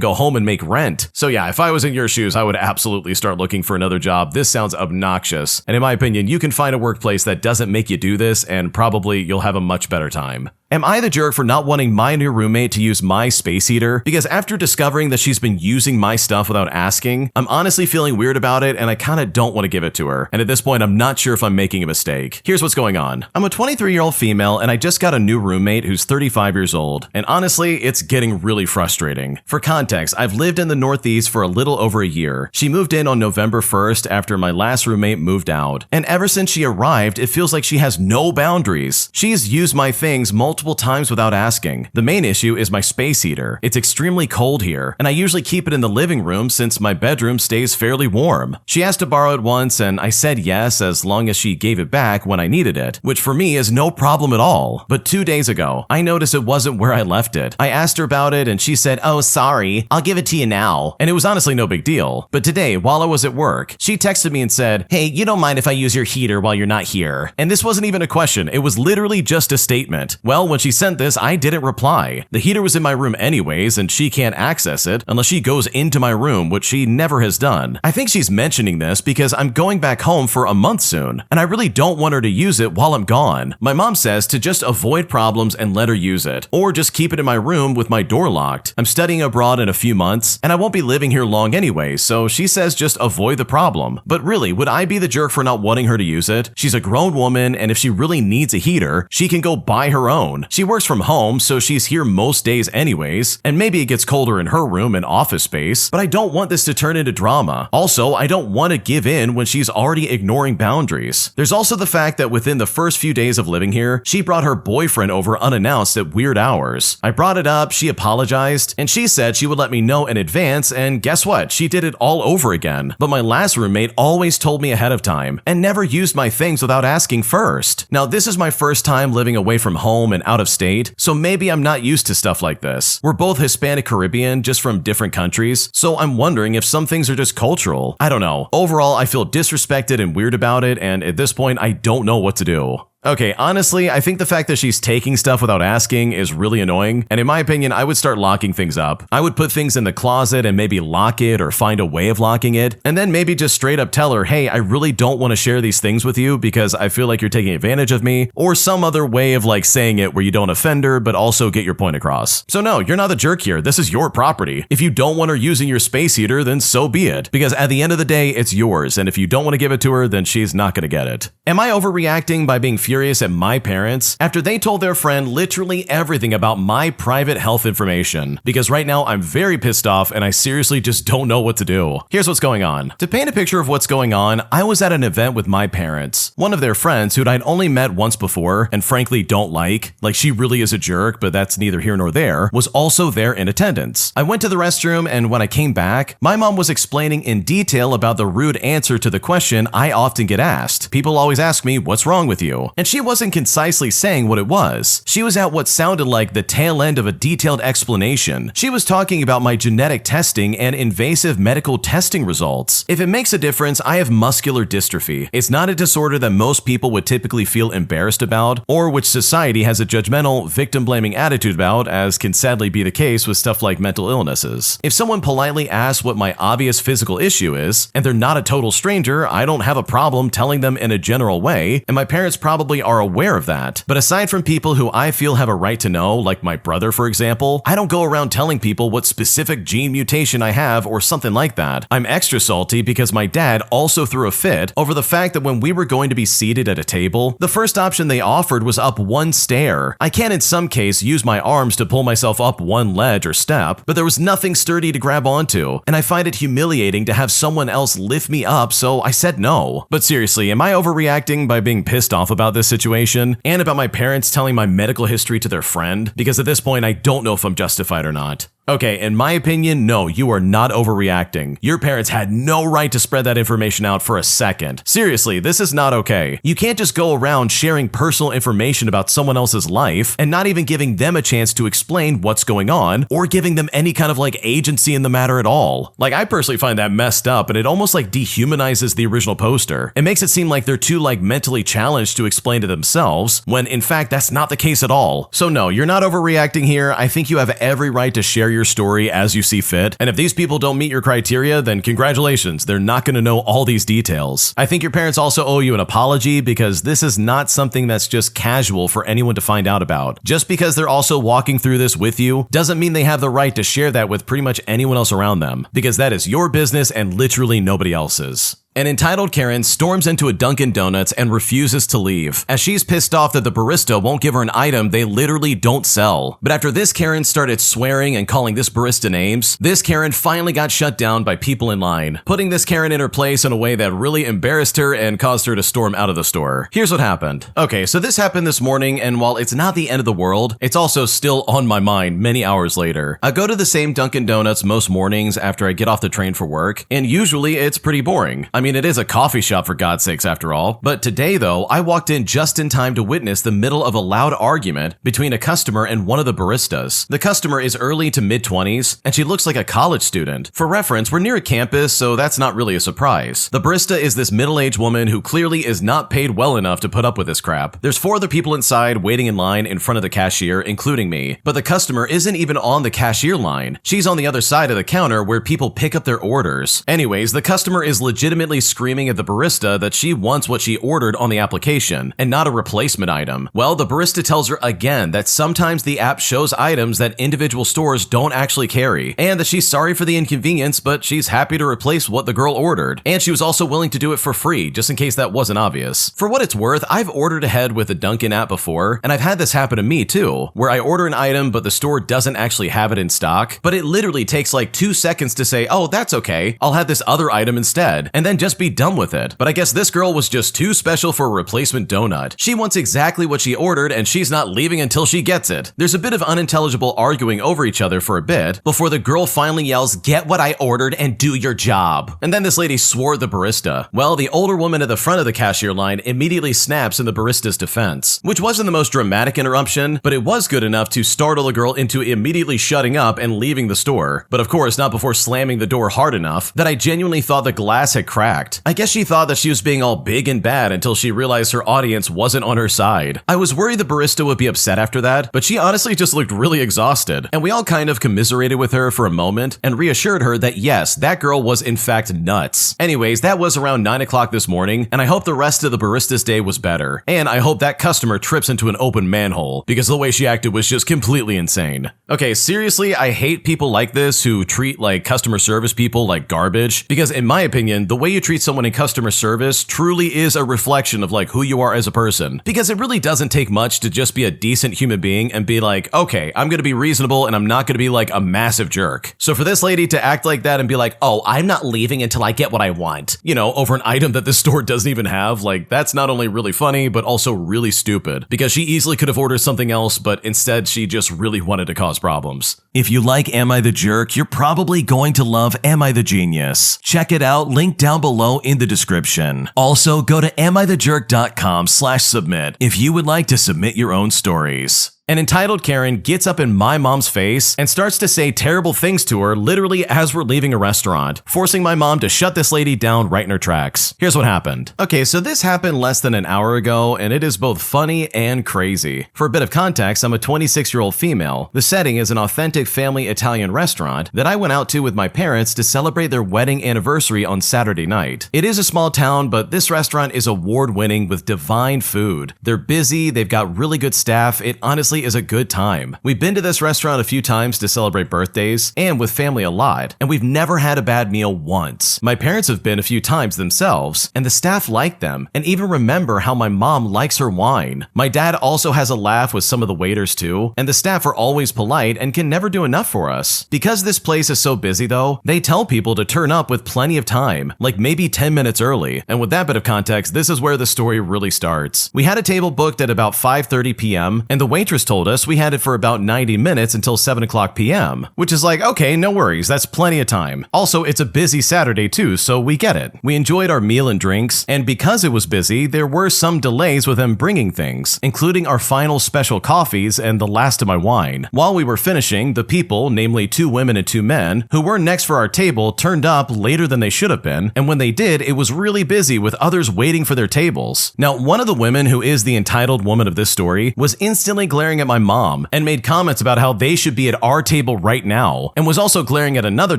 go home and make rent. So yeah, if I was in your shoes, I would absolutely start looking for another job. This sounds obnoxious, and in my opinion, you can find a workplace that doesn't make you do this, and probably you'll have a much better time. Am I the jerk for not wanting my new roommate to use my space heater? Because after discovering that she's been using my stuff without asking, I'm honestly feeling weird about it and I kinda don't want to give it to her. And at this point, I'm not sure if I'm making a mistake. Here's what's going on. I'm a 23-year-old female and I just got a new roommate who's 35 years old. And honestly, it's getting really frustrating. For context, I've lived in the Northeast for a little over a year. She moved in on November 1st after my last roommate moved out. And ever since she arrived, it feels like she has no boundaries. She's used my things multiple times without asking. The main issue is my space heater. It's extremely cold here, and I usually keep it in the living room since my bedroom stays fairly warm. She asked to borrow it once, and I said yes as long as she gave it back when I needed it, which for me is no problem at all. But 2 days ago, I noticed it wasn't where I left it. I asked her about it, and she said, "Oh, sorry, I'll give it to you now." And it was honestly no big deal. But today, while I was at work, she texted me and said, "Hey, you don't mind if I use your heater while you're not here?" And this wasn't even a question. It was literally just a statement. Well, when she sent this, I didn't reply. The heater was in my room anyways, and she can't access it unless she goes into my room, which she never has done. I think she's mentioning this because I'm going back home for a month soon, and I really don't want her to use it while I'm gone. My mom says to just avoid problems and let her use it, or just keep it in my room with my door locked. I'm studying abroad in a few months, and I won't be living here long anyway, so she says just avoid the problem. But really, would I be the jerk for not wanting her to use it? She's a grown woman, and if she really needs a heater, she can go buy her own. She works from home, so she's here most days anyways, and maybe it gets colder in her room and office space, but I don't want this to turn into drama. Also, I don't want to give in when she's already ignoring boundaries. There's also the fact that within the first few days of living here, she brought her boyfriend over unannounced at weird hours. I brought it up, she apologized, and she said she would let me know in advance, and guess what? She did it all over again. But my last roommate always told me ahead of time, and never used my things without asking first. Now, this is my first time living away from home and out of state, so maybe I'm not used to stuff like this. We're both Hispanic Caribbean, just from different countries, so I'm wondering if some things are just cultural. I don't know. Overall, I feel disrespected and weird about it, and at this point, I don't know what to do. Okay, honestly, I think the fact that she's taking stuff without asking is really annoying, and in my opinion, I would start locking things up. I would put things in the closet and maybe lock it or find a way of locking it, and then maybe just straight up tell her, "Hey, I really don't want to share these things with you because I feel like you're taking advantage of me," or some other way of like saying it where you don't offend her but also get your point across. So no, you're not the jerk here. This is your property. If you don't want her using your space heater, then so be it, because at the end of the day, it's yours, and if you don't want to give it to her, then she's not going to get it. Am I overreacting by being furious at my parents after they told their friend literally everything about my private health information? Because right now I'm very pissed off and I seriously just don't know what to do. Here's what's going on. To paint a picture of what's going on, I was at an event with my parents. One of their friends, who I'd only met once before and frankly don't like she really is a jerk, but that's neither here nor there, was also there in attendance. I went to the restroom, and when I came back, my mom was explaining in detail about the rude answer to the question I often get asked. People always ask me, "What's wrong with you?" And she wasn't concisely saying what it was. She was at what sounded like the tail end of a detailed explanation. She was talking about my genetic testing and invasive medical testing results. If it makes a difference, I have muscular dystrophy. It's not a disorder that most people would typically feel embarrassed about, or which society has a judgmental, victim-blaming attitude about, as can sadly be the case with stuff like mental illnesses. If someone politely asks what my obvious physical issue is, and they're not a total stranger, I don't have a problem telling them in a general way, and my parents probably are aware of that. But aside from people who I feel have a right to know, like my brother for example, I don't go around telling people what specific gene mutation I have or something like that. I'm extra salty because my dad also threw a fit over the fact that when we were going to be seated at a table, the first option they offered was up one stair. I can in some case use my arms to pull myself up one ledge or step, but there was nothing sturdy to grab onto, and I find it humiliating to have someone else lift me up, so I said no. But seriously, am I overreacting by being pissed off about this situation, and about my parents telling my medical history to their friend? Because at this point, I don't know if I'm justified or not. Okay, in my opinion, no, you are not overreacting. Your parents had no right to spread that information out for a second. Seriously, this is not okay. You can't just go around sharing personal information about someone else's life and not even giving them a chance to explain what's going on or giving them any kind of agency in the matter at all. I personally find that messed up, and it almost dehumanizes the original poster. It makes it seem like they're too mentally challenged to explain to themselves, when in fact that's not the case at all. So no, you're not overreacting here. I think you have every right to share your your story as you see fit. And if these people don't meet your criteria, then congratulations, they're not going to know all these details. I think your parents also owe you an apology because this is not something that's just casual for anyone to find out about. Just because they're also walking through this with you doesn't mean they have the right to share that with pretty much anyone else around them, because that is your business and literally nobody else's. An entitled Karen storms into a Dunkin' Donuts and refuses to leave, as she's pissed off that the barista won't give her an item they literally don't sell. But after this Karen started swearing and calling this barista names, this Karen finally got shut down by people in line, putting this Karen in her place in a way that really embarrassed her and caused her to storm out of the store. Here's what happened. Okay, so this happened this morning, and while it's not the end of the world, it's also still on my mind many hours later. I go to the same Dunkin' Donuts most mornings after I get off the train for work, and usually it's pretty boring. I mean, it is a coffee shop for God's sakes after all. But today though, I walked in just in time to witness the middle of a loud argument between a customer and one of the baristas. The customer is early to mid-20s, and she looks like a college student. For reference, we're near a campus, so that's not really a surprise. The barista is this middle-aged woman who clearly is not paid well enough to put up with this crap. There's 4 other people inside waiting in line in front of the cashier, including me. But the customer isn't even on the cashier line. She's on the other side of the counter where people pick up their orders. Anyways, the customer is legitimately screaming at the barista that she wants what she ordered on the application and not a replacement item. Well, the barista tells her again that sometimes the app shows items that individual stores don't actually carry, and that she's sorry for the inconvenience, but she's happy to replace what the girl ordered. And she was also willing to do it for free, just in case that wasn't obvious. For what it's worth, I've ordered ahead with the Dunkin' app before, and I've had this happen to me too, where I order an item but the store doesn't actually have it in stock, but it literally takes like 2 seconds to say, oh, that's okay, I'll have this other item instead, and then just be done with it. But I guess this girl was just too special for a replacement donut. She wants exactly what she ordered, and she's not leaving until she gets it. There's a bit of unintelligible arguing over each other for a bit before the girl finally yells, "Get what I ordered and do your job." And then this lady swore at the barista. Well, the older woman at the front of the cashier line immediately snaps in the barista's defense, which wasn't the most dramatic interruption, but it was good enough to startle the girl into immediately shutting up and leaving the store. But of course, not before slamming the door hard enough that I genuinely thought the glass had cracked. I guess she thought that she was being all big and bad until she realized her audience wasn't on her side. I was worried the barista would be upset after that, but she honestly just looked really exhausted, and we all kind of commiserated with her for a moment and reassured her that yes, that girl was in fact nuts. Anyways, that was around 9 o'clock this morning, and I hope the rest of the barista's day was better. And I hope that customer trips into an open manhole, because the way she acted was just completely insane. Okay, seriously, I hate people like this who treat like customer service people like garbage, because in my opinion, the way you treat someone in customer service truly is a reflection of like who you are as a person, because it really doesn't take much to just be a decent human being and be like, okay, I'm gonna be reasonable and I'm not gonna be like a massive jerk. So for this lady to act like that and be like, oh, I'm not leaving until I get what I want, you know, over an item that the store doesn't even have, like that's not only really funny, but also really stupid, because she easily could have ordered something else, but instead she just really wanted to cause problems. If you like Am I the Jerk, you're probably going to love Am I the Genius. Check it out, link down below in the description. Also, go to amithejerk.com/submit if you would like to submit your own stories. An entitled Karen gets up in my mom's face and starts to say terrible things to her literally as we're leaving a restaurant, forcing my mom to shut this lady down right in her tracks. Here's what happened. Okay, so this happened less than an hour ago, and it is both funny and crazy. For a bit of context, I'm a 26-year-old female. The setting is an authentic family Italian restaurant that I went out to with my parents to celebrate their wedding anniversary on Saturday night. It is a small town, but this restaurant is award-winning with divine food. They're busy, they've got really good staff, it honestly is a good time. We've been to this restaurant a few times to celebrate birthdays and with family a lot, and we've never had a bad meal once. My parents have been a few times themselves, and the staff like them and even remember how my mom likes her wine. My dad also has a laugh with some of the waiters too, and the staff are always polite and can never do enough for us. Because this place is so busy though, they tell people to turn up with plenty of time, like maybe 10 minutes early. And with that bit of context, this is where the story really starts. We had a table booked at about 5:30 p.m. and the waitress told us we had it for about 90 minutes until 7 o'clock p.m., which is like, okay, no worries, that's plenty of time. Also, it's a busy Saturday too, so we get it. We enjoyed our meal and drinks, and because it was busy, there were some delays with them bringing things, including our final special coffees and the last of my wine. While we were finishing, the people, namely 2 women and 2 men, who were next for our table turned up later than they should have been, and when they did, it was really busy with others waiting for their tables. Now, one of the women who is the entitled woman of this story was instantly glaring glaring at my mom and made comments about how they should be at our table right now, and was also glaring at another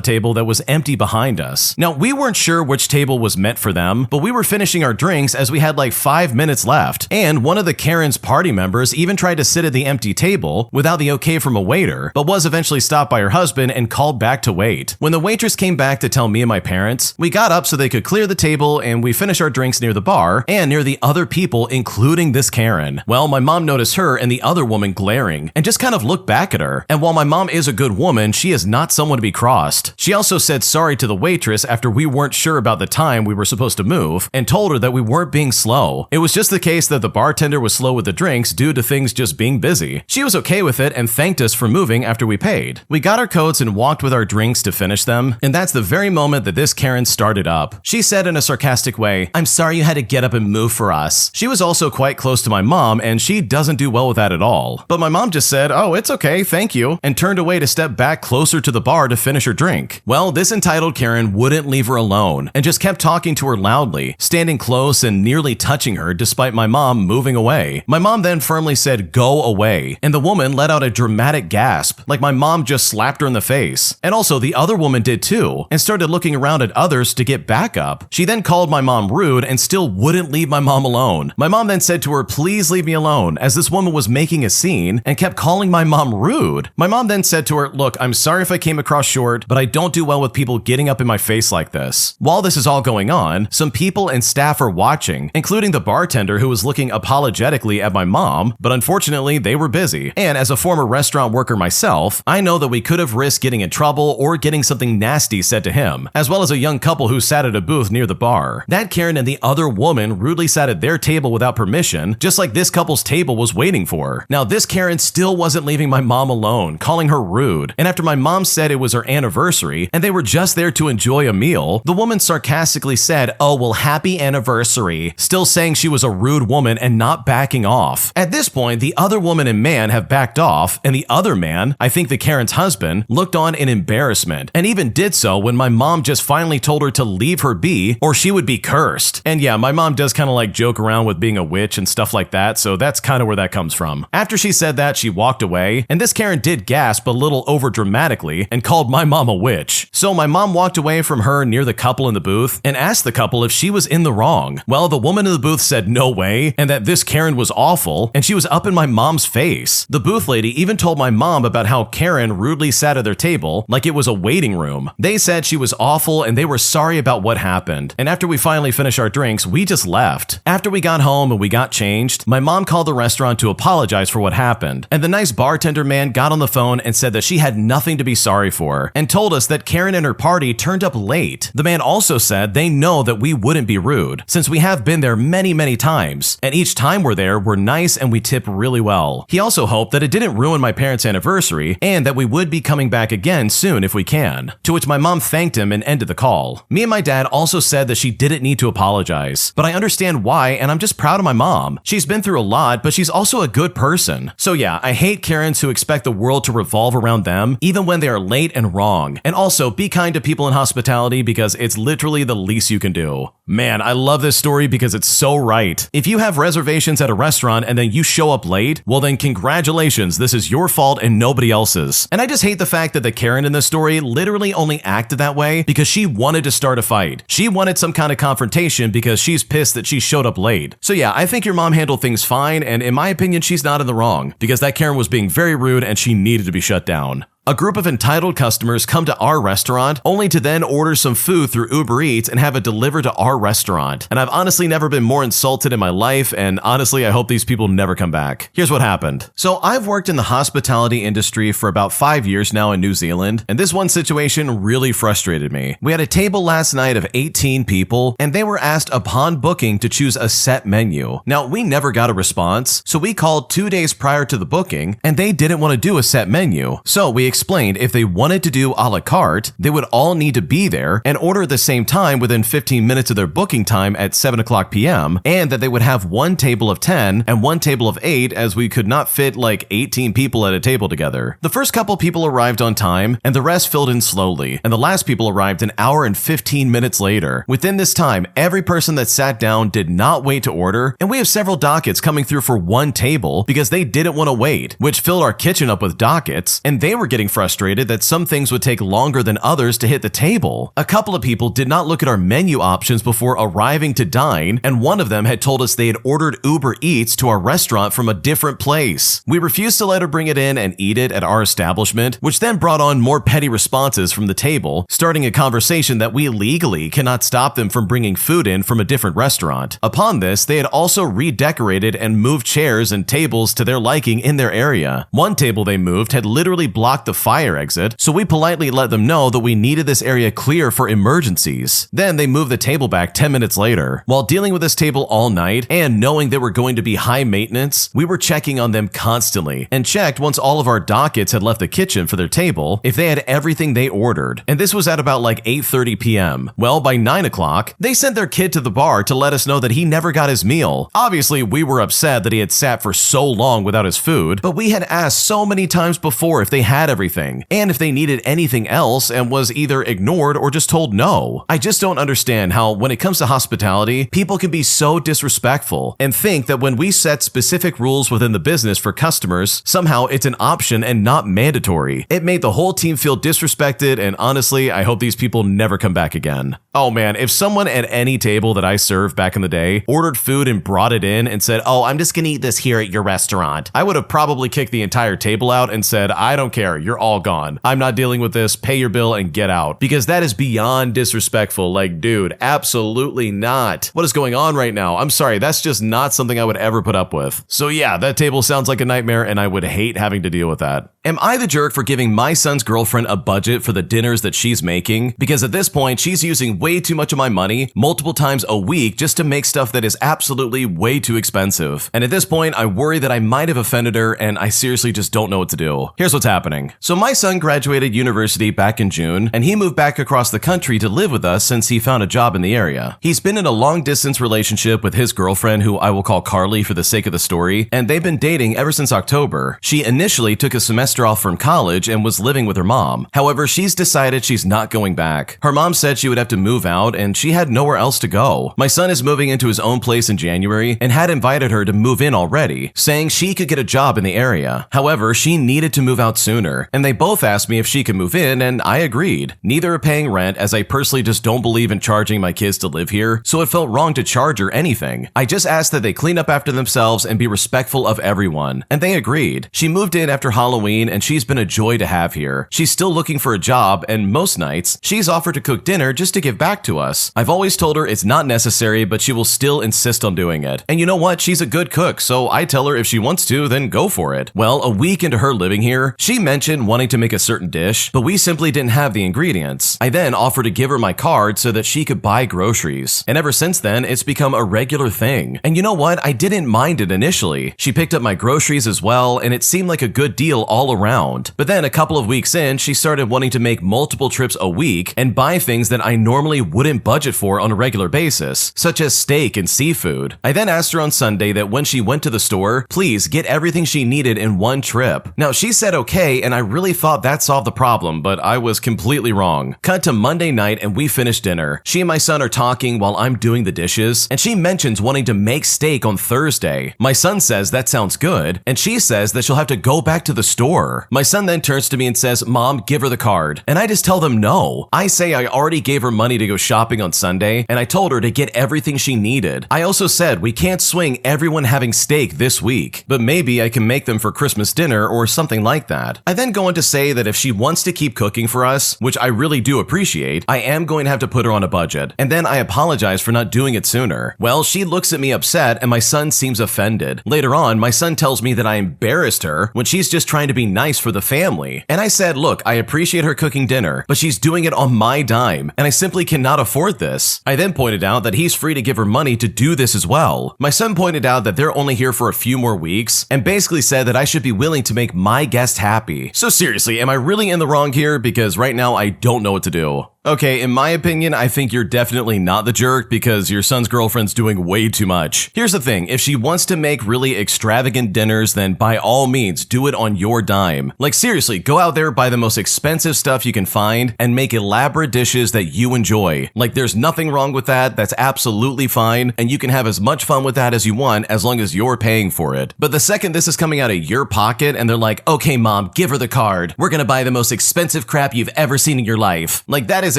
table that was empty behind us. Now, we weren't sure which table was meant for them, but we were finishing our drinks as we had like 5 minutes left, and one of the Karen's party members even tried to sit at the empty table without the okay from a waiter, but was eventually stopped by her husband and called back to wait. When the waitress came back to tell me and my parents, we got up so they could clear the table, and we finished our drinks near the bar and near the other people, including this Karen. Well, my mom noticed her and the other woman glaring and just kind of looked back at her. And while my mom is a good woman, she is not someone to be crossed. She also said sorry to the waitress after we weren't sure about the time we were supposed to move and told her that we weren't being slow. It was just the case that the bartender was slow with the drinks due to things just being busy. She was okay with it and thanked us for moving after we paid. We got our coats and walked with our drinks to finish them, and that's the very moment that this Karen started up. She said in a sarcastic way, "I'm sorry you had to get up and move for us." She was also quite close to my mom, and she doesn't do well with that at all. But my mom just said, "Oh, it's okay, thank you," and turned away to step back closer to the bar to finish her drink. Well, this entitled Karen wouldn't leave her alone and just kept talking to her loudly, standing close and nearly touching her despite my mom moving away. My mom then firmly said, "Go away," and the woman let out a dramatic gasp, like my mom just slapped her in the face. And also the other woman did too, and started looking around at others to get back up. She then called my mom rude and still wouldn't leave my mom alone. My mom then said to her, "Please leave me alone," as this woman was making a scene and kept calling my mom rude. My mom then said to her, "Look, I'm sorry if I came across short, but I don't do well with people getting up in my face like this." While this is all going on, some people and staff are watching, including the bartender who was looking apologetically at my mom, but unfortunately they were busy. And as a former restaurant worker myself, I know that we could have risked getting in trouble or getting something nasty said to him, as well as a young couple who sat at a booth near the bar. That Karen and the other woman rudely sat at their table without permission, just like this couple's table was waiting for. Now, this Karen still wasn't leaving my mom alone, calling her rude, and after my mom said it was her anniversary and they were just there to enjoy a meal, the woman sarcastically said, "Oh, well, happy anniversary," still saying she was a rude woman and not backing off. At this point, the other woman and man have backed off, and the other man, I think the Karen's husband, looked on in embarrassment, and even did so when my mom just finally told her to leave her be or she would be cursed. And yeah, my mom does kind of like joke around with being a witch and stuff like that, so that's kind of where that comes from. After she said that, she walked away, and this Karen did gasp a little over dramatically and called my mom a witch. So my mom walked away from her near the couple in the booth and asked the couple if she was in the wrong. Well, the woman in the booth said no way, and that this Karen was awful, and she was up in my mom's face. The booth lady even told my mom about how Karen rudely sat at their table like it was a waiting room. They said she was awful and they were sorry about what happened. And after we finally finished our drinks, we just left. After we got home and we got changed, my mom called the restaurant to apologize for what happened. And the nice bartender man got on the phone and said that she had nothing to be sorry for, and told us that Karen and her party turned up late. The man also said they know that we wouldn't be rude, since we have been there many times, and each time we're there, we're nice and we tip really well. He also hoped that it didn't ruin my parents' anniversary, and that we would be coming back again soon if we can. To which my mom thanked him and ended the call. Me and my dad also said that she didn't need to apologize, but I understand why, and I'm just proud of my mom. She's been through a lot, but she's also a good person. So yeah, I hate Karens who expect the world to revolve around them, even when they are late and wrong. And also, be kind to people in hospitality because it's literally the least you can do. Man, I love this story because it's so right. If you have reservations at a restaurant and then you show up late, well then congratulations, this is your fault and nobody else's. And I just hate the fact that the Karen in this story literally only acted that way because she wanted to start a fight. She wanted some kind of confrontation because she's pissed that she showed up late. So yeah, I think your mom handled things fine, and in my opinion, she's not in the wrong because that Karen was being very rude and she needed to be shut down. A group of entitled customers come to our restaurant only to then order some food through Uber Eats and have it delivered to our restaurant. And I've honestly never been more insulted in my life, and honestly, I hope these people never come back. Here's what happened. So I've worked in the hospitality industry for about 5 years now in New Zealand, and this one situation really frustrated me. We had a table last night of 18 people, and they were asked upon booking to choose a set menu. Now, we never got a response, so we called 2 days prior to the booking, and they didn't want to do a set menu. So we explained if they wanted to do a la carte, they would all need to be there and order at the same time within 15 minutes of their booking time at 7 o'clock p.m., and that they would have one table of 10 and one table of 8 as we could not fit like 18 people at a table together. The first couple people arrived on time and the rest filled in slowly, and the last people arrived an hour and 15 minutes later. Within this time, every person that sat down did not wait to order, and we have several dockets coming through for one table because they didn't want to wait, which filled our kitchen up with dockets, and they were getting frustrated that some things would take longer than others to hit the table. A couple of people did not look at our menu options before arriving to dine, and one of them had told us they had ordered Uber Eats to our restaurant from a different place. We refused to let her bring it in and eat it at our establishment, which then brought on more petty responses from the table, starting a conversation that we legally cannot stop them from bringing food in from a different restaurant. Upon this, they had also redecorated and moved chairs and tables to their liking in their area. One table they moved had literally blocked the fire exit, so we politely let them know that we needed this area clear for emergencies. Then they moved the table back 10 minutes later. While dealing with this table all night and knowing they were going to be high maintenance, we were checking on them constantly and checked once all of our dockets had left the kitchen for their table if they had everything they ordered. And this was at about like 8:30 p.m. Well, by 9 o'clock, they sent their kid to the bar to let us know that he never got his meal. Obviously, we were upset that he had sat for so long without his food, but we had asked so many times before if they had everything and if they needed anything else and was either ignored or just told no. I just don't understand how, when it comes to hospitality, people can be so disrespectful and think that when we set specific rules within the business for customers, somehow it's an option and not mandatory. It made the whole team feel disrespected, and honestly, I hope these people never come back again. Oh man, if someone at any table that I served back in the day ordered food and brought it in and said, "Oh, I'm just gonna eat this here at your restaurant," I would have probably kicked the entire table out and said, "I don't care, you're all gone. I'm not dealing with this, pay your bill and get out." Because that is beyond disrespectful. Like, dude, absolutely not. What is going on right now? I'm sorry, that's just not something I would ever put up with. So yeah, that table sounds like a nightmare and I would hate having to deal with that. Am I the jerk for giving my son's girlfriend a budget for the dinners that she's making? Because at this point, she's using way too much of my money multiple times a week just to make stuff that is absolutely way too expensive. And at this point, I worry that I might have offended her and I seriously just don't know what to do. Here's what's happening. So my son graduated university back in June and he moved back across the country to live with us since he found a job in the area. He's been in a long distance relationship with his girlfriend, who I will call Carly for the sake of the story, and they've been dating ever since October. She initially took a semester off from college and was living with her mom. However, she's decided she's not going back. Her mom said she would have to move out and she had nowhere else to go. My son is moving into his own place in January and had invited her to move in already, saying she could get a job in the area. However, she needed to move out sooner, and they both asked me if she could move in, and I agreed. Neither are paying rent, as I personally just don't believe in charging my kids to live here, so it felt wrong to charge her anything. I just asked that they clean up after themselves and be respectful of everyone, and they agreed. She moved in after Halloween and she's been a joy to have here. She's still looking for a job, and most nights, she's offered to cook dinner just to give back to us. I've always told her it's not necessary, but she will still insist on doing it. And you know what? She's a good cook, so I tell her if she wants to, then go for it. Well, a week into her living here, she mentioned wanting to make a certain dish, but we simply didn't have the ingredients. I then offered to give her my card so that she could buy groceries. And ever since then, it's become a regular thing. And you know what? I didn't mind it initially. She picked up my groceries as well, and it seemed like a good deal all around. But then a couple of weeks in, she started wanting to make multiple trips a week and buy things that I normally wouldn't budget for on a regular basis, such as steak and seafood. I then asked her on Sunday that when she went to the store, please get everything she needed in one trip. Now, she said okay, and I really thought that solved the problem, but I was completely wrong. Cut to Monday night and we finished dinner. She and my son are talking while I'm doing the dishes, and she mentions wanting to make steak on Thursday. My son says that sounds good, and she says that she'll have to go back to the store. My son then turns to me and says, "Mom, give her the card." And I just tell them no. I say I already gave her money to go shopping on Sunday, and I told her to get everything she needed. I also said we can't swing everyone having steak this week, but maybe I can make them for Christmas dinner or something like that. I then go on to say that if she wants to keep cooking for us, which I really do appreciate, I am going to have to put her on a budget. And then I apologize for not doing it sooner. Well, she looks at me upset and my son seems offended. Later on, my son tells me that I embarrassed her when she's just trying to be being nice for the family. And I said, look, I appreciate her cooking dinner, but she's doing it on my dime, and I simply cannot afford this. I then pointed out that he's free to give her money to do this as well. My son pointed out that they're only here for a few more weeks, and basically said that I should be willing to make my guest happy. So seriously, am I really in the wrong here? Because right now I don't know what to do. Okay, in my opinion, I think you're definitely not the jerk because your son's girlfriend's doing way too much. Here's the thing, if she wants to make really extravagant dinners, then by all means, do it on your dime. Like seriously, go out there, buy the most expensive stuff you can find, and make elaborate dishes that you enjoy. Like there's nothing wrong with that, that's absolutely fine, and you can have as much fun with that as you want as long as you're paying for it. But the second this is coming out of your pocket and they're like, okay mom, give her the card. We're gonna buy the most expensive crap you've ever seen in your life. Like that is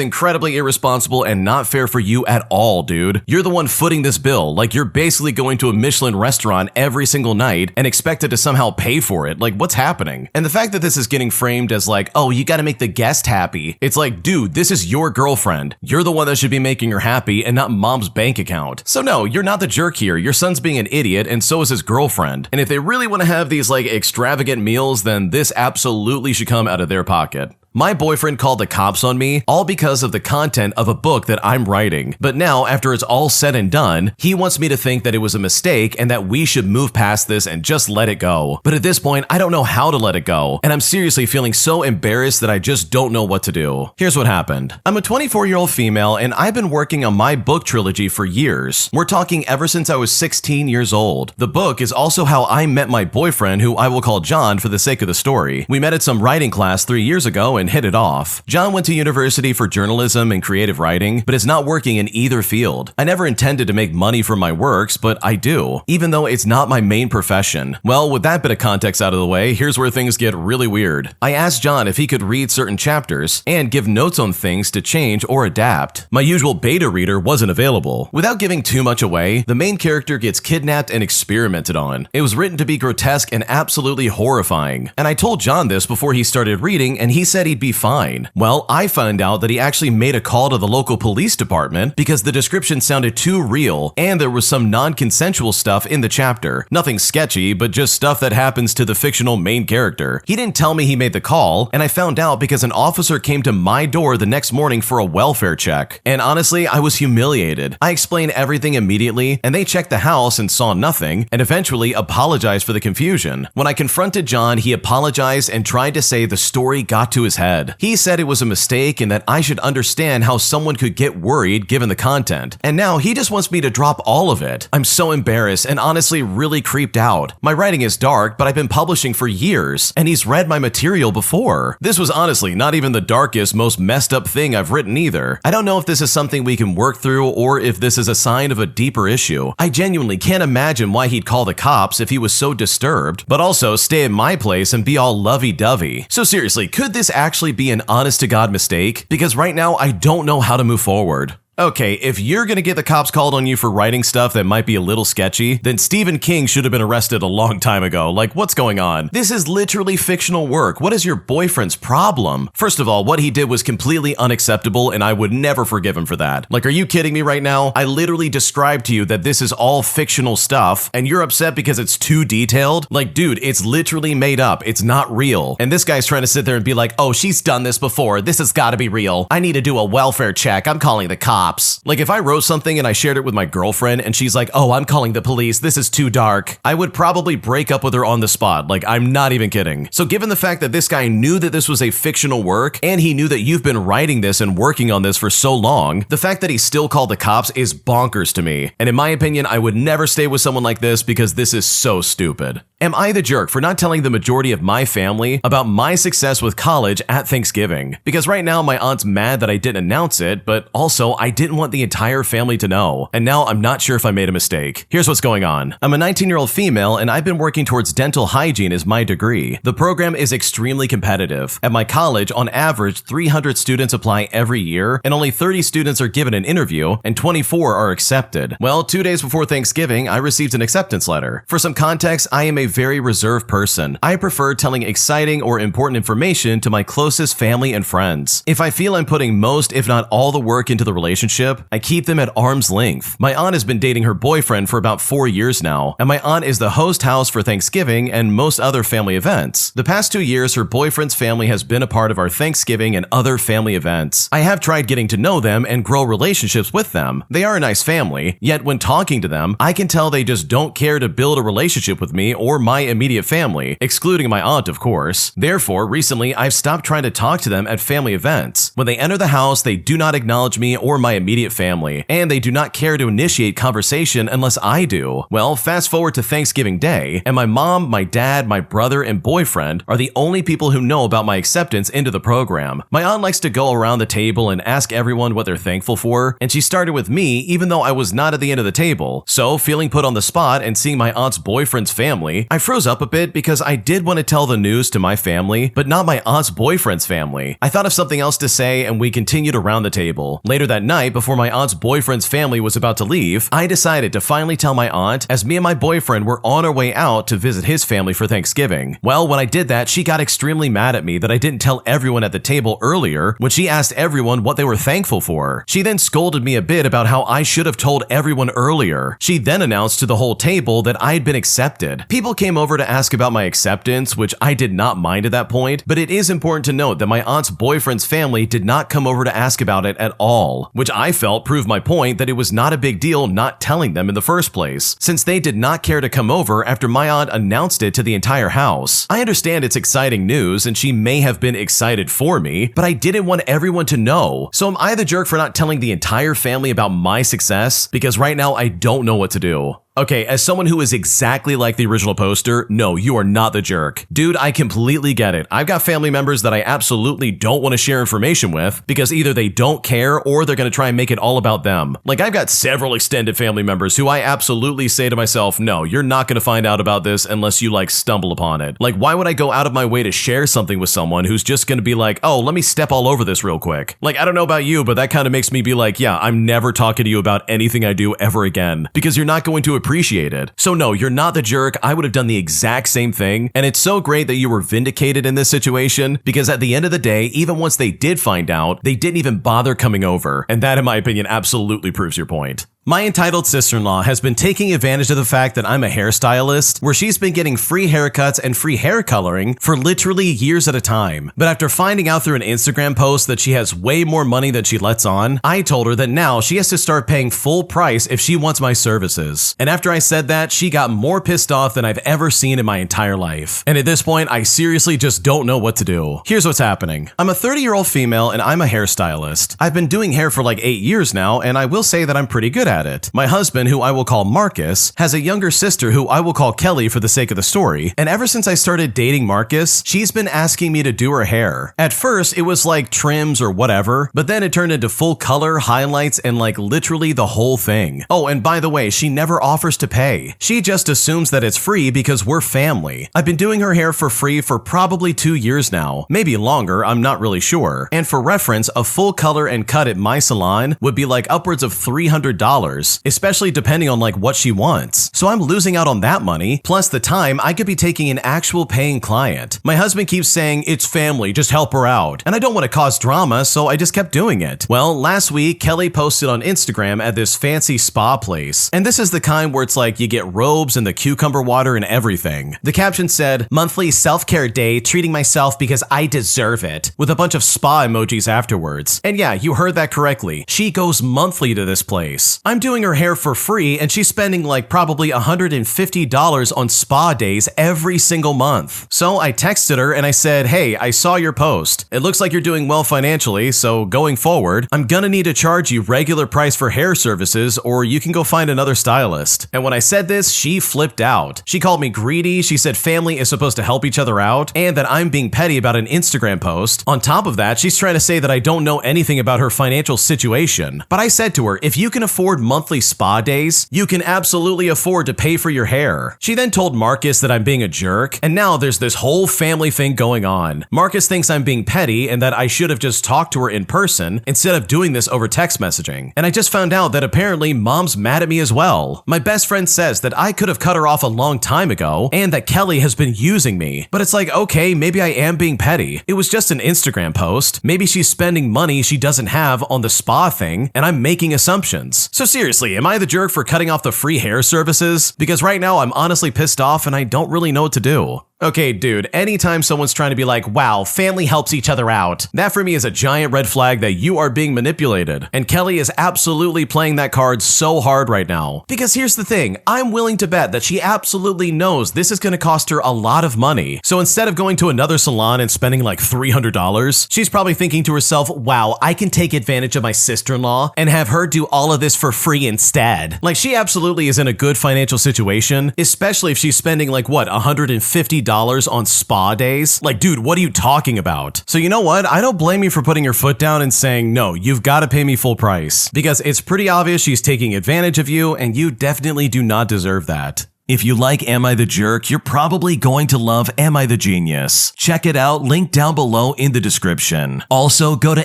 incredibly irresponsible and not fair for you at all, dude. You're the one footing this bill. Like you're basically going to a Michelin restaurant every single night and expected to somehow pay for it. Like what's happening? And the fact that this is getting framed as like, oh, you gotta make the guest happy. It's like, dude, this is your girlfriend. You're the one that should be making her happy and not mom's bank account. So no, you're not the jerk here. Your son's being an idiot and so is his girlfriend. And if they really want to have these like extravagant meals, then this absolutely should come out of their pocket. My boyfriend called the cops on me, all because of the content of a book that I'm writing. But now, after it's all said and done, he wants me to think that it was a mistake and that we should move past this and just let it go. But at this point, I don't know how to let it go, and I'm seriously feeling so embarrassed that I just don't know what to do. Here's what happened. I'm a 24-year-old female, and I've been working on my book trilogy for years. We're talking ever since I was 16 years old. The book is also how I met my boyfriend, who I will call John for the sake of the story. We met at some writing class 3 years ago and hit it off. John went to university for journalism and creative writing, but is not working in either field. I never intended to make money from my works, but I do, even though it's not my main profession. Well, with that bit of context out of the way, here's where things get really weird. I asked John if he could read certain chapters and give notes on things to change or adapt. My usual beta reader wasn't available. Without giving too much away, the main character gets kidnapped and experimented on. It was written to be grotesque and absolutely horrifying. And I told John this before he started reading, and he said he'd be fine. Well, I found out that he actually made a call to the local police department because the description sounded too real and there was some non-consensual stuff in the chapter. Nothing sketchy, but just stuff that happens to the fictional main character. He didn't tell me he made the call, and I found out because an officer came to my door the next morning for a welfare check. And honestly, I was humiliated. I explained everything immediately, and they checked the house and saw nothing, and eventually apologized for the confusion. When I confronted John, he apologized and tried to say the story got to his head. He said it was a mistake and that I should understand how someone could get worried given the content. And now he just wants me to drop all of it. I'm so embarrassed and honestly really creeped out. My writing is dark, but I've been publishing for years, and he's read my material before. This was honestly not even the darkest, most messed up thing I've written either. I don't know if this is something we can work through or if this is a sign of a deeper issue. I genuinely can't imagine why he'd call the cops if he was so disturbed, but also stay at my place and be all lovey-dovey. So seriously, could this actually be an honest-to-God mistake? Because right now, I don't know how to move forward. Okay, if you're gonna get the cops called on you for writing stuff that might be a little sketchy, then Stephen King should have been arrested a long time ago. Like, what's going on? This is literally fictional work. What is your boyfriend's problem? First of all, what he did was completely unacceptable, and I would never forgive him for that. Like, are you kidding me right now? I literally described to you that this is all fictional stuff, and you're upset because it's too detailed? Like, dude, it's literally made up. It's not real. And this guy's trying to sit there and be like, oh, she's done this before. This has gotta be real. I need to do a welfare check. I'm calling the cops. Like, if I wrote something and I shared it with my girlfriend and she's like, oh, I'm calling the police, this is too dark, I would probably break up with her on the spot. Like, I'm not even kidding. So given the fact that this guy knew that this was a fictional work and he knew that you've been writing this and working on this for so long, the fact that he still called the cops is bonkers to me. And in my opinion, I would never stay with someone like this because this is so stupid. Am I the jerk for not telling the majority of my family about my success with college at Thanksgiving? Because right now my aunt's mad that I didn't announce it, but also I didn't want the entire family to know, and now I'm not sure if I made a mistake. Here's what's going on. I'm a 19-year-old female, and I've been working towards dental hygiene as my degree. The program is extremely competitive. At my college, on average, 300 students apply every year, and only 30 students are given an interview, and 24 are accepted. Well, 2 days before Thanksgiving, I received an acceptance letter. For some context, I am a very reserved person. I prefer telling exciting or important information to my closest family and friends. If I feel I'm putting most, if not all the work into the relationship, I keep them at arm's length. My aunt has been dating her boyfriend for about 4 years now, and my aunt is the host house for Thanksgiving and most other family events. The past 2 years, her boyfriend's family has been a part of our Thanksgiving and other family events. I have tried getting to know them and grow relationships with them. They are a nice family, yet when talking to them, I can tell they just don't care to build a relationship with me or my immediate family, excluding my aunt, of course. Therefore, recently, I've stopped trying to talk to them at family events. When they enter the house, they do not acknowledge me or my immediate family, and they do not care to initiate conversation unless I do. Well, fast forward to Thanksgiving Day, and my mom, my dad, my brother, and boyfriend are the only people who know about my acceptance into the program. My aunt likes to go around the table and ask everyone what they're thankful for, and she started with me even though I was not at the end of the table. So, feeling put on the spot and seeing my aunt's boyfriend's family, I froze up a bit because I did want to tell the news to my family, but not my aunt's boyfriend's family. I thought of something else to say and we continued around the table. Later that night, before my aunt's boyfriend's family was about to leave, I decided to finally tell my aunt as me and my boyfriend were on our way out to visit his family for Thanksgiving. Well, when I did that, she got extremely mad at me that I didn't tell everyone at the table earlier when she asked everyone what they were thankful for. She then scolded me a bit about how I should have told everyone earlier. She then announced to the whole table that I had been accepted. People came over to ask about my acceptance, which I did not mind at that point, but it is important to note that my aunt's boyfriend's family did not come over to ask about it at all, which I felt proved my point that it was not a big deal not telling them in the first place, since they did not care to come over after my aunt announced it to the entire house. I understand it's exciting news and she may have been excited for me, but I didn't want everyone to know. So am I the jerk for not telling the entire family about my success? Because right now I don't know what to do. Okay, as someone who is exactly like the original poster, no, you are not the jerk. Dude, I completely get it. I've got family members that I absolutely don't want to share information with because either they don't care or they're going to try and make it all about them. Like, I've got several extended family members who I absolutely say to myself, no, you're not going to find out about this unless you stumble upon it. Like, why would I go out of my way to share something with someone who's just going to be like, oh, let me step all over this real quick? Like, I don't know about you, but that kind of makes me be like, yeah, I'm never talking to you about anything I do ever again because you're not going to appreciate it. So no, you're not the jerk. I would have done the exact same thing. And it's so great that you were vindicated in this situation because at the end of the day, even once they did find out, they didn't even bother coming over. And that, in my opinion, absolutely proves your point. My entitled sister-in-law has been taking advantage of the fact that I'm a hairstylist, where she's been getting free haircuts and free hair coloring for literally years at a time. But after finding out through an Instagram post that she has way more money than she lets on, I told her that now she has to start paying full price if she wants my services. And after I said that, she got more pissed off than I've ever seen in my entire life. And at this point, I seriously just don't know what to do. Here's what's happening. I'm a 30-year-old female and I'm a hairstylist. I've been doing hair for 8 years now, and I will say that I'm pretty good at it. My husband, who I will call Marcus, has a younger sister who I will call Kelly for the sake of the story, and ever since I started dating Marcus, she's been asking me to do her hair. At first, it was trims or whatever, but then it turned into full color, highlights, and literally the whole thing. Oh, and by the way, she never offers to pay. She just assumes that it's free because we're family. I've been doing her hair for free for probably 2 years now, maybe longer, I'm not really sure. And for reference, a full color and cut at my salon would be upwards of $300, especially depending on what she wants. So I'm losing out on that money, plus the time I could be taking an actual paying client. My husband keeps saying, it's family, just help her out. And I don't want to cause drama, so I just kept doing it. Well, last week, Kelly posted on Instagram at this fancy spa place. And this is the kind where it's you get robes and the cucumber water and everything. The caption said, monthly self-care day, treating myself because I deserve it, with a bunch of spa emojis afterwards. And yeah, you heard that correctly. She goes monthly to this place. I'm doing her hair for free and she's spending probably $150 on spa days every single month. So I texted her and I said, hey, I saw your post. It looks like you're doing well financially, so going forward, I'm gonna need to charge you regular price for hair services or you can go find another stylist. And when I said this, she flipped out. She called me greedy, she said family is supposed to help each other out, and that I'm being petty about an Instagram post. On top of that, she's trying to say that I don't know anything about her financial situation. But I said to her, if you can afford monthly spa days, you can absolutely afford to pay for your hair. She then told Marcus that I'm being a jerk, and now there's this whole family thing going on. Marcus thinks I'm being petty and that I should have just talked to her in person instead of doing this over text messaging. And I just found out that apparently mom's mad at me as well. My best friend says that I could have cut her off a long time ago and that Kelly has been using me. But it's like, okay, maybe I am being petty. It was just an Instagram post. Maybe she's spending money she doesn't have on the spa thing, and I'm making assumptions. So seriously, am I the jerk for cutting off the free hair services? Because right now I'm honestly pissed off and I don't really know what to do. Okay, dude, anytime someone's trying to be like, wow, family helps each other out, that for me is a giant red flag that you are being manipulated. And Kelly is absolutely playing that card so hard right now. Because here's the thing, I'm willing to bet that she absolutely knows this is going to cost her a lot of money. So instead of going to another salon and spending like $300, she's probably thinking to herself, wow, I can take advantage of my sister-in-law and have her do all of this for free instead. Like, she absolutely is in a good financial situation, especially if she's spending like, what, $150 on spa days? Like, dude, what are you talking about? So you know what? I don't blame you for putting your foot down and saying, no, you've got to pay me full price. Because it's pretty obvious she's taking advantage of you, and you definitely do not deserve that. If you like Am I the Jerk, you're probably going to love Am I the Genius. Check it out, link down below in the description. Also, go to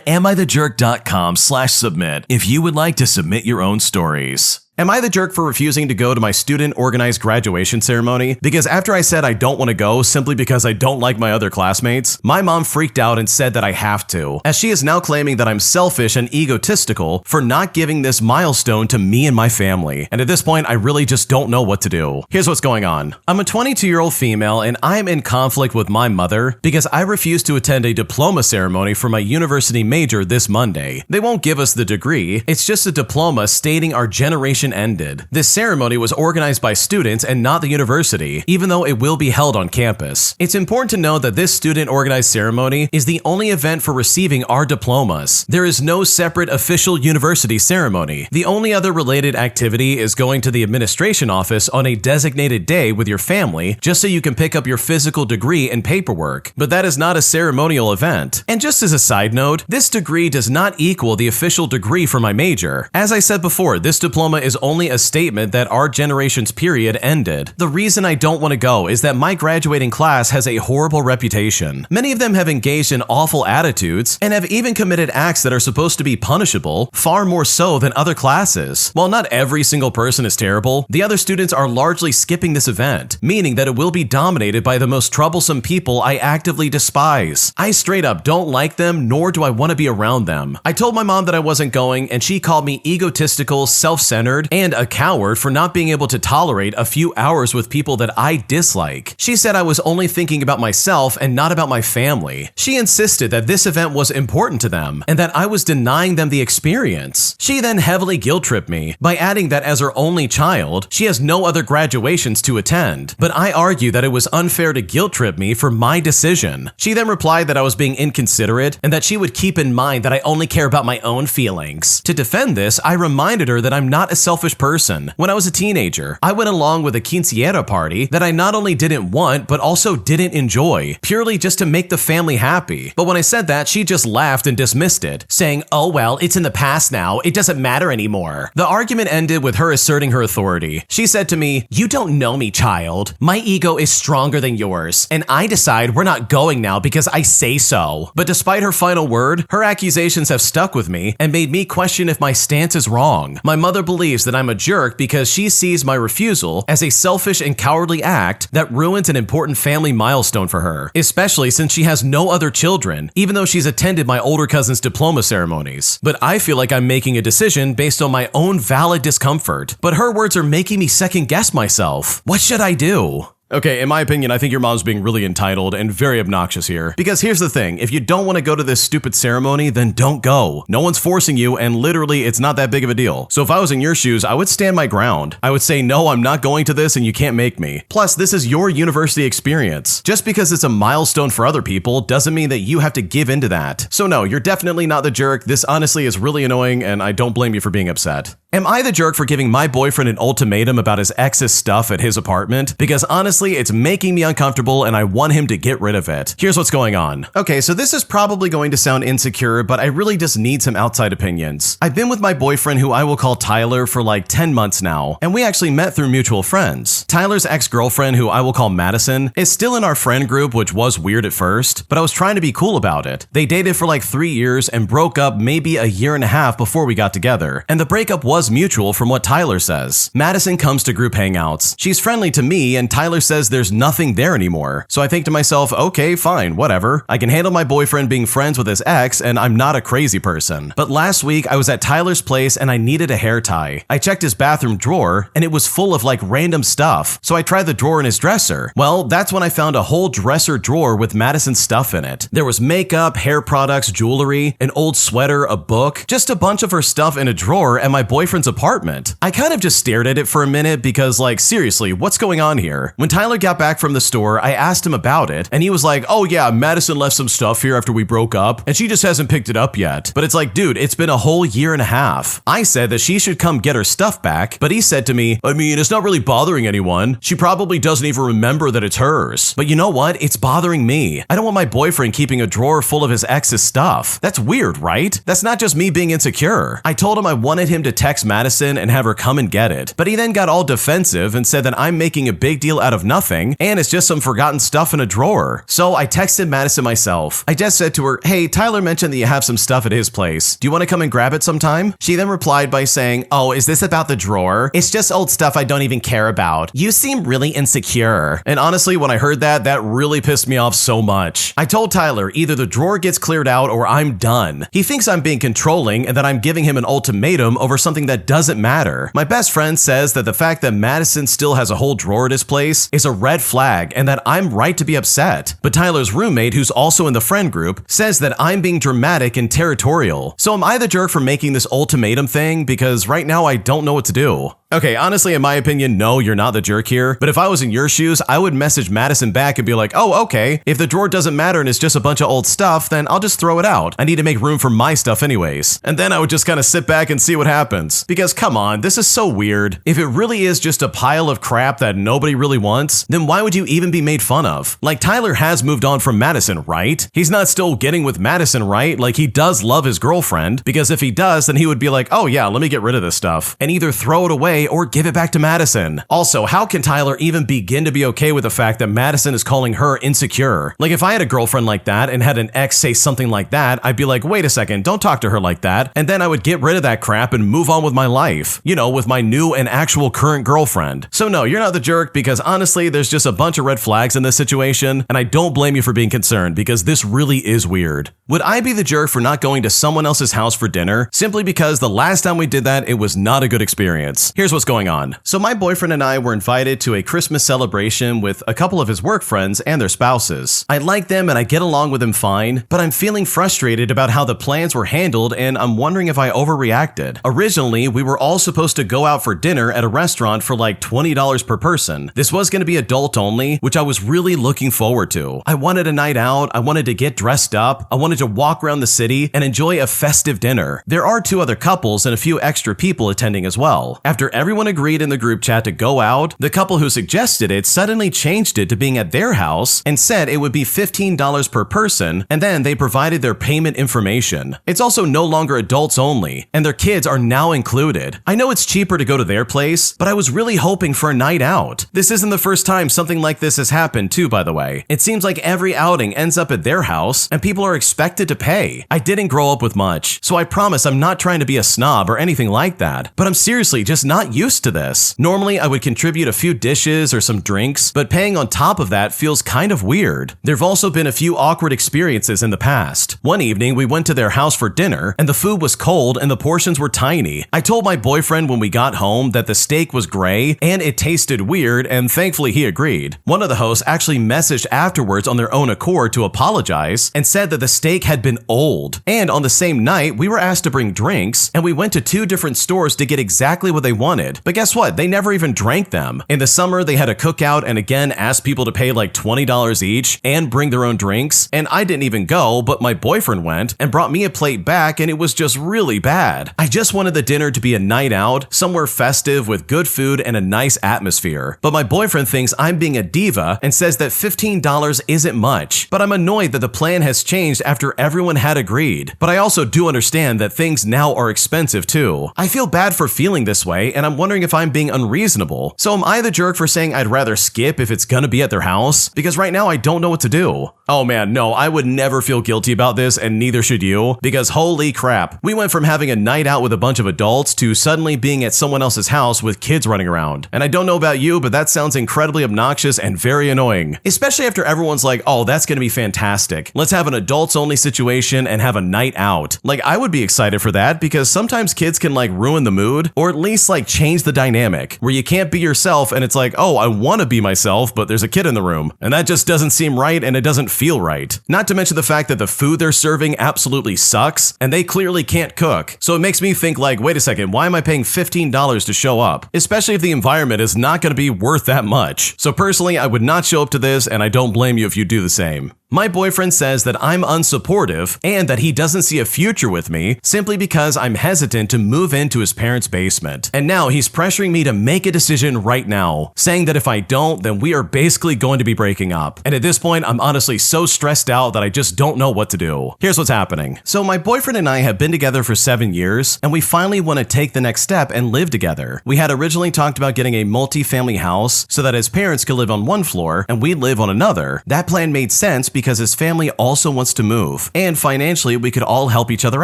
amithejerk.com/submit if you would like to submit your own stories. Am I the jerk for refusing to go to my student-organized graduation ceremony? Because after I said I don't want to go simply because I don't like my other classmates, my mom freaked out and said that I have to, as she is now claiming that I'm selfish and egotistical for not giving this milestone to me and my family. And at this point, I really just don't know what to do. Here's what's going on. I'm a 22-year-old female and I'm in conflict with my mother because I refused to attend a diploma ceremony for my university major this Monday. They won't give us the degree, it's just a diploma stating our generation ended. This ceremony was organized by students and not the university, even though it will be held on campus. It's important to note that this student-organized ceremony is the only event for receiving our diplomas. There is no separate official university ceremony. The only other related activity is going to the administration office on a designated day with your family, just so you can pick up your physical degree and paperwork. But that is not a ceremonial event. And just as a side note, this degree does not equal the official degree for my major. As I said before, this diploma is only a statement that our generation's period ended. The reason I don't want to go is that my graduating class has a horrible reputation. Many of them have engaged in awful attitudes and have even committed acts that are supposed to be punishable, far more so than other classes. While not every single person is terrible, the other students are largely skipping this event, meaning that it will be dominated by the most troublesome people I actively despise. I straight up don't like them, nor do I want to be around them. I told my mom that I wasn't going, and she called me egotistical, self-centered, and a coward for not being able to tolerate a few hours with people that I dislike. She said I was only thinking about myself and not about my family. She insisted that this event was important to them and that I was denying them the experience. She then heavily guilt-tripped me by adding that as her only child, she has no other graduations to attend. But I argue that it was unfair to guilt-trip me for my decision. She then replied that I was being inconsiderate and that she would keep in mind that I only care about my own feelings. To defend this, I reminded her that I'm not a selfish person. When I was a teenager, I went along with a quinceañera party that I not only didn't want, but also didn't enjoy, purely just to make the family happy. But when I said that, she just laughed and dismissed it, saying, oh well, it's in the past now, it doesn't matter anymore. The argument ended with her asserting her authority. She said to me, you don't know me, child. My ego is stronger than yours, and I decide we're not going now because I say so. But despite her final word, her accusations have stuck with me and made me question if my stance is wrong. My mother believes that I'm a jerk because she sees my refusal as a selfish and cowardly act that ruins an important family milestone for her, especially since she has no other children, even though she's attended my older cousin's diploma ceremonies. But I feel like I'm making a decision based on my own valid discomfort. But her words are making me second guess myself. What should I do? Okay, in my opinion, I think your mom's being really entitled and very obnoxious here. Because here's the thing, if you don't want to go to this stupid ceremony, then don't go. No one's forcing you, and literally, it's not that big of a deal. So if I was in your shoes, I would stand my ground. I would say, no, I'm not going to this and you can't make me. Plus, this is your university experience. Just because it's a milestone for other people doesn't mean that you have to give into that. So no, you're definitely not the jerk. This honestly is really annoying, and I don't blame you for being upset. Am I the jerk for giving my boyfriend an ultimatum about his ex's stuff at his apartment? Because honestly, it's making me uncomfortable and I want him to get rid of it. Here's what's going on. Okay, so this is probably going to sound insecure, but I really just need some outside opinions. I've been with my boyfriend, who I will call Tyler, for like 10 months now, and we actually met through mutual friends. Tyler's ex-girlfriend, who I will call Madison, is still in our friend group, which was weird at first, but I was trying to be cool about it. They dated for like 3 years and broke up maybe a year and a half before we got together, and the breakup was mutual from what Tyler says. Madison comes to group hangouts. She's friendly to me, and Tyler says there's nothing there anymore. So I think to myself, okay, fine, whatever. I can handle my boyfriend being friends with his ex, and I'm not a crazy person. But last week, I was at Tyler's place and I needed a hair tie. I checked his bathroom drawer, and it was full of like random stuff. So I tried the drawer in his dresser. Well, that's when I found a whole dresser drawer with Madison's stuff in it. There was makeup, hair products, jewelry, an old sweater, a book, just a bunch of her stuff in a drawer at my boyfriend's apartment. I kind of just stared at it for a minute because, like, seriously, what's going on here? When Tyler got back from the store, I asked him about it, and he was like, oh yeah, Madison left some stuff here after we broke up, and she just hasn't picked it up yet. But it's like, dude, it's been a whole year and a half. I said that she should come get her stuff back, but he said to me, I mean, it's not really bothering anyone. She probably doesn't even remember that it's hers. But you know what? It's bothering me. I don't want my boyfriend keeping a drawer full of his ex's stuff. That's weird, right? That's not just me being insecure. I told him I wanted him to text Madison and have her come and get it, but he then got all defensive and said that I'm making a big deal out of nothing and it's just some forgotten stuff in a drawer. So I texted Madison myself. I just said to her, hey, Tyler mentioned that you have some stuff at his place. Do you want to come and grab it sometime? She then replied by saying, oh, is this about the drawer? It's just old stuff I don't even care about. You seem really insecure. And honestly, when I heard that, that really pissed me off so much. I told Tyler either the drawer gets cleared out or I'm done. He thinks I'm being controlling and that I'm giving him an ultimatum over something that doesn't matter. My best friend says that the fact that Madison still has a whole drawer at his place is a red flag and that I'm right to be upset. But Tyler's roommate, who's also in the friend group, says that I'm being dramatic and territorial. So am I the jerk for making this ultimatum thing? Because right now I don't know what to do. Okay, honestly, in my opinion, no, you're not the jerk here. But if I was in your shoes, I would message Madison back and be like, oh, okay, if the drawer doesn't matter and it's just a bunch of old stuff, then I'll just throw it out. I need to make room for my stuff anyways. And then I would just kind of sit back and see what happens. Because come on, this is so weird. If it really is just a pile of crap that nobody really wants, then why would you even be made fun of? Like, Tyler has moved on from Madison, right? He's not still getting with Madison, right? Like, he does love his girlfriend, because if he does, then he would be like, oh yeah, let me get rid of this stuff, and either throw it away or give it back to Madison. Also, how can Tyler even begin to be okay with the fact that Madison is calling her insecure? Like, if I had a girlfriend like that and had an ex say something like that, I'd be like, wait a second, don't talk to her like that, and then I would get rid of that crap and move on with my life, you know, with my new and actual current girlfriend. So no, you're not the jerk, because honestly, there's just a bunch of red flags in this situation, and I don't blame you for being concerned, because this really is weird. Would I be the jerk for not going to someone else's house for dinner, simply because the last time we did that, it was not a good experience? Here's what's going on. So my boyfriend and I were invited to a Christmas celebration with a couple of his work friends and their spouses. I like them and I get along with them fine, but I'm feeling frustrated about how the plans were handled, and I'm wondering if I overreacted. Originally, we were all supposed to go out for dinner at a restaurant for like $20 per person. This was going to be adult only, which I was really looking forward to. I wanted a night out, I wanted to get dressed up, I wanted to walk around the city and enjoy a festive dinner. There are 2 other couples and a few extra people attending as well. After everyone agreed in the group chat to go out, the couple who suggested it suddenly changed it to being at their house and said it would be $15 per person, and then they provided their payment information. It's also no longer adults only, and their kids are now included. I know it's cheaper to go to their place, but I was really hoping for a night out. This isn't the first time something like this has happened too, by the way. It seems like every outing ends up at their house, and people are expected to pay. I didn't grow up with much, so I promise I'm not trying to be a snob or anything like that, but I'm seriously just not used to this. Normally, I would contribute a few dishes or some drinks, but paying on top of that feels kind of weird. There've also been a few awkward experiences in the past. One evening, we went to their house for dinner, and the food was cold and the portions were tiny. I told my boyfriend when we got home that the steak was gray and it tasted weird, and thankfully he agreed. One of the hosts actually messaged afterwards on their own accord to apologize and said that the steak had been old. And on the same night, we were asked to bring drinks, and we went to 2 different stores to get exactly what they wanted. wanted. But guess what? They never even drank them. In the summer, they had a cookout and again asked people to pay like $20 each and bring their own drinks. And I didn't even go, but my boyfriend went and brought me a plate back, and it was just really bad. I just wanted the dinner to be a night out, somewhere festive with good food and a nice atmosphere. But my boyfriend thinks I'm being a diva and says that $15 isn't much. But I'm annoyed that the plan has changed after everyone had agreed. But I also do understand that things now are expensive too. I feel bad for feeling this way, and I'm wondering if I'm being unreasonable. So am I the jerk for saying I'd rather skip if it's gonna be at their house? Because right now I don't know what to do. Oh man, no, I would never feel guilty about this, and neither should you, because holy crap. We went from having a night out with a bunch of adults to suddenly being at someone else's house with kids running around. And I don't know about you, but that sounds incredibly obnoxious and very annoying. Especially after everyone's like, oh, that's gonna be fantastic. Let's have an adults only situation and have a night out. Like, I would be excited for that because sometimes kids can like ruin the mood or at least like change the dynamic where you can't be yourself and it's like, oh, I want to be myself, but there's a kid in the room. And that just doesn't seem right and it doesn't feel right. Not to mention the fact that the food they're serving absolutely sucks and they clearly can't cook. So it makes me think like, wait a second, why am I paying $15 to show up? Especially if the environment is not going to be worth that much. So personally, I would not show up to this and I don't blame you if you do the same. My boyfriend says that I'm unsupportive and that he doesn't see a future with me simply because I'm hesitant to move into his parents' basement. And now he's pressuring me to make a decision right now, saying that if I don't, then we are basically going to be breaking up. And at this point, I'm honestly so stressed out that I just don't know what to do. Here's what's happening. So my boyfriend and I have been together for 7 years, and we finally want to take the next step and live together. We had originally talked about getting a multi-family house so that his parents could live on one floor and we live on another. That plan made sense because his family also wants to move, and financially we could all help each other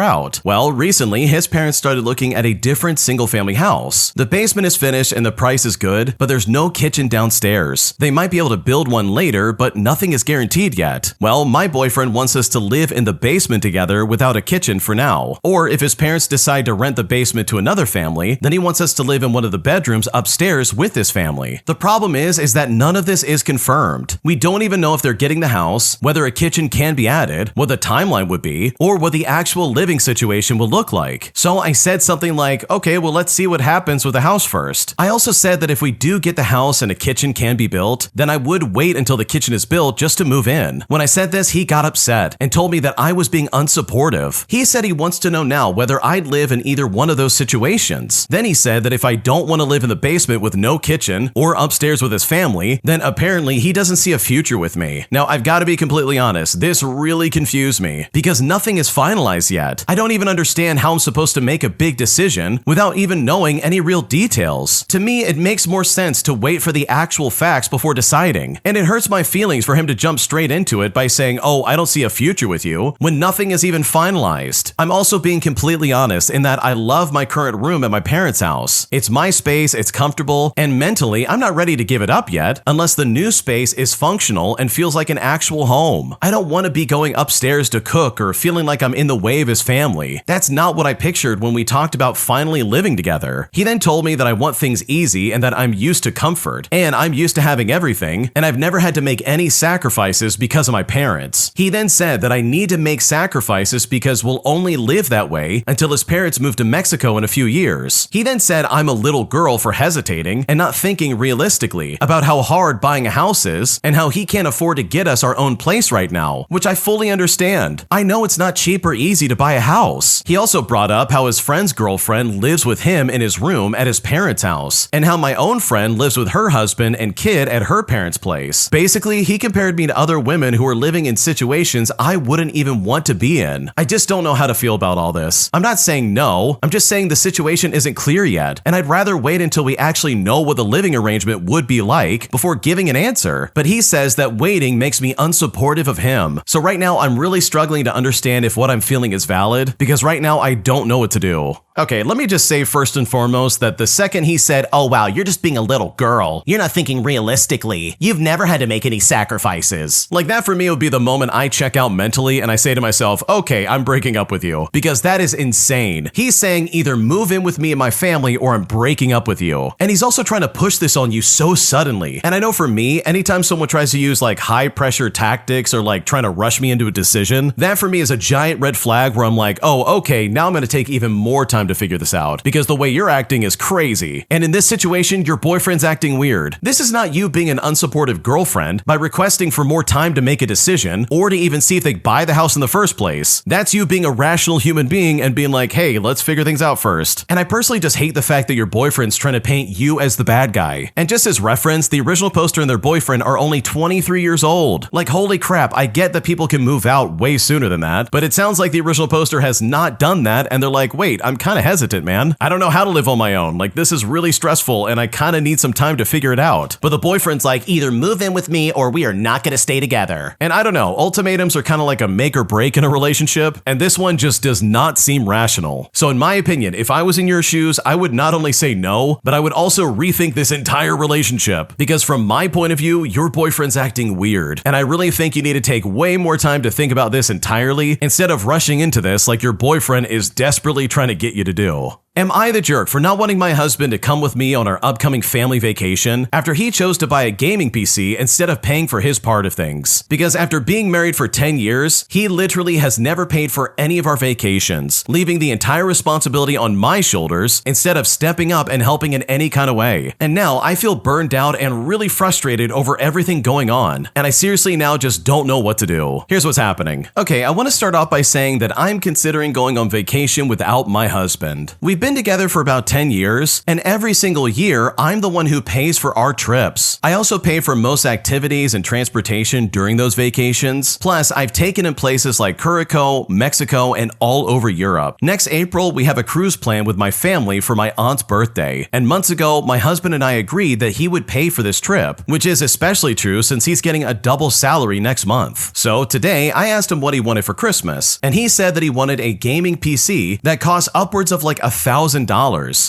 out. Well, recently his parents started looking at a different single-family house. The basement is finished and the price is good, but there's no kitchen downstairs. They might be able to build one later, but nothing is guaranteed yet. Well, my boyfriend wants us to live in the basement together without a kitchen for now. Or if his parents decide to rent the basement to another family, then he wants us to live in one of the bedrooms upstairs with his family. The problem is that none of this is confirmed. We don't even know if they're getting the house, whether a kitchen can be added, what the timeline would be, or what the actual living situation will look like. So I said something like, okay, well, let's see what happens with the house first. I also said that if we do get the house and a kitchen can be built, then I would wait until the kitchen is built just to move in. When I said this, he got upset and told me that I was being unsupportive. He said he wants to know now whether I'd live in either one of those situations. Then he said that if I don't want to live in the basement with no kitchen or upstairs with his family, then apparently he doesn't see a future with me. Now, I've got to be completely honest, this really confused me because nothing is finalized yet. I don't even understand how I'm supposed to make a big decision without even knowing any real details. To me, it makes more sense to wait for the actual facts before deciding. And it hurts my feelings for him to jump straight into it by saying, oh, I don't see a future with you, when nothing is even finalized. I'm also being completely honest in that I love my current room at my parents' house. It's my space, it's comfortable, and mentally, I'm not ready to give it up yet unless the new space is functional and feels like an actual home. I don't want to be going upstairs to cook or feeling like I'm in the way of his family. That's not what I pictured when we talked about finally living together. He then told me that I want things easy and that I'm used to comfort, and I'm used to having everything, and I've never had to make any sacrifices because of my parents. He then said that I need to make sacrifices because we'll only live that way until his parents move to Mexico in a few years. He then said I'm a little girl for hesitating and not thinking realistically about how hard buying a house is and how he can't afford to get us our own place right now, which I fully understand. I know it's not cheap or easy to buy a house. He also brought up how his friend's girlfriend lives with him in his room at his parents' house, and how my own friend lives with her husband and kid at her parents' place. Basically, he compared me to other women who are living in situations I wouldn't even want to be in. I just don't know how to feel about all this. I'm not saying no, I'm just saying the situation isn't clear yet, and I'd rather wait until we actually know what the living arrangement would be like before giving an answer. But he says that waiting makes me unsupportive of him. So right now, I'm really struggling to understand if what I'm feeling is valid, because right now I don't know what to do. Okay, let me just say first and foremost that the second he said, oh wow, you're just being a little girl, you're not thinking realistically, you've never had to make any sacrifices. Like that for me would be the moment I check out mentally and I say to myself, okay, I'm breaking up with you, because that is insane. He's saying either move in with me and my family or I'm breaking up with you. And he's also trying to push this on you so suddenly. And I know for me, anytime someone tries to use like high pressure tactics or like trying to rush me into a decision, that for me is a giant red flag where I'm like, oh, okay, now I'm going to take even more time time to figure this out, because the way you're acting is crazy. And in this situation, your boyfriend's acting weird. This is not you being an unsupportive girlfriend by requesting for more time to make a decision or to even see if they buy the house in the first place. That's you being a rational human being and being like, hey, let's figure things out first. And I personally just hate the fact that your boyfriend's trying to paint you as the bad guy. And just as reference, the original poster and their boyfriend are only 23 years old. Like, holy crap, I get that people can move out way sooner than that, but it sounds like the original poster has not done that, and they're like, wait, I'm kind of hesitant, man. I don't know how to live on my own. Like, this is really stressful, and I kind of need some time to figure it out. But the boyfriend's like, either move in with me or we are not going to stay together. And I don't know, ultimatums are kind of like a make or break in a relationship, and this one just does not seem rational. So in my opinion, if I was in your shoes, I would not only say no, but I would also rethink this entire relationship. Because from my point of view, your boyfriend's acting weird, and I really think you need to take way more time to think about this entirely instead of rushing into this like your boyfriend is desperately trying to get you to do. Am I the jerk for not wanting my husband to come with me on our upcoming family vacation after he chose to buy a gaming PC instead of paying for his part of things? Because after being married for 10 years, he literally has never paid for any of our vacations, leaving the entire responsibility on my shoulders instead of stepping up and helping in any kind of way. And now I feel burned out and really frustrated over everything going on, and I seriously now just don't know what to do. Here's what's happening. Okay, I want to start off by saying that I'm considering going on vacation without my husband. We've been together for about 10 years, and every single year, I'm the one who pays for our trips. I also pay for most activities and transportation during those vacations. Plus, I've taken in places like Curacao, Mexico, and all over Europe. Next April, we have a cruise plan with my family for my aunt's birthday. And months ago, my husband and I agreed that he would pay for this trip, which is especially true since he's getting a double salary next month. So today, I asked him what he wanted for Christmas, and he said that he wanted a gaming PC that costs upwards of like $1,000.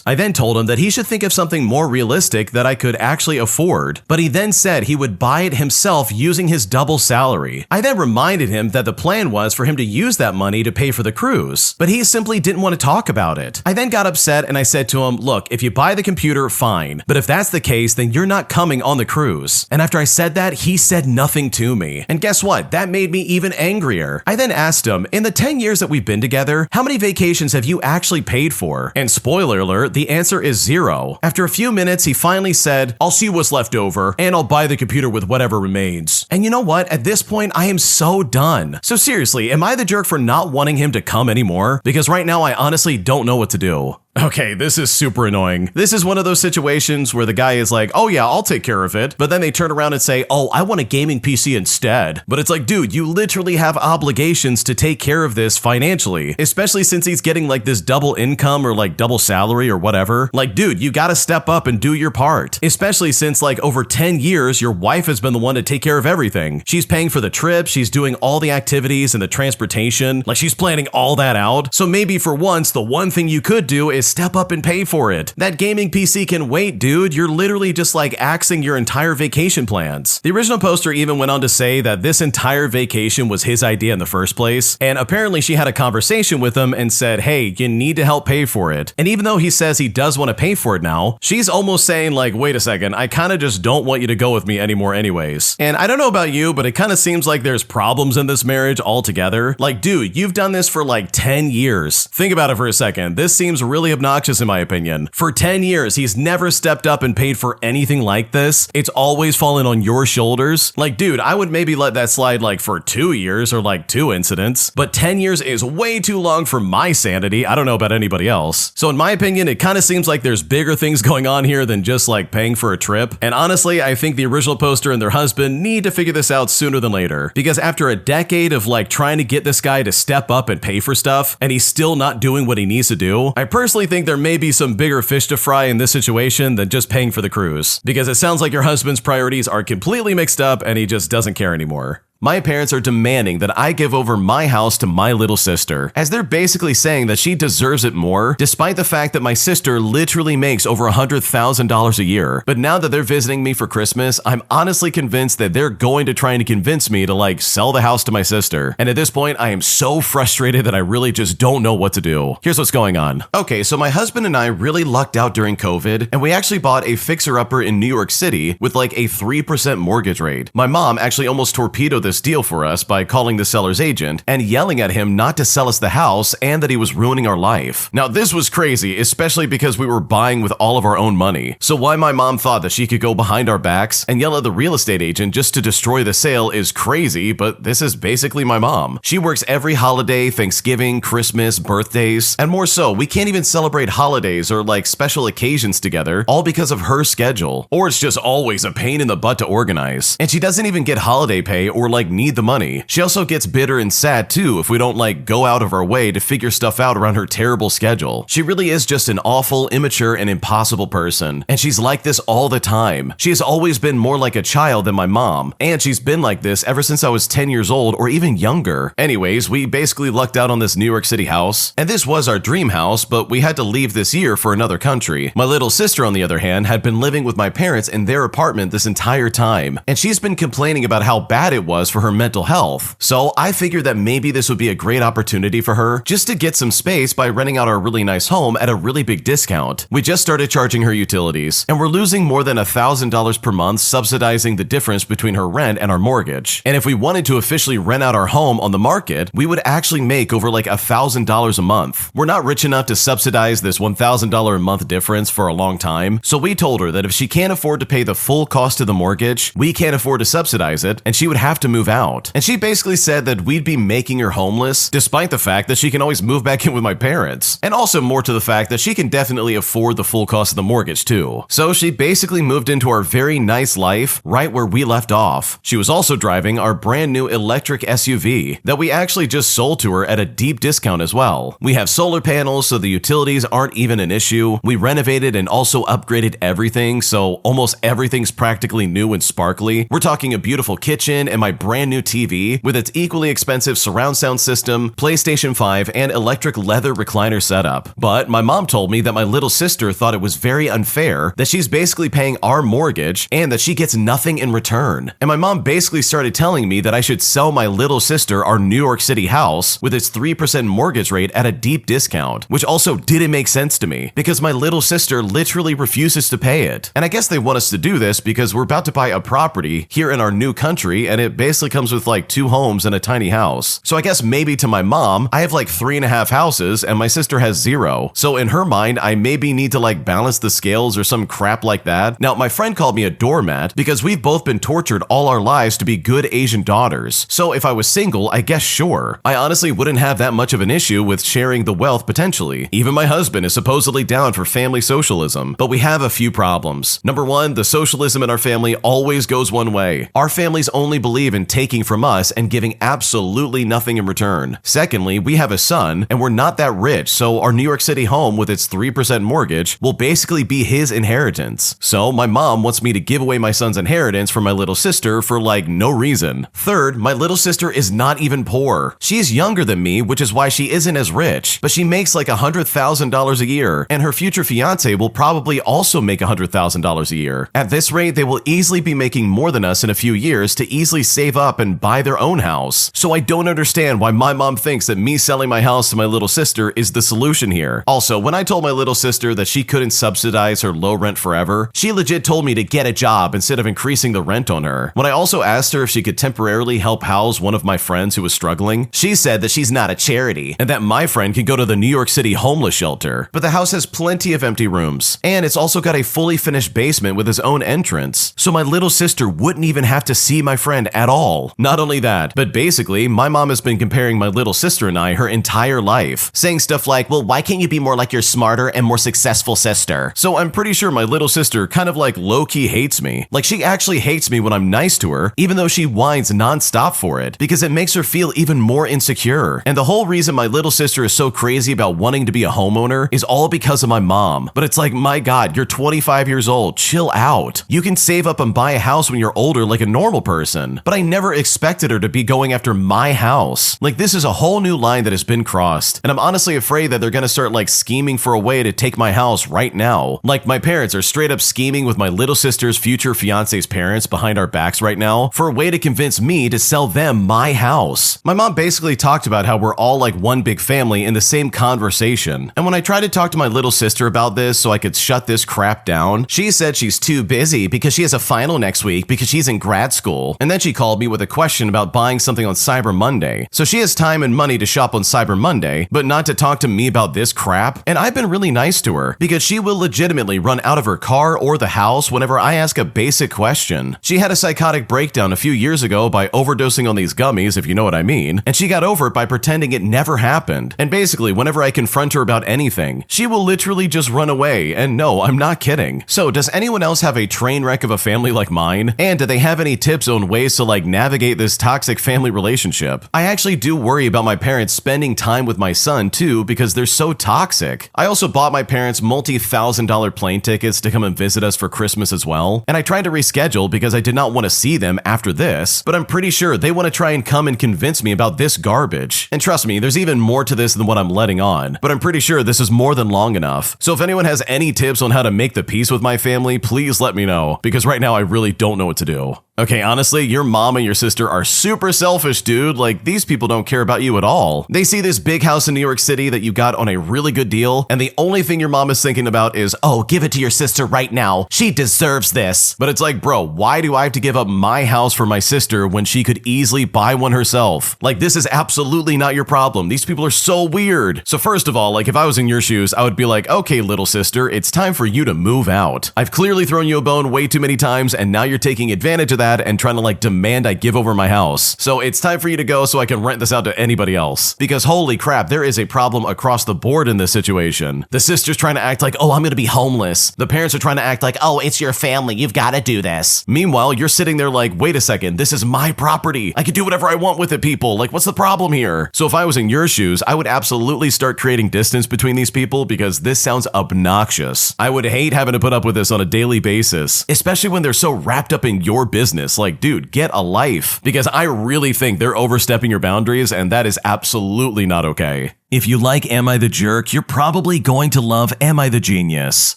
I then told him that he should think of something more realistic that I could actually afford, but he then said he would buy it himself using his double salary. I then reminded him that the plan was for him to use that money to pay for the cruise, but he simply didn't want to talk about it. I then got upset and I said to him, look, if you buy the computer, fine, but if that's the case, then you're not coming on the cruise. And after I said that, he said nothing to me. And guess what? That made me even angrier. I then asked him, in the 10 years that we've been together, how many vacations have you actually paid for? And spoiler alert, the answer is 0. After a few minutes, he finally said, I'll see what's left over, and I'll buy the computer with whatever remains. And you know what? At this point, I am so done. So seriously, am I the jerk for not wanting him to come anymore? Because right now, I honestly don't know what to do. Okay, this is super annoying. This is one of those situations where the guy is like, oh yeah, I'll take care of it. But then they turn around and say, oh, I want a gaming PC instead. But it's like, dude, you literally have obligations to take care of this financially, especially since he's getting like this double income or like double salary or whatever. Like, dude, you gotta step up and do your part, especially since like over 10 years, your wife has been the one to take care of everything. She's paying for the trip. She's doing all the activities and the transportation. Like, she's planning all that out. So maybe for once, the one thing you could do is step up and pay for it. That gaming PC can wait, dude. You're literally just like axing your entire vacation plans. The original poster even went on to say that this entire vacation was his idea in the first place, and apparently she had a conversation with him and said, hey, you need to help pay for it. And even though he says he does want to pay for it now, she's almost saying like, wait a second, I kind of just don't want you to go with me anymore anyways. And I don't know about you, but it kind of seems like there's problems in this marriage altogether. Like, dude, you've done this for like 10 years. Think about it for a second. This seems really obnoxious in my opinion. For 10 years, he's never stepped up and paid for anything like this. It's always fallen on your shoulders. Like, dude, I would maybe let that slide like for 2 years or like 2 incidents, but 10 years is way too long for my sanity. I don't know about anybody else. So in my opinion, it kind of seems like there's bigger things going on here than just like paying for a trip. And honestly, I think the original poster and their husband need to figure this out sooner than later, because after a decade of like trying to get this guy to step up and pay for stuff, and he's still not doing what he needs to do, I personally think there may be some bigger fish to fry in this situation than just paying for the cruise, because it sounds like your husband's priorities are completely mixed up and he just doesn't care anymore. My parents are demanding that I give over my house to my little sister, as they're basically saying that she deserves it more, despite the fact that my sister literally makes over $100,000 a year. But now that they're visiting me for Christmas, I'm honestly convinced that they're going to try and convince me to like sell the house to my sister. And at this point, I am so frustrated that I really just don't know what to do. Here's what's going on. Okay, so my husband and I really lucked out during COVID, and we actually bought a fixer-upper in New York City with like a 3% mortgage rate. My mom actually almost torpedoed this this deal for us by calling the seller's agent and yelling at him not to sell us the house and that he was ruining our life. Now, this was crazy, especially because we were buying with all of our own money. So why my mom thought that she could go behind our backs and yell at the real estate agent just to destroy the sale is crazy, but this is basically my mom. She works every holiday, Thanksgiving, Christmas, birthdays, and more so, we can't even celebrate holidays or like special occasions together, all because of her schedule. Or it's just always a pain in the butt to organize. And she doesn't even get holiday pay or like need the money. She also gets bitter and sad too if we don't like go out of our way to figure stuff out around her terrible schedule. She really is just an awful, immature, and impossible person. And she's like this all the time. She has always been more like a child than my mom. And she's been like this ever since I was 10 years old or even younger. Anyways, we basically lucked out on this New York City house. And this was our dream house, but we had to leave this year for another country. My little sister, on the other hand, had been living with my parents in their apartment this entire time. And she's been complaining about how bad it was for her mental health. So I figured that maybe this would be a great opportunity for her just to get some space by renting out our really nice home at a really big discount. We just started charging her utilities, and we're losing more than $1,000 per month subsidizing the difference between her rent and our mortgage. And if we wanted to officially rent out our home on the market, we would actually make over like $1,000 a month. We're not rich enough to subsidize this $1,000 a month difference for a long time, so we told her that if she can't afford to pay the full cost of the mortgage, we can't afford to subsidize it, and she would have to move out. And she basically said that we'd be making her homeless, despite the fact that she can always move back in with my parents. And also more to the fact that she can definitely afford the full cost of the mortgage too. So she basically moved into our very nice life right where we left off. She was also driving our brand new electric SUV that we actually just sold to her at a deep discount as well. We have solar panels, so the utilities aren't even an issue. We renovated and also upgraded everything, so almost everything's practically new and sparkly. We're talking a beautiful kitchen and my brand new TV with its equally expensive surround sound system, PlayStation 5, and electric leather recliner setup. But my mom told me that my little sister thought it was very unfair that she's basically paying our mortgage and that she gets nothing in return. And my mom basically started telling me that I should sell my little sister our New York City house with its 3% mortgage rate at a deep discount, which also didn't make sense to me because my little sister literally refuses to pay it. And I guess they want us to do this because we're about to buy a property here in our new country, and it basically comes with like 2 homes and a tiny house. So I guess maybe to my mom, I have like 3.5 houses and my sister has 0. So in her mind, I maybe need to like balance the scales or some crap like that. Now, my friend called me a doormat because we've both been tortured all our lives to be good Asian daughters. So if I was single, I guess sure. I honestly wouldn't have that much of an issue with sharing the wealth potentially. Even my husband is supposedly down for family socialism, but we have a few problems. Number 1, the socialism in our family always goes one way. Our families only believe in taking from us and giving absolutely nothing in return. Secondly, we have a son and we're not that rich, so our New York City home with its 3% mortgage will basically be his inheritance. So my mom wants me to give away my son's inheritance for my little sister for like no reason. Third, my little sister is not even poor. She's younger than me, which is why she isn't as rich, but she makes like $100,000 a year, and her future fiance will probably also make $100,000 a year. At this rate, they will easily be making more than us in a few years to easily save up and buy their own house. So I don't understand why my mom thinks that me selling my house to my little sister is the solution here. Also, when I told my little sister that she couldn't subsidize her low rent forever, she legit told me to get a job instead of increasing the rent on her. When I also asked her if she could temporarily help house one of my friends who was struggling, she said that she's not a charity and that my friend can go to the New York City homeless shelter. But the house has plenty of empty rooms, and it's also got a fully finished basement with his own entrance, so my little sister wouldn't even have to see my friend at all. Not only that, but basically, my mom has been comparing my little sister and I her entire life, saying stuff like, well, why can't you be more like your smarter and more successful sister? So I'm pretty sure my little sister kind of like low-key hates me. Like, she actually hates me when I'm nice to her, even though she whines nonstop for it, because it makes her feel even more insecure. And the whole reason my little sister is so crazy about wanting to be a homeowner is all because of my mom. But it's like, my God, you're 25 years old, chill out. You can save up and buy a house when you're older like a normal person. But I never expected her to be going after my house. Like, this is a whole new line that has been crossed. And I'm honestly afraid that they're gonna start like scheming for a way to take my house right now. Like, my parents are straight up scheming with my little sister's future fiance's parents behind our backs right now for a way to convince me to sell them my house. My mom basically talked about how we're all like one big family in the same conversation. And when I tried to talk to my little sister about this so I could shut this crap down, she said she's too busy because she has a final next week because she's in grad school. And then she called me with a question about buying something on Cyber Monday. So she has time and money to shop on Cyber Monday, but not to talk to me about this crap. And I've been really nice to her because she will legitimately run out of her car or the house whenever I ask a basic question. She had a psychotic breakdown a few years ago by overdosing on these gummies, if you know what I mean, and she got over it by pretending it never happened. And basically, whenever I confront her about anything, she will literally just run away. And no, I'm not kidding. So does anyone else have a train wreck of a family like mine? And do they have any tips on ways to navigate this toxic family relationship? I actually do worry about my parents spending time with my son too because they're so toxic. I also bought my parents multi-$1,000 plane tickets to come and visit us for Christmas as well. And I tried to reschedule because I did not want to see them after this, but I'm pretty sure they want to try and come and convince me about this garbage. And trust me, there's even more to this than what I'm letting on, but I'm pretty sure this is more than long enough. So if anyone has any tips on how to make the peace with my family, please let me know, because right now I really don't know what to do. Okay, honestly, your mom and your sister are super selfish, dude. These people don't care about you at all. They see this big house in New York City that you got on a really good deal, and the only thing your mom is thinking about is, oh, give it to your sister right now. She deserves this. But it's like, bro, why do I have to give up my house for my sister when she could easily buy one herself? This is absolutely not your problem. These people are so weird. So first of all, if I was in your shoes, I would be like, okay, little sister, it's time for you to move out. I've clearly thrown you a bone way too many times, and now you're taking advantage of that and trying to demand I give over my house. So it's time for you to go so I can rent this out to anybody else. Because holy crap, there is a problem across the board in this situation. The sister's trying to act like, oh, I'm gonna be homeless. The parents are trying to act like, oh, it's your family, you've gotta do this. Meanwhile, you're sitting there like, wait a second, this is my property. I can do whatever I want with it, people. What's the problem here? So if I was in your shoes, I would absolutely start creating distance between these people because this sounds obnoxious. I would hate having to put up with this on a daily basis, especially when they're so wrapped up in your business. Dude, get a life. Because I really think they're overstepping your boundaries, and that is absolutely not okay. If you like Am I the Jerk, you're probably going to love Am I the Genius.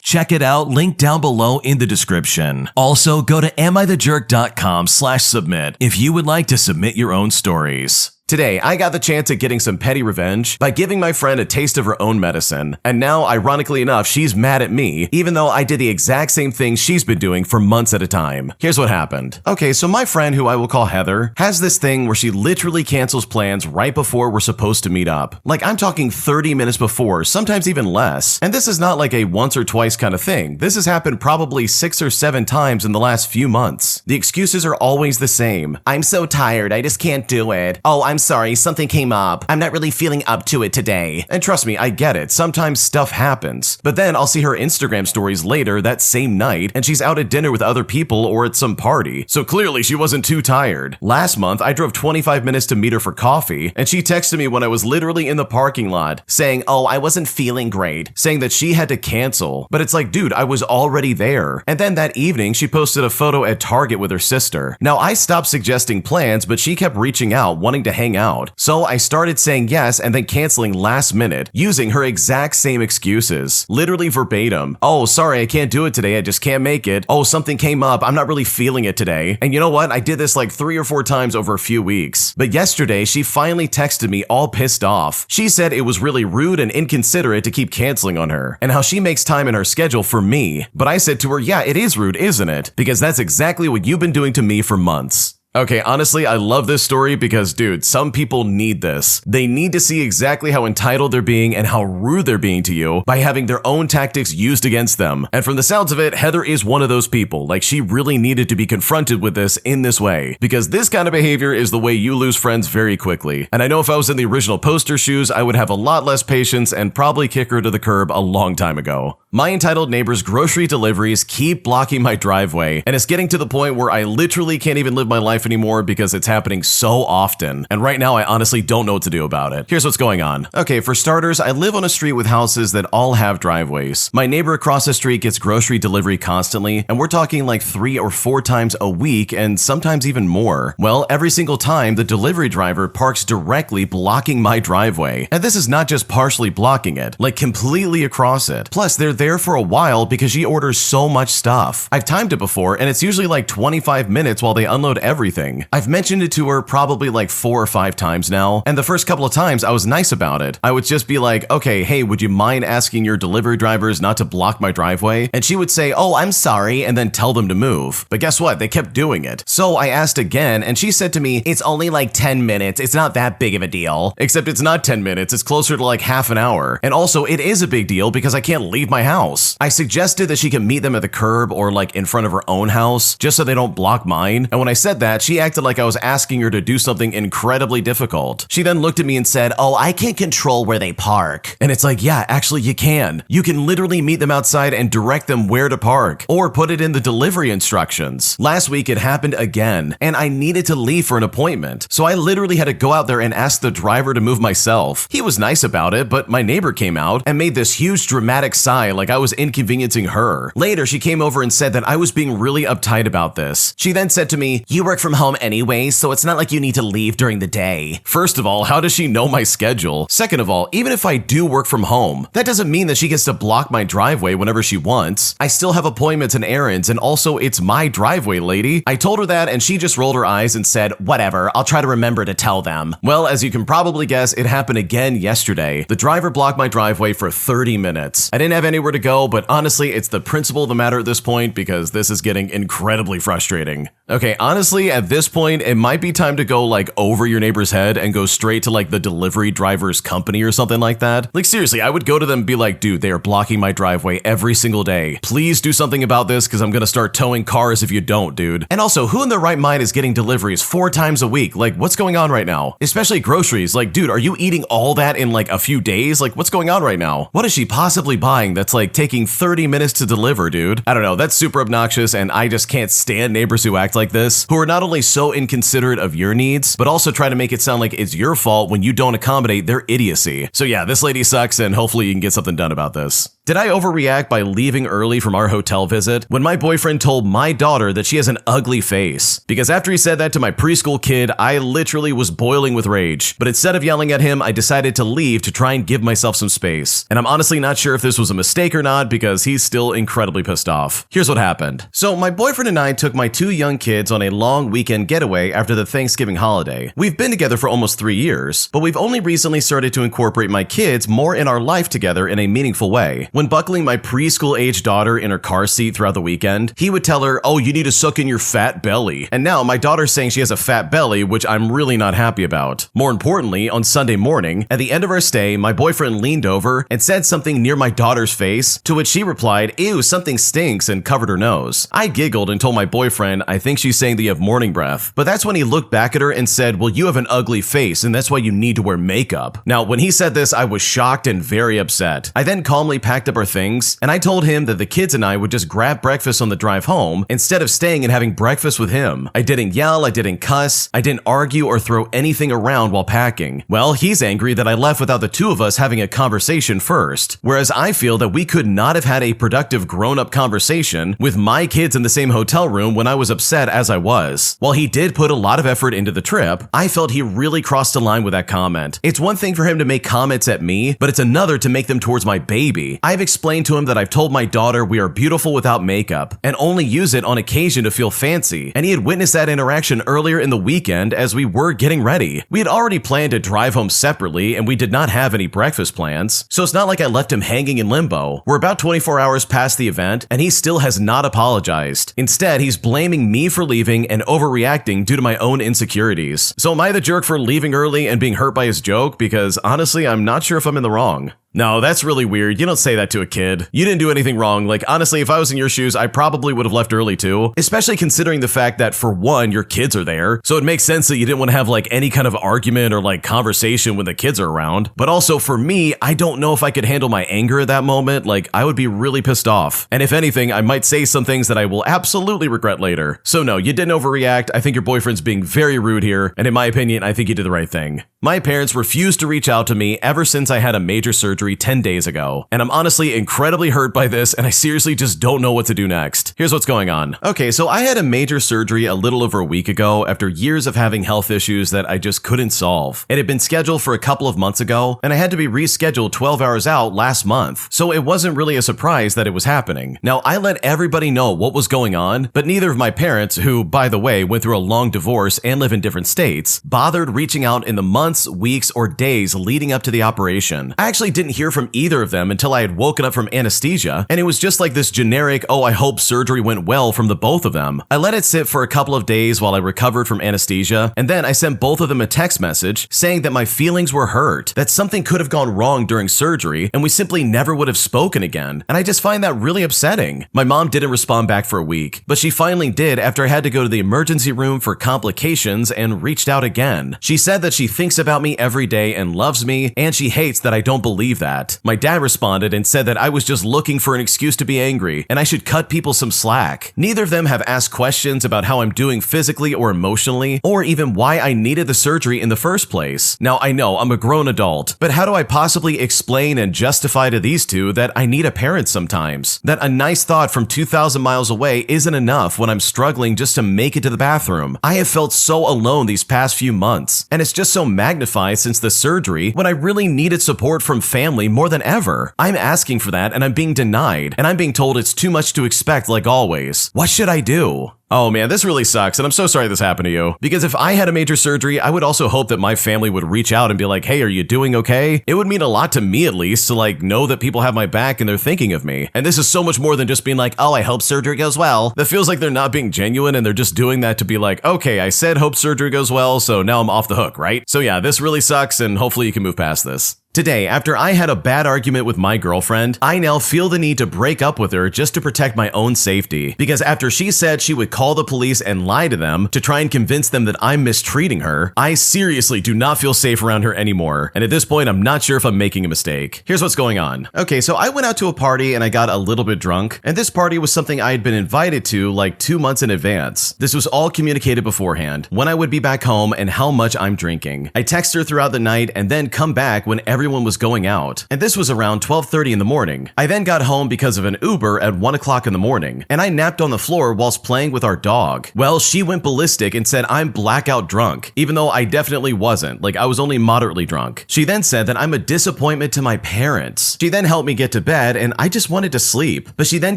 Check it out, link down below in the description. Also, go to amithejerk.com/submit if you would like to submit your own stories. Today, I got the chance at getting some petty revenge by giving my friend a taste of her own medicine. And now, ironically enough, she's mad at me, even though I did the exact same thing she's been doing for months at a time. Here's what happened. Okay, so my friend, who I will call Heather, has this thing where she literally cancels plans right before we're supposed to meet up. I'm talking 30 minutes before, sometimes even less. And this is not a once or twice kind of thing. This has happened probably 6 or 7 times in the last few months. The excuses are always the same. I'm so tired, I just can't do it. Oh, I'm sorry, something came up. I'm not really feeling up to it today. And trust me, I get it. Sometimes stuff happens. But then I'll see her Instagram stories later that same night, and she's out at dinner with other people or at some party. So clearly she wasn't too tired. Last month, I drove 25 minutes to meet her for coffee, and she texted me when I was literally in the parking lot saying, oh, I wasn't feeling great, saying that she had to cancel. But it's like, dude, I was already there. And then that evening, she posted a photo at Target with her sister. Now, I stopped suggesting plans, but she kept reaching out, wanting to hang out. So I started saying yes and then canceling last minute, using her exact same excuses. Literally verbatim. Oh, sorry, I can't do it today. I just can't make it. Oh, something came up. I'm not really feeling it today. And you know what? I did this 3 or 4 times over a few weeks. But yesterday, she finally texted me all pissed off. She said it was really rude and inconsiderate to keep canceling on her, and how she makes time in her schedule for me. But I said to her, yeah, it is rude, isn't it? Because that's exactly what you've been doing to me for months. Okay, honestly, I love this story because, dude, some people need this. They need to see exactly how entitled they're being and how rude they're being to you by having their own tactics used against them. And from the sounds of it, Heather is one of those people. She really needed to be confronted with this in this way, because this kind of behavior is the way you lose friends very quickly. And I know if I was in the original poster shoes, I would have a lot less patience and probably kick her to the curb a long time ago. My entitled neighbor's grocery deliveries keep blocking my driveway, and it's getting to the point where I literally can't even live my life anymore because it's happening so often. And right now, I honestly don't know what to do about it. Here's what's going on. Okay, for starters, I live on a street with houses that all have driveways. My neighbor across the street gets grocery delivery constantly, and we're talking 3 or 4 times a week, and sometimes even more. Well, every single time, the delivery driver parks directly blocking my driveway. And this is not just partially blocking it, completely across it. Plus, they're there for a while because she orders so much stuff. I've timed it before, and it's usually 25 minutes while they unload everything. everything. I've mentioned it to her probably like 4 or 5 times now, and the first couple of times I was nice about it. I would just be like, okay, hey, would you mind asking your delivery drivers not to block my driveway? And she would say, oh, I'm sorry, and then tell them to move. But guess what? They kept doing it. So I asked again, and she said to me, it's only like 10 minutes. It's not that big of a deal. Except it's not 10 minutes. It's closer to like half an hour. And also, it is a big deal because I can't leave my house. I suggested that she can meet them at the curb or like in front of her own house, just so they don't block mine. And when I said that, she acted like I was asking her to do something incredibly difficult. She then looked at me and said, oh, I can't control where they park. And it's like, yeah, actually you can. You can literally meet them outside and direct them where to park, or put it in the delivery instructions. Last week it happened again, and I needed to leave for an appointment. So I literally had to go out there and ask the driver to move myself. He was nice about it, but my neighbor came out and made this huge dramatic sigh like I was inconveniencing her. Later, she came over and said that I was being really uptight about this. She then said to me, you work from home anyway, so it's not like you need to leave during the day. First of all, how does she know my schedule? Second of all, even if I do work from home, that doesn't mean that she gets to block my driveway whenever she wants. I still have appointments and errands, and also it's my driveway, lady. I told her that, and she just rolled her eyes and said, whatever, I'll try to remember to tell them. Well, as you can probably guess, it happened again yesterday. The driver blocked my driveway for 30 minutes. I didn't have anywhere to go, but honestly, it's the principle of the matter at this point because this is getting incredibly frustrating. Okay, honestly, at this point, it might be time to go like over your neighbor's head and go straight to like the delivery driver's company or something like that. Like seriously, I would go to them and be like, dude, they are blocking my driveway every single day. Please do something about this because I'm gonna start towing cars if you don't, dude. And also, who in their right mind is getting deliveries 4 times a week? Like, what's going on right now? Especially groceries. Like, dude, are you eating all that in like a few days? Like, what's going on right now? What is she possibly buying that's like taking 30 minutes to deliver, dude? I don't know, that's super obnoxious, and I just can't stand neighbors who act like this, who are not only so inconsiderate of your needs, but also try to make it sound like it's your fault when you don't accommodate their idiocy. So yeah, this lady sucks, and hopefully you can get something done about this. Did I overreact by leaving early from our hotel visit when my boyfriend told my daughter that she has an ugly face? Because after he said that to my preschool kid, I literally was boiling with rage. But instead of yelling at him, I decided to leave to try and give myself some space. And I'm honestly not sure if this was a mistake or not because he's still incredibly pissed off. Here's what happened. So my boyfriend and I took my 2 young kids on a long weekend getaway after the Thanksgiving holiday. We've been together for almost 3 years, but we've only recently started to incorporate my kids more in our life together in a meaningful way. When buckling my preschool-age daughter in her car seat throughout the weekend, he would tell her, oh, you need to suck in your fat belly. And now my daughter's saying she has a fat belly, which I'm really not happy about. More importantly, on Sunday morning, at the end of our stay, my boyfriend leaned over and said something near my daughter's face, to which she replied, ew, something stinks, and covered her nose. I giggled and told my boyfriend, I think she's saying that you have morning breath. But that's when he looked back at her and said, well, you have an ugly face, and that's why you need to wear makeup. Now, when he said this, I was shocked and very upset. I then calmly packed up our things, and I told him that the kids and I would just grab breakfast on the drive home instead of staying and having breakfast with him. I didn't yell, I didn't cuss, I didn't argue or throw anything around while packing. Well, he's angry that I left without the 2 of us having a conversation first, whereas I feel that we could not have had a productive grown-up conversation with my kids in the same hotel room when I was upset as I was. While he did put a lot of effort into the trip, I felt he really crossed the line with that comment. It's one thing for him to make comments at me, but it's another to make them towards my baby. I've explained to him that I've told my daughter we are beautiful without makeup and only use it on occasion to feel fancy, and he had witnessed that interaction earlier in the weekend as we were getting ready. We had already planned to drive home separately, and we did not have any breakfast plans, so it's not like I left him hanging in limbo. We're about 24 hours past the event, and he still has not apologized. Instead, he's blaming me for leaving and overreacting due to my own insecurities. So am I the jerk for leaving early and being hurt by his joke? Because honestly, I'm not sure if I'm in the wrong. No, that's really weird. You don't say that to a kid. You didn't do anything wrong. Like, honestly, if I was in your shoes, I probably would have left early too, especially considering the fact that, for one, your kids are there. So it makes sense that you didn't want to have like any kind of argument or like conversation when the kids are around. But also for me, I don't know if I could handle my anger at that moment. Like, I would be really pissed off. And if anything, I might say some things that I will absolutely regret later. So no, you didn't overreact. I think your boyfriend's being very rude here. And in my opinion, I think you did the right thing. My parents refused to reach out to me ever since I had a major surgery surgery 10 days ago. And I'm honestly incredibly hurt by this, and I seriously just don't know what to do next. Here's what's going on. Okay, so I had a major surgery a little over a week ago after years of having health issues that I just couldn't solve. It had been scheduled for a couple of months ago, and I had to be rescheduled 12 hours out last month. So it wasn't really a surprise that it was happening. Now, I let everybody know what was going on, but neither of my parents, who, by the way, went through a long divorce and live in different states, bothered reaching out in the months, weeks, or days leading up to the operation. I actually didn't hear from either of them until I had woken up from anesthesia, and it was just like this generic, oh, I hope surgery went well from the both of them. I let it sit for a couple of days while I recovered from anesthesia, and then I sent both of them a text message saying that my feelings were hurt, that something could have gone wrong during surgery, and we simply never would have spoken again. And I just find that really upsetting. My mom didn't respond back for a week, but she finally did after I had to go to the emergency room for complications and reached out again. She said that she thinks about me every day and loves me, and she hates that I don't believe that. My dad responded and said that I was just looking for an excuse to be angry, and I should cut people some slack. Neither of them have asked questions about how I'm doing physically or emotionally, or even why I needed the surgery in the first place. Now, I know I'm a grown adult, but how do I possibly explain and justify to these two that I need a parent sometimes? That a nice thought from 2,000 miles away isn't enough when I'm struggling just to make it to the bathroom. I have felt so alone these past few months, and it's just so magnified since the surgery when I really needed support from family more than ever. I'm asking for that and I'm being denied, and I'm being told it's too much to expect like always. What should I do? Oh man, this really sucks, and I'm so sorry this happened to you. Because if I had a major surgery, I would also hope that my family would reach out and be like, hey, are you doing okay? It would mean a lot to me at least to know that people have my back and they're thinking of me. And this is so much more than just being like, oh, I hope surgery goes well. That feels like they're not being genuine and they're just doing that to be like, okay, I said hope surgery goes well, so now I'm off the hook, right? So yeah, this really sucks, and hopefully you can move past this. Today, after I had a bad argument with my girlfriend, I now feel the need to break up with her just to protect my own safety. Because after she said she would call the police and lie to them to try and convince them that I'm mistreating her, I seriously do not feel safe around her anymore. And at this point, I'm not sure if I'm making a mistake. Here's what's going on. Okay, so I went out to a party and I got a little bit drunk. And this party was something I had been invited to like 2 months in advance. This was all communicated beforehand, when I would be back home and how much I'm drinking. I text her throughout the night and then come back when everyone was going out. And this was around 12:30 in the morning. I then got home because of an Uber at 1 o'clock in the morning, and I napped on the floor whilst playing with our dog. Well, she went ballistic and said I'm blackout drunk, even though I definitely wasn't. I was only moderately drunk. She then said that I'm a disappointment to my parents. She then helped me get to bed, and I just wanted to sleep. But she then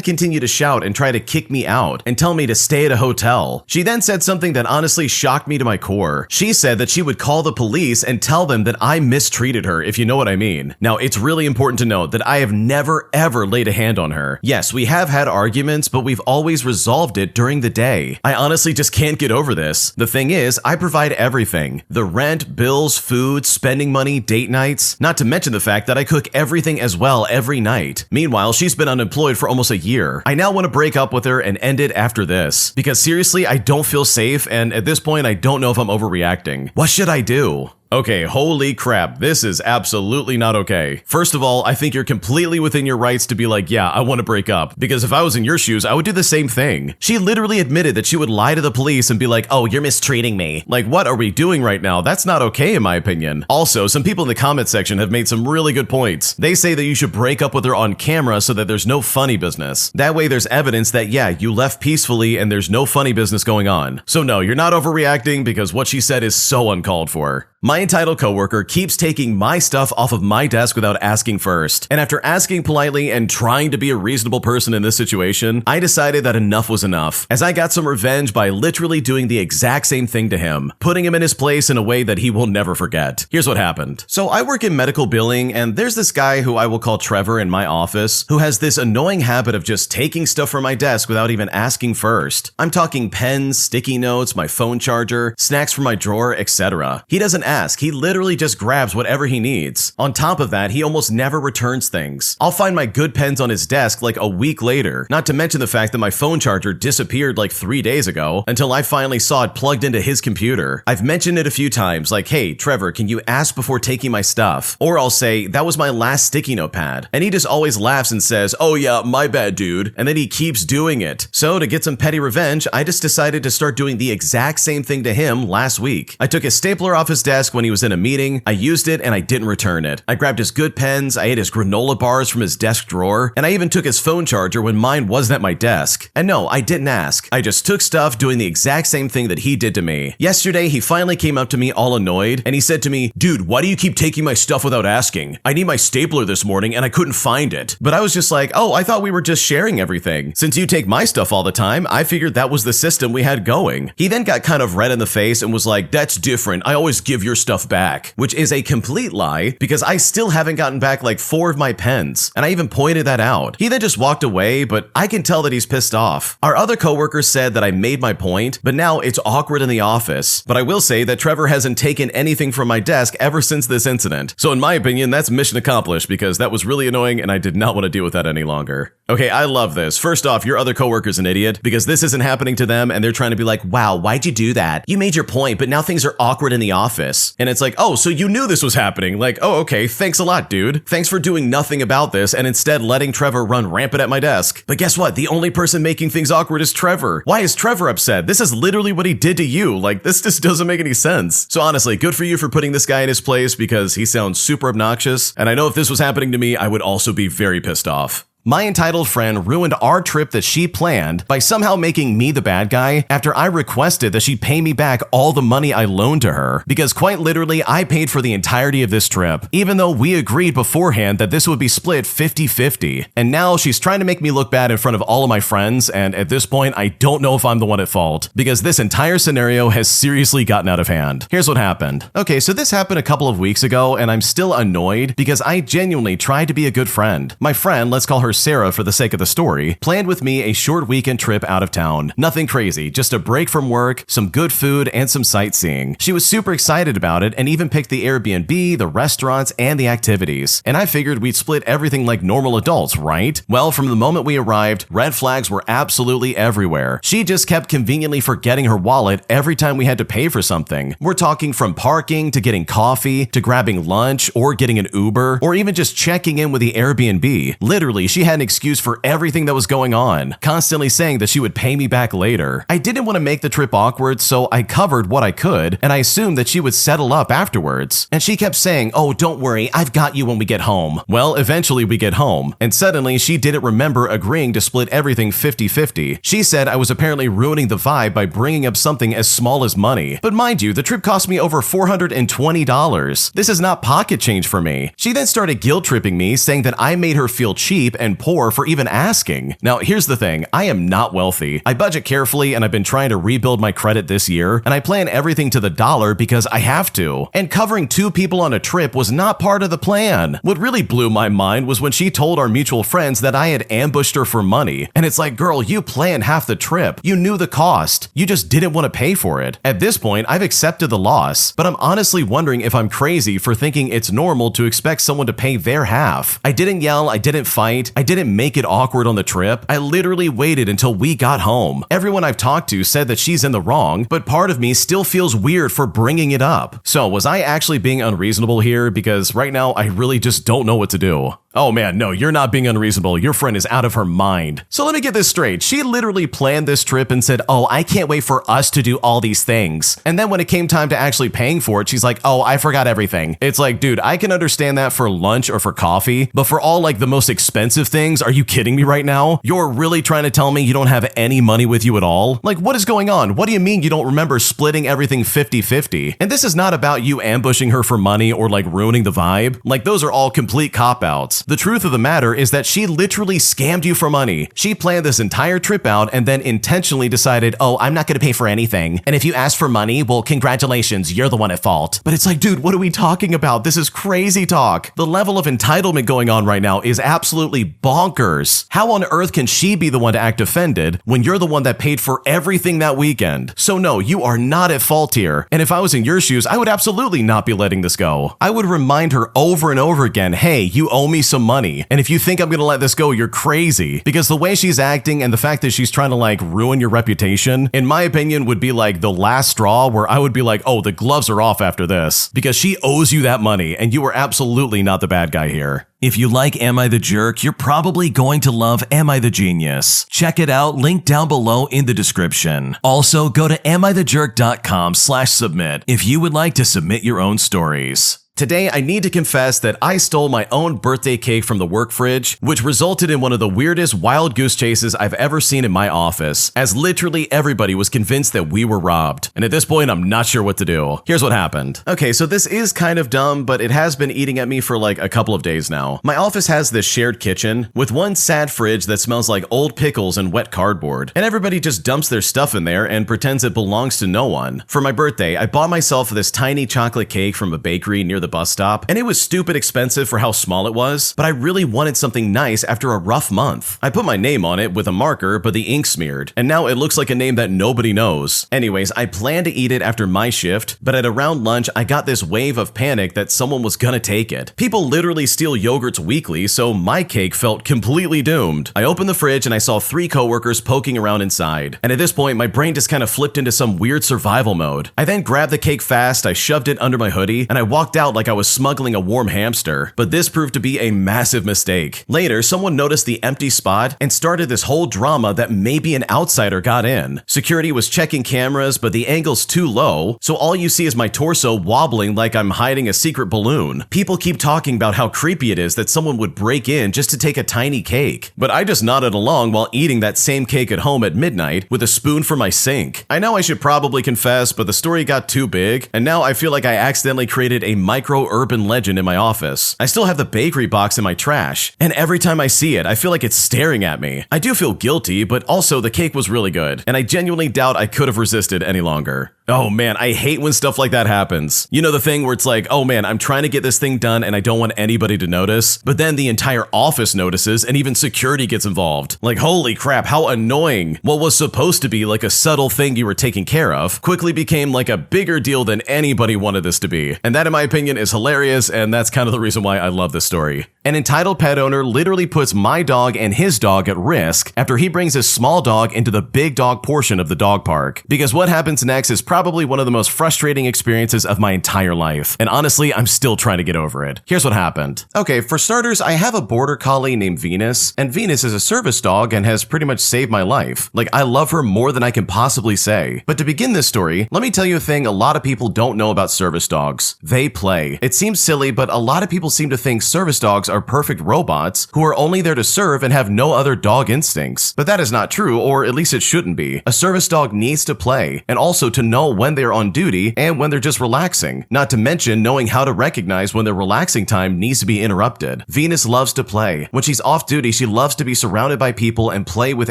continued to shout and try to kick me out and tell me to stay at a hotel. She then said something that honestly shocked me to my core. She said that she would call the police and tell them that I mistreated her, if you know what I mean. Now, it's really important to note that I have never ever laid a hand on her. Yes, we have had arguments, but we've always resolved it during the day. I honestly just can't get over this. The thing is, I provide everything. The rent, bills, food, spending money, date nights, not to mention the fact that I cook everything as well every night. Meanwhile, she's been unemployed for almost a year. I now want to break up with her and end it after this. Because seriously, I don't feel safe, and at this point, I don't know if I'm overreacting. What should I do? Okay, holy crap, this is absolutely not okay. First of all, I think you're completely within your rights to be like, yeah, I want to break up. Because if I was in your shoes, I would do the same thing. She literally admitted that she would lie to the police and be like, oh, you're mistreating me. What are we doing right now? That's not okay in my opinion. Also, some people in the comment section have made some really good points. They say that you should break up with her on camera so that there's no funny business. That way there's evidence that, yeah, you left peacefully and there's no funny business going on. So no, you're not overreacting because what she said is so uncalled for. My entitled coworker keeps taking my stuff off of my desk without asking first. And after asking politely and trying to be a reasonable person in this situation, I decided that enough was enough, as I got some revenge by literally doing the exact same thing to him, putting him in his place in a way that he will never forget. Here's what happened. So I work in medical billing, and there's this guy who I will call Trevor in my office, who has this annoying habit of just taking stuff from my desk without even asking first. I'm talking pens, sticky notes, my phone charger, snacks from my drawer, etc. He doesn't ask. He literally just grabs whatever he needs. On top of that, he almost never returns things. I'll find my good pens on his desk a week later, not to mention the fact that my phone charger disappeared 3 days ago until I finally saw it plugged into his computer. I've mentioned it a few times hey, Trevor, can you ask before taking my stuff? Or I'll say, that was my last sticky note pad. And he just always laughs and says, oh yeah, my bad, dude. And then he keeps doing it. So to get some petty revenge, I just decided to start doing the exact same thing to him last week. I took a stapler off his desk desk when he was in a meeting, I used it and I didn't return it. I grabbed his good pens, I ate his granola bars from his desk drawer, and I even took his phone charger when mine wasn't at my desk. And no, I didn't ask. I just took stuff doing the exact same thing that he did to me. Yesterday, he finally came up to me all annoyed, and he said to me, "Dude, why do you keep taking my stuff without asking? I need my stapler this morning and I couldn't find it." But I was just like, oh, I thought we were just sharing everything. Since you take my stuff all the time, I figured that was the system we had going. He then got kind of red in the face and was like, "That's different. I always give your stuff back," which is a complete lie because I still haven't gotten back like 4 of my pens. And I even pointed that out. He then just walked away, but I can tell that he's pissed off. Our other coworkers said that I made my point, but now it's awkward in the office. But I will say that Trevor hasn't taken anything from my desk ever since this incident. So in my opinion, that's mission accomplished because that was really annoying and I did not want to deal with that any longer. Okay, I love this. First off, your other coworker's an idiot because this isn't happening to them and they're trying to be like, "Wow, why'd you do that? You made your point, but now things are awkward in the office." And it's like, oh, so you knew this was happening. Like, oh, okay, thanks a lot, dude. Thanks for doing nothing about this and instead letting Trevor run rampant at my desk. But guess what? The only person making things awkward is Trevor. Why is Trevor upset? This is literally what he did to you. Like, this just doesn't make any sense. So honestly, good for you for putting this guy in his place because he sounds super obnoxious. And I know if this was happening to me, I would also be very pissed off. My entitled friend ruined our trip that she planned by somehow making me the bad guy after I requested that she pay me back all the money I loaned to her, because quite literally I paid for the entirety of this trip, even though we agreed beforehand that this would be split 50-50. And now she's trying to make me look bad in front of all of my friends, and at this point I don't know if I'm the one at fault, because this entire scenario has seriously gotten out of hand. Here's what happened. Okay, so this happened a couple of weeks ago, and I'm still annoyed because I genuinely tried to be a good friend. My friend, let's call her Sarah for the sake of the story, planned with me a short weekend trip out of town. Nothing crazy, just a break from work, some good food, and some sightseeing. She was super excited about it and even picked the Airbnb, the restaurants, and the activities. And I figured we'd split everything like normal adults, right? Well, from the moment we arrived, red flags were absolutely everywhere. She just kept conveniently forgetting her wallet every time we had to pay for something. We're talking from parking to getting coffee to grabbing lunch or getting an Uber or even just checking in with the Airbnb. Literally, she had an excuse for everything that was going on, constantly saying that she would pay me back later. I didn't want to make the trip awkward, so I covered what I could, and I assumed that she would settle up afterwards. And she kept saying, "Oh, don't worry, I've got you when we get home." Well, eventually we get home, and suddenly she didn't remember agreeing to split everything 50-50. She said I was apparently ruining the vibe by bringing up something as small as money. But mind you, the trip cost me over $420. This is not pocket change for me. She then started guilt-tripping me, saying that I made her feel cheap and poor for even asking. Now, here's the thing. I am not wealthy. I budget carefully and I've been trying to rebuild my credit this year, and I plan everything to the dollar because I have to. And covering 2 people on a trip was not part of the plan. What really blew my mind was when she told our mutual friends that I had ambushed her for money. And it's like, girl, you planned half the trip. You knew the cost. You just didn't want to pay for it. At this point, I've accepted the loss, but I'm honestly wondering if I'm crazy for thinking it's normal to expect someone to pay their half. I didn't yell, I didn't fight, I didn't make it awkward on the trip. I literally waited until we got home. Everyone I've talked to said that she's in the wrong, but part of me still feels weird for bringing it up. So was I actually being unreasonable here? Because right now I really just don't know what to do. Oh man, no, you're not being unreasonable. Your friend is out of her mind. So let me get this straight. She literally planned this trip and said, "Oh, I can't wait for us to do all these things." And then when it came time to actually paying for it, she's like, "Oh, I forgot everything." It's like, dude, I can understand that for lunch or for coffee, but for all like the most expensive things, are you kidding me right now? You're really trying to tell me you don't have any money with you at all? Like, what is going on? What do you mean you don't remember splitting everything 50-50? And this is not about you ambushing her for money or like ruining the vibe. Like, those are all complete cop-outs. The truth of the matter is that she literally scammed you for money. She planned this entire trip out and then intentionally decided, "Oh, I'm not going to pay for anything. And if you ask for money, well, congratulations, you're the one at fault." But it's like, dude, what are we talking about? This is crazy talk. The level of entitlement going on right now is absolutely bonkers. How on earth can she be the one to act offended when you're the one that paid for everything that weekend? So no, you are not at fault here. And if I was in your shoes, I would absolutely not be letting this go. I would remind her over and over again, "Hey, you owe me some money. And if you think I'm gonna let this go, you're crazy. Because the way she's acting and the fact that she's trying to like ruin your reputation, in my opinion, would be like the last straw where I would be like, oh, the gloves are off after this. Because she owes you that money and you are absolutely not the bad guy here. If you like Am I the Jerk, you're probably going to love Am I the Genius. Check it out, link down below in the description. Also, go to amithejerk.com/submit if you would like to submit your own stories. Today, I need to confess that I stole my own birthday cake from the work fridge, which resulted in one of the weirdest wild goose chases I've ever seen in my office, as literally everybody was convinced that we were robbed. And at this point, I'm not sure what to do. Here's what happened. Okay, so this is kind of dumb, but it has been eating at me for like a couple of days now. My office has this shared kitchen with one sad fridge that smells like old pickles and wet cardboard, and everybody just dumps their stuff in there and pretends it belongs to no one. For my birthday, I bought myself this tiny chocolate cake from a bakery near the bus stop, and it was stupid expensive for how small it was, but I really wanted something nice after a rough month. I put my name on it with a marker, but the ink smeared, and now it looks like a name that nobody knows. Anyways, I planned to eat it after my shift, but at around lunch, I got this wave of panic that someone was gonna take it. People literally steal yogurts weekly, so my cake felt completely doomed. I opened the fridge and I saw 3 coworkers poking around inside, and at this point, my brain just kind of flipped into some weird survival mode. I then grabbed the cake fast, I shoved it under my hoodie, and I walked out like I was smuggling a warm hamster, but this proved to be a massive mistake. Later, someone noticed the empty spot and started this whole drama that maybe an outsider got in. Security was checking cameras, but the angle's too low, so all you see is my torso wobbling like I'm hiding a secret balloon. People keep talking about how creepy it is that someone would break in just to take a tiny cake, but I just nodded along while eating that same cake at home at midnight with a spoon from my sink. I know I should probably confess, but the story got too big, and now I feel like I accidentally created a micro-urban legend in my office. I still have the bakery box in my trash, and every time I see it, I feel like it's staring at me. I do feel guilty, but also the cake was really good, and I genuinely doubt I could have resisted any longer. Oh man, I hate when stuff like that happens. You know the thing where it's like, oh man, I'm trying to get this thing done and I don't want anybody to notice, but then the entire office notices and even security gets involved. Like, holy crap, how annoying. What was supposed to be like a subtle thing you were taking care of quickly became like a bigger deal than anybody wanted this to be. And that, in my opinion, is hilarious, and that's kind of the reason why I love this story. An entitled pet owner literally puts my dog and his dog at risk after he brings his small dog into the big dog portion of the dog park. Because what happens next is probably one of the most frustrating experiences of my entire life, and honestly, I'm still trying to get over it. Here's what happened. Okay, for starters, I have a border collie named Venus, and Venus is a service dog and has pretty much saved my life. Like, I love her more than I can possibly say. But to begin this story, let me tell you a thing a lot of people don't know about service dogs. They play. It seems silly, but a lot of people seem to think service dogs are perfect robots who are only there to serve and have no other dog instincts. But that is not true, or at least it shouldn't be. A service dog needs to play, and also to know when they're on duty and when they're just relaxing. Not to mention knowing how to recognize when their relaxing time needs to be interrupted. Venus loves to play. When she's off duty, she loves to be surrounded by people and play with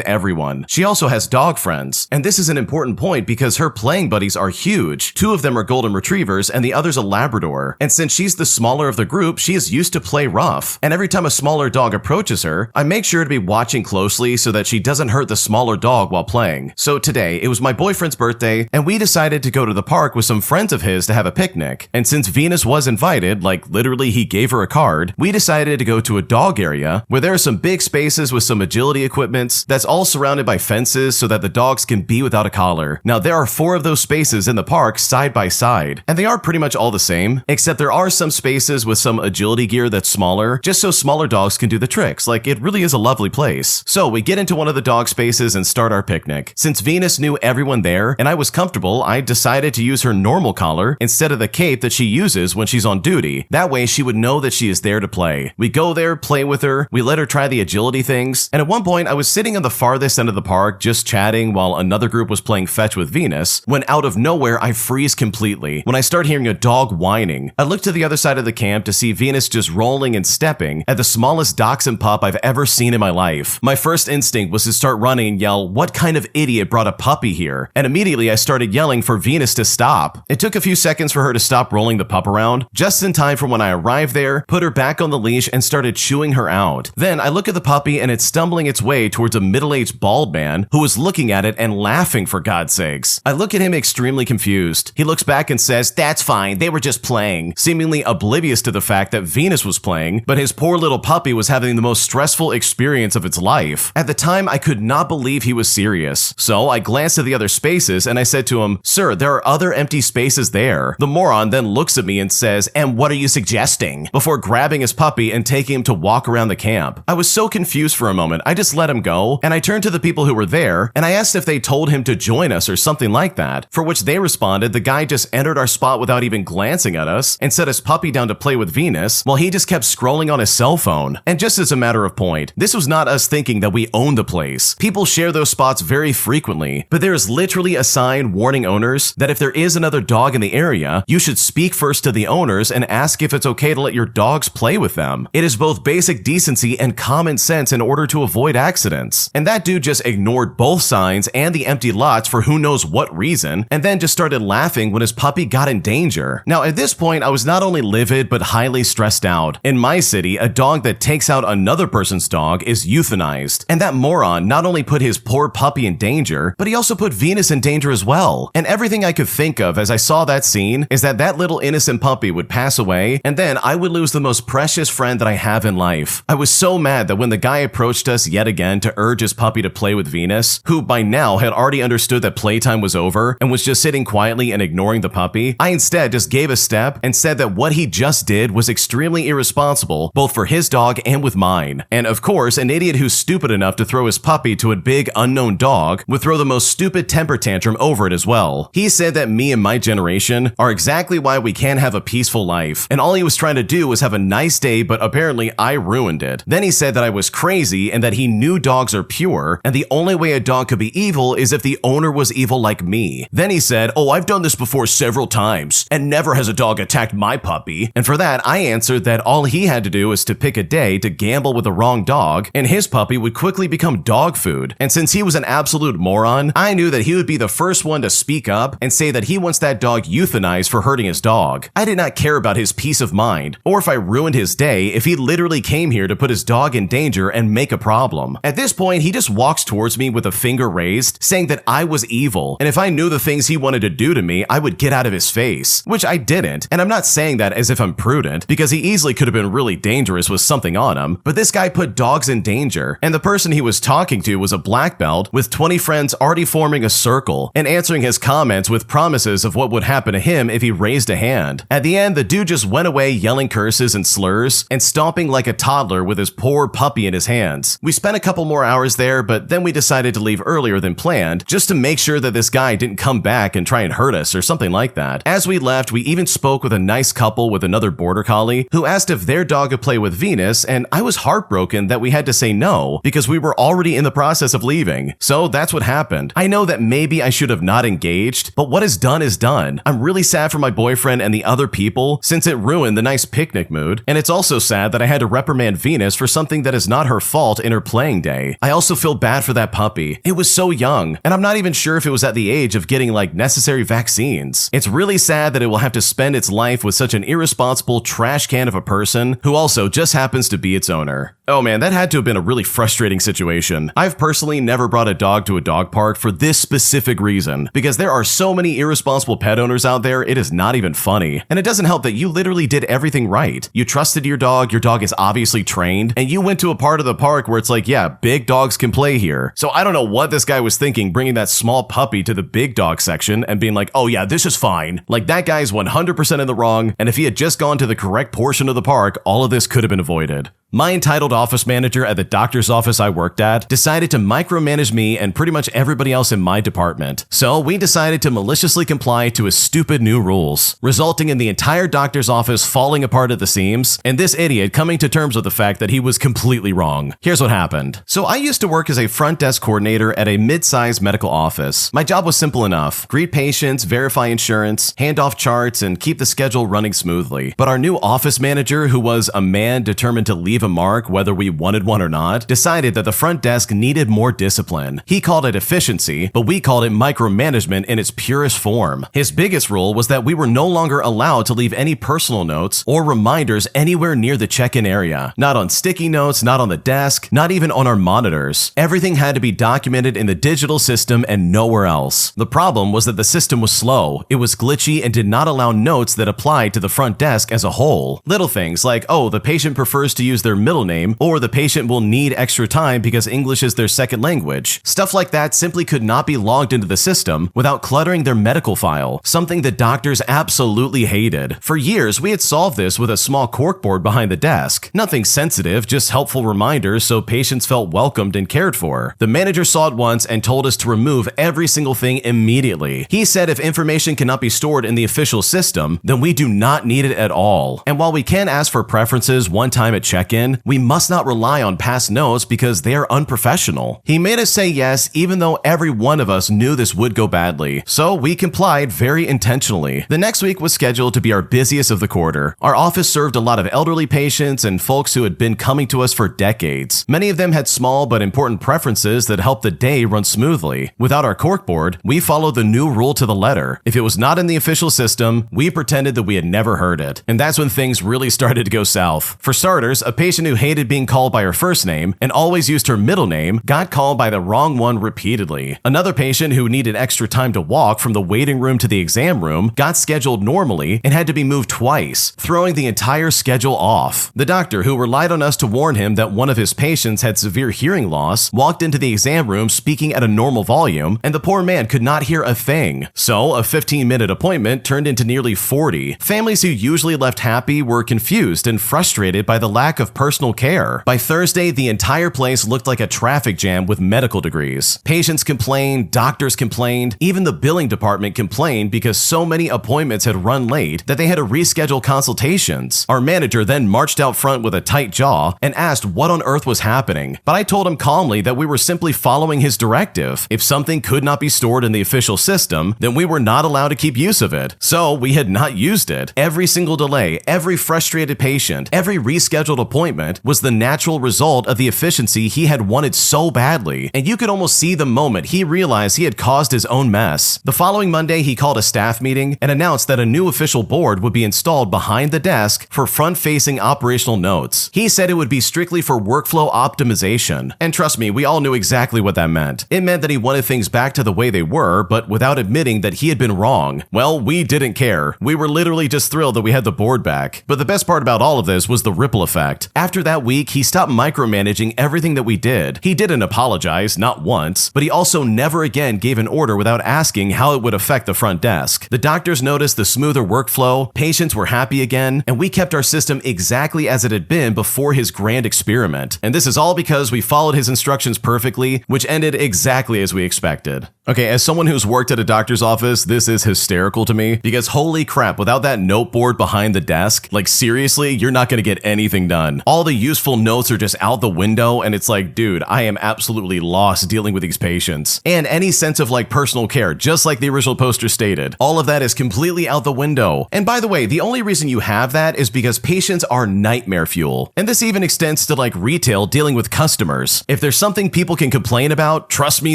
everyone. She also has dog friends, and this is an important point because her playing buddies are huge. 2 of them are golden retrievers and the other's a Labrador. And since she's the smaller of the group, she is used to play rough. And every time a smaller dog approaches her, I make sure to be watching closely so that she doesn't hurt the smaller dog while playing. So today, it was my boyfriend's birthday, and we decided to go to the park with some friends of his to have a picnic. And since Venus was invited, like literally he gave her a card, we decided to go to a dog area where there are some big spaces with some agility equipments that's all surrounded by fences so that the dogs can be without a collar. Now there are 4 of those spaces in the park side by side, and they are pretty much all the same, except there are some spaces with some agility gear that's smaller, just so smaller dogs can do the tricks. Like, it really is a lovely place. So we get into one of the dog spaces and start our picnic. Since Venus knew everyone there and I was comfortable, I decided to use her normal collar instead of the cape that she uses when she's on duty. That way she would know that she is there to play. We go there, play with her, we let her try the agility things, and at one point I was sitting on the farthest end of the park just chatting while another group was playing fetch with Venus, when out of nowhere I freeze completely when I start hearing a dog whining. I look to the other side of the camp to see Venus just rolling and stepping at the smallest dachshund pup I've ever seen in my life. My first instinct was to start running and yell, "What kind of idiot brought a puppy here?" And immediately I started yelling for Venus to stop. It took a few seconds for her to stop rolling the pup around, just in time for when I arrived there, put her back on the leash, and started chewing her out. Then I look at the puppy and it's stumbling its way towards a middle-aged bald man who was looking at it and laughing, for God's sakes. I look at him extremely confused. He looks back and says, "That's fine, they were just playing," seemingly oblivious to the fact that Venus was playing, but his poor little puppy was having the most stressful experience of its life. At the time, I could not believe he was serious. So I glanced at the other spaces and I said to him, "Sir, there are other empty spaces there." The moron then looks at me and says, "And what are you suggesting?" before grabbing his puppy and taking him to walk around the camp. I was so confused for a moment, I just let him go, and I turned to the people who were there and I asked if they told him to join us or something like that, for which they responded the guy just entered our spot without even glancing at us and set his puppy down to play with Venus while he just kept scrolling on his cell phone. And just as a matter of point, this was not us thinking that we own the place. People share those spots very frequently, but there is literally a sign warning owners that if there is another dog in the area, you should speak first to the owners and ask if it's okay to let your dogs play with them. It is both basic decency and common sense in order to avoid accidents. And that dude just ignored both signs and the empty lots for who knows what reason, and then just started laughing when his puppy got in danger. Now at this point, I was not only livid but highly stressed out. In my city, a dog that takes out another person's dog is euthanized, and that moron not only put his poor puppy in danger, but he also put Venus in danger as well. And everything I could think of as I saw that scene is that that little innocent puppy would pass away, and then I would lose the most precious friend that I have in life. I was so mad that when the guy approached us yet again to urge his puppy to play with Venus, who by now had already understood that playtime was over and was just sitting quietly and ignoring the puppy, I instead just gave a step and said that what he just did was extremely irresponsible, both for his dog and with mine. And of course, an idiot who's stupid enough to throw his puppy to a big unknown dog would throw the most stupid temper tantrum over it as well. He said that me and my generation are exactly why we can't have a peaceful life, and all he was trying to do was have a nice day, but apparently I ruined it. Then he said that I was crazy and that he knew dogs are pure, and the only way a dog could be evil is if the owner was evil like me. Then he said, "Oh, I've done this before several times, and never has a dog attacked my puppy." And for that, I answered that all he had to do was to pick a day to gamble with the wrong dog, and his puppy would quickly become dog food. And since he was an absolute moron, I knew that he would be the first one to speak up and say that he wants that dog euthanized for hurting his dog. I did not care about his peace of mind, or if I ruined his day if he literally came here to put his dog in danger and make a problem. At this point, he just walks towards me with a finger raised, saying that I was evil, and if I knew the things he wanted to do to me, I would get out of his face, which I didn't. And I'm not saying that as if I'm prudent, because he easily could have been really dangerous with something on him, but this guy put dogs in danger, and the person he was talking to was a black belt with 20 friends already forming a circle and answering his comments with promises of what would happen to him if he raised a hand. At the end, the dude just went away yelling curses and slurs and stomping like a toddler with his poor puppy in his hands. We spent a couple more hours there, but then we decided to leave earlier than planned just to make sure that this guy didn't come back and try and hurt us or something like that. As we left, we even spoke with a nice couple with another border collie who asked if their dog could play with Venus, and I was heartbroken that we had to say no because we were already in the process of leaving. So that's what happened. I know that maybe I should have not engaged, but what is done is done. I'm really sad for my boyfriend and the other people since it ruined the nice picnic mood, and it's also sad that I had to reprimand Venus for something that is not her fault in her playing day. I also feel bad for that puppy. It was so young, and I'm not even sure if it was at the age of getting like necessary vaccines. It's really sad that it will have to spend its life with such an irresponsible trash can of a person who also just happens to be its owner. Oh man, that had to have been a really frustrating situation. I've personally never brought a dog to a dog park for this specific reason, because there are so many irresponsible pet owners out there, it is not even funny. And it doesn't help that you literally did everything right. You trusted your dog is obviously trained, and you went to a part of the park where it's like, yeah, big dogs can play here. So I don't know what this guy was thinking bringing that small puppy to the big dog section and being like, oh yeah, this is fine. Like that guy's 100% in the wrong, and if he had just gone to the correct portion of the park, all of this could have been avoided. My entitled office manager at the doctor's office I worked at decided to micromanage me and pretty much everybody else in my department. So we decided to maliciously comply to his stupid new rules, resulting in the entire doctor's office falling apart at the seams and this idiot coming to terms with the fact that he was completely wrong. Here's what happened. So I used to work as a front desk coordinator at a mid-sized medical office. My job was simple enough: greet patients, verify insurance, hand off charts, and keep the schedule running smoothly. But our new office manager, who was a man determined to leave leave a mark whether we wanted one or not, decided that the front desk needed more discipline. He called it efficiency, but we called it micromanagement in its purest form. His biggest rule was that we were no longer allowed to leave any personal notes or reminders anywhere near the check-in area. Not on sticky notes, not on the desk, not even on our monitors. Everything had to be documented in the digital system and nowhere else. The problem was that the system was slow, it was glitchy, and did not allow notes that applied to the front desk as a whole. Little things like, oh, the patient prefers to use their middle name, or the patient will need extra time because English is their second language. Stuff like that simply could not be logged into the system without cluttering their medical file, something the doctors absolutely hated. For years, we had solved this with a small corkboard behind the desk. Nothing sensitive, just helpful reminders so patients felt welcomed and cared for. The manager saw it once and told us to remove every single thing immediately. He said if information cannot be stored in the official system, then we do not need it at all. And while we can ask for preferences one time at check-in, we must not rely on past notes because they are unprofessional. He made us say yes even though every one of us knew this would go badly, so we complied very intentionally. The next week was scheduled to be our busiest of the quarter. Our office served a lot of elderly patients and folks who had been coming to us for decades. Many of them had small but important preferences that helped the day run smoothly. Without our corkboard, we followed the new rule to the letter. If it was not in the official system, we pretended that we had never heard it. And that's when things really started to go south. For starters, a patient who hated being called by her first name and always used her middle name got called by the wrong one repeatedly. Another patient who needed extra time to walk from the waiting room to the exam room got scheduled normally and had to be moved twice, throwing the entire schedule off. The doctor, who relied on us to warn him that one of his patients had severe hearing loss, walked into the exam room speaking at a normal volume, and the poor man could not hear a thing. So, a 15-minute appointment turned into nearly 40. Families who usually left happy were confused and frustrated by the lack of personal care. By Thursday, the entire place looked like a traffic jam with medical degrees. Patients complained, doctors complained, even the billing department complained because so many appointments had run late that they had to reschedule consultations. Our manager then marched out front with a tight jaw and asked what on earth was happening, but I told him calmly that we were simply following his directive. If something could not be stored in the official system, then we were not allowed to keep use of it. So we had not used it. Every single delay, every frustrated patient, every rescheduled appointment was the natural result of the efficiency he had wanted so badly, and you could almost see the moment he realized he had caused his own mess. The following Monday, he called a staff meeting and announced that a new official board would be installed behind the desk for front-facing operational notes. He said it would be strictly for workflow optimization. And trust me, we all knew exactly what that meant. It meant that he wanted things back to the way they were, but without admitting that he had been wrong. Well, we didn't care. We were literally just thrilled that we had the board back. But the best part about all of this was the ripple effect. After that week, he stopped micromanaging everything that we did. He didn't apologize, not once, but he also never again gave an order without asking how it would affect the front desk. The doctors noticed the smoother workflow, patients were happy again, and we kept our system exactly as it had been before his grand experiment. And this is all because we followed his instructions perfectly, which ended exactly as we expected. Okay, as someone who's worked at a doctor's office, this is hysterical to me because holy crap, without that note board behind the desk, like seriously, you're not gonna get anything done. All the useful notes are just out the window and it's like, dude, I am absolutely lost dealing with these patients. And any sense of like personal care, just like the original poster stated, all of that is completely out the window. And by the way, the only reason you have that is because patients are nightmare fuel. And this even extends to like retail dealing with customers. If there's something people can complain about, trust me,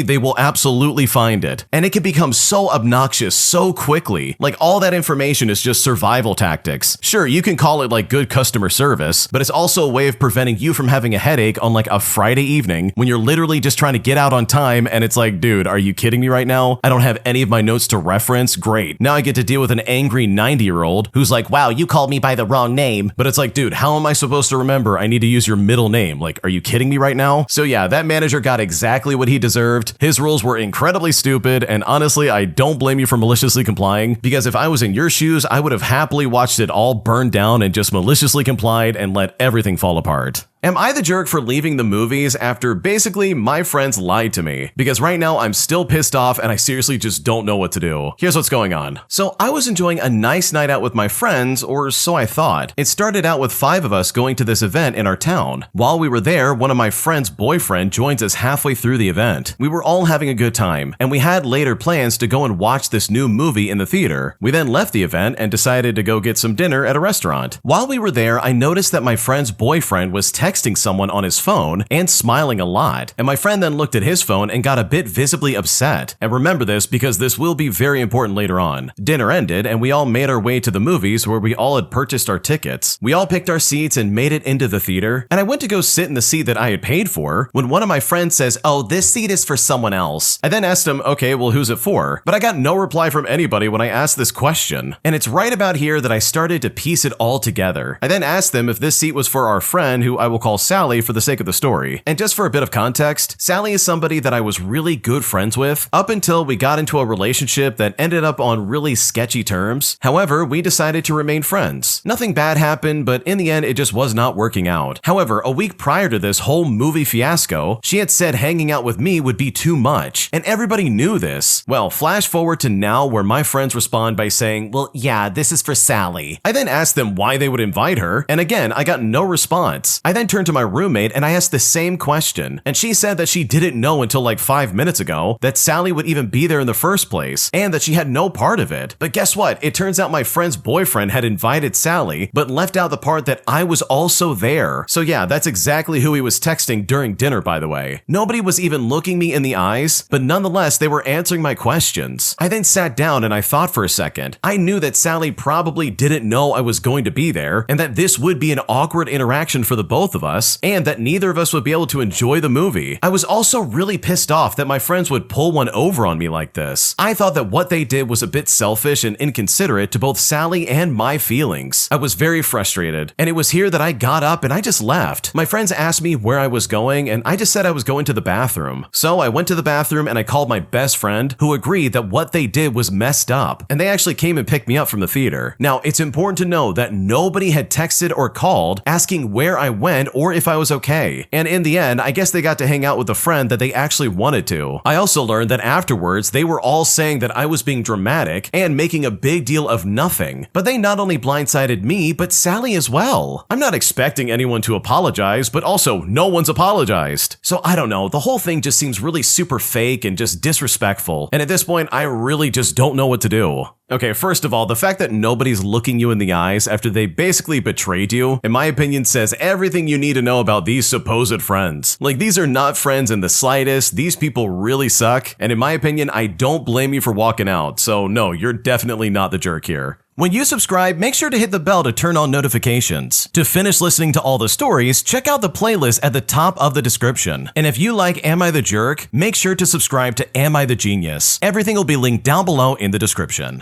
they will absolutely find it. And it can become so obnoxious so quickly. Like all that information is just survival tactics. Sure, you can call it like good customer service, but it's also a way of preventing you from having a headache on like a Friday evening when you're literally just trying to get out on time and it's like, dude, are you kidding me right now? I don't have any of my notes to reference. Great. Now I get to deal with an angry 90-year-old who's like, wow, you called me by the wrong name. But it's like, dude, how am I supposed to remember I need to use your middle name? Like, are you kidding me right now? So yeah, that manager got exactly what he deserved. His rules were incredibly stupid, and honestly, I don't blame you for maliciously complying, because if I was in your shoes, I would have happily watched it all burn down and just maliciously complied and let everything fall apart. Am I the jerk for leaving the movies after basically my friends lied to me? Because right now I'm still pissed off and I seriously just don't know what to do. Here's what's going on. So I was enjoying a nice night out with my friends, or so I thought. It started out with 5 of us going to this event in our town. While we were there, one of my friend's boyfriend joins us halfway through the event. We were all having a good time, and we had later plans to go and watch this new movie in the theater. We then left the event and decided to go get some dinner at a restaurant. While we were there, I noticed that my friend's boyfriend was texting texting someone on his phone and smiling a lot, and my friend then looked at his phone and got a bit visibly upset. And remember this because this will be very important later on. Dinner ended and we all made our way to the movies where we all had purchased our tickets. We all picked our seats and made it into the theater, and I went to go sit in the seat that I had paid for when one of my friends says, "Oh, this seat is for someone else." I then asked him, "Okay, well, who's it for?" But I got no reply from anybody when I asked this question. And it's right about here that I started to piece it all together. I then asked them if this seat was for our friend, who I will call Sally for the sake of the story. And just for a bit of context, Sally is somebody that I was really good friends with up until we got into a relationship that ended up on really sketchy terms. However, we decided to remain friends. Nothing bad happened, but in the end, it just was not working out. However, a week prior to this whole movie fiasco, she had said hanging out with me would be too much, and everybody knew this. Well, flash forward to now where my friends respond by saying, "Well, yeah, this is for Sally." I then asked them why they would invite her, and again, I got no response. I then turned to my roommate and I asked the same question, and she said that she didn't know until like 5 minutes ago that Sally would even be there in the first place, and that she had no part of it. But guess what? It turns out my friend's boyfriend had invited Sally, but left out the part that I was also there. So yeah, that's exactly who he was texting during dinner, by the way. Nobody was even looking me in the eyes, but nonetheless, they were answering my questions. I then sat down and I thought for a second. I knew that Sally probably didn't know I was going to be there, and that this would be an awkward interaction for the both of us, and that neither of us would be able to enjoy the movie. I was also really pissed off that my friends would pull one over on me like this. I thought that what they did was a bit selfish and inconsiderate to both Sally and my feelings. I was very frustrated, and it was here that I got up and I just left. My friends asked me where I was going, and I just said I was going to the bathroom. So I went to the bathroom and I called my best friend, who agreed that what they did was messed up, and they actually came and picked me up from the theater. Now, it's important to know that nobody had texted or called asking where I went or if I was okay. And in the end, I guess they got to hang out with a friend that they actually wanted to. I also learned that afterwards, they were all saying that I was being dramatic and making a big deal of nothing. But they not only blindsided me, but Sally as well. I'm not expecting anyone to apologize, but also no one's apologized. So I don't know, the whole thing just seems really super fake and just disrespectful. And at this point, I really just don't know what to do. Okay, first of all, the fact that nobody's looking you in the eyes after they basically betrayed you, in my opinion, says everything you need to know about these supposed friends. Like, these are not friends in the slightest, these people really suck, and in my opinion, I don't blame you for walking out, so no, you're definitely not the jerk here. When you subscribe, make sure to hit the bell to turn on notifications. To finish listening to all the stories, check out the playlist at the top of the description. And if you like Am I the Jerk, make sure to subscribe to Am I the Genius. Everything will be linked down below in the description.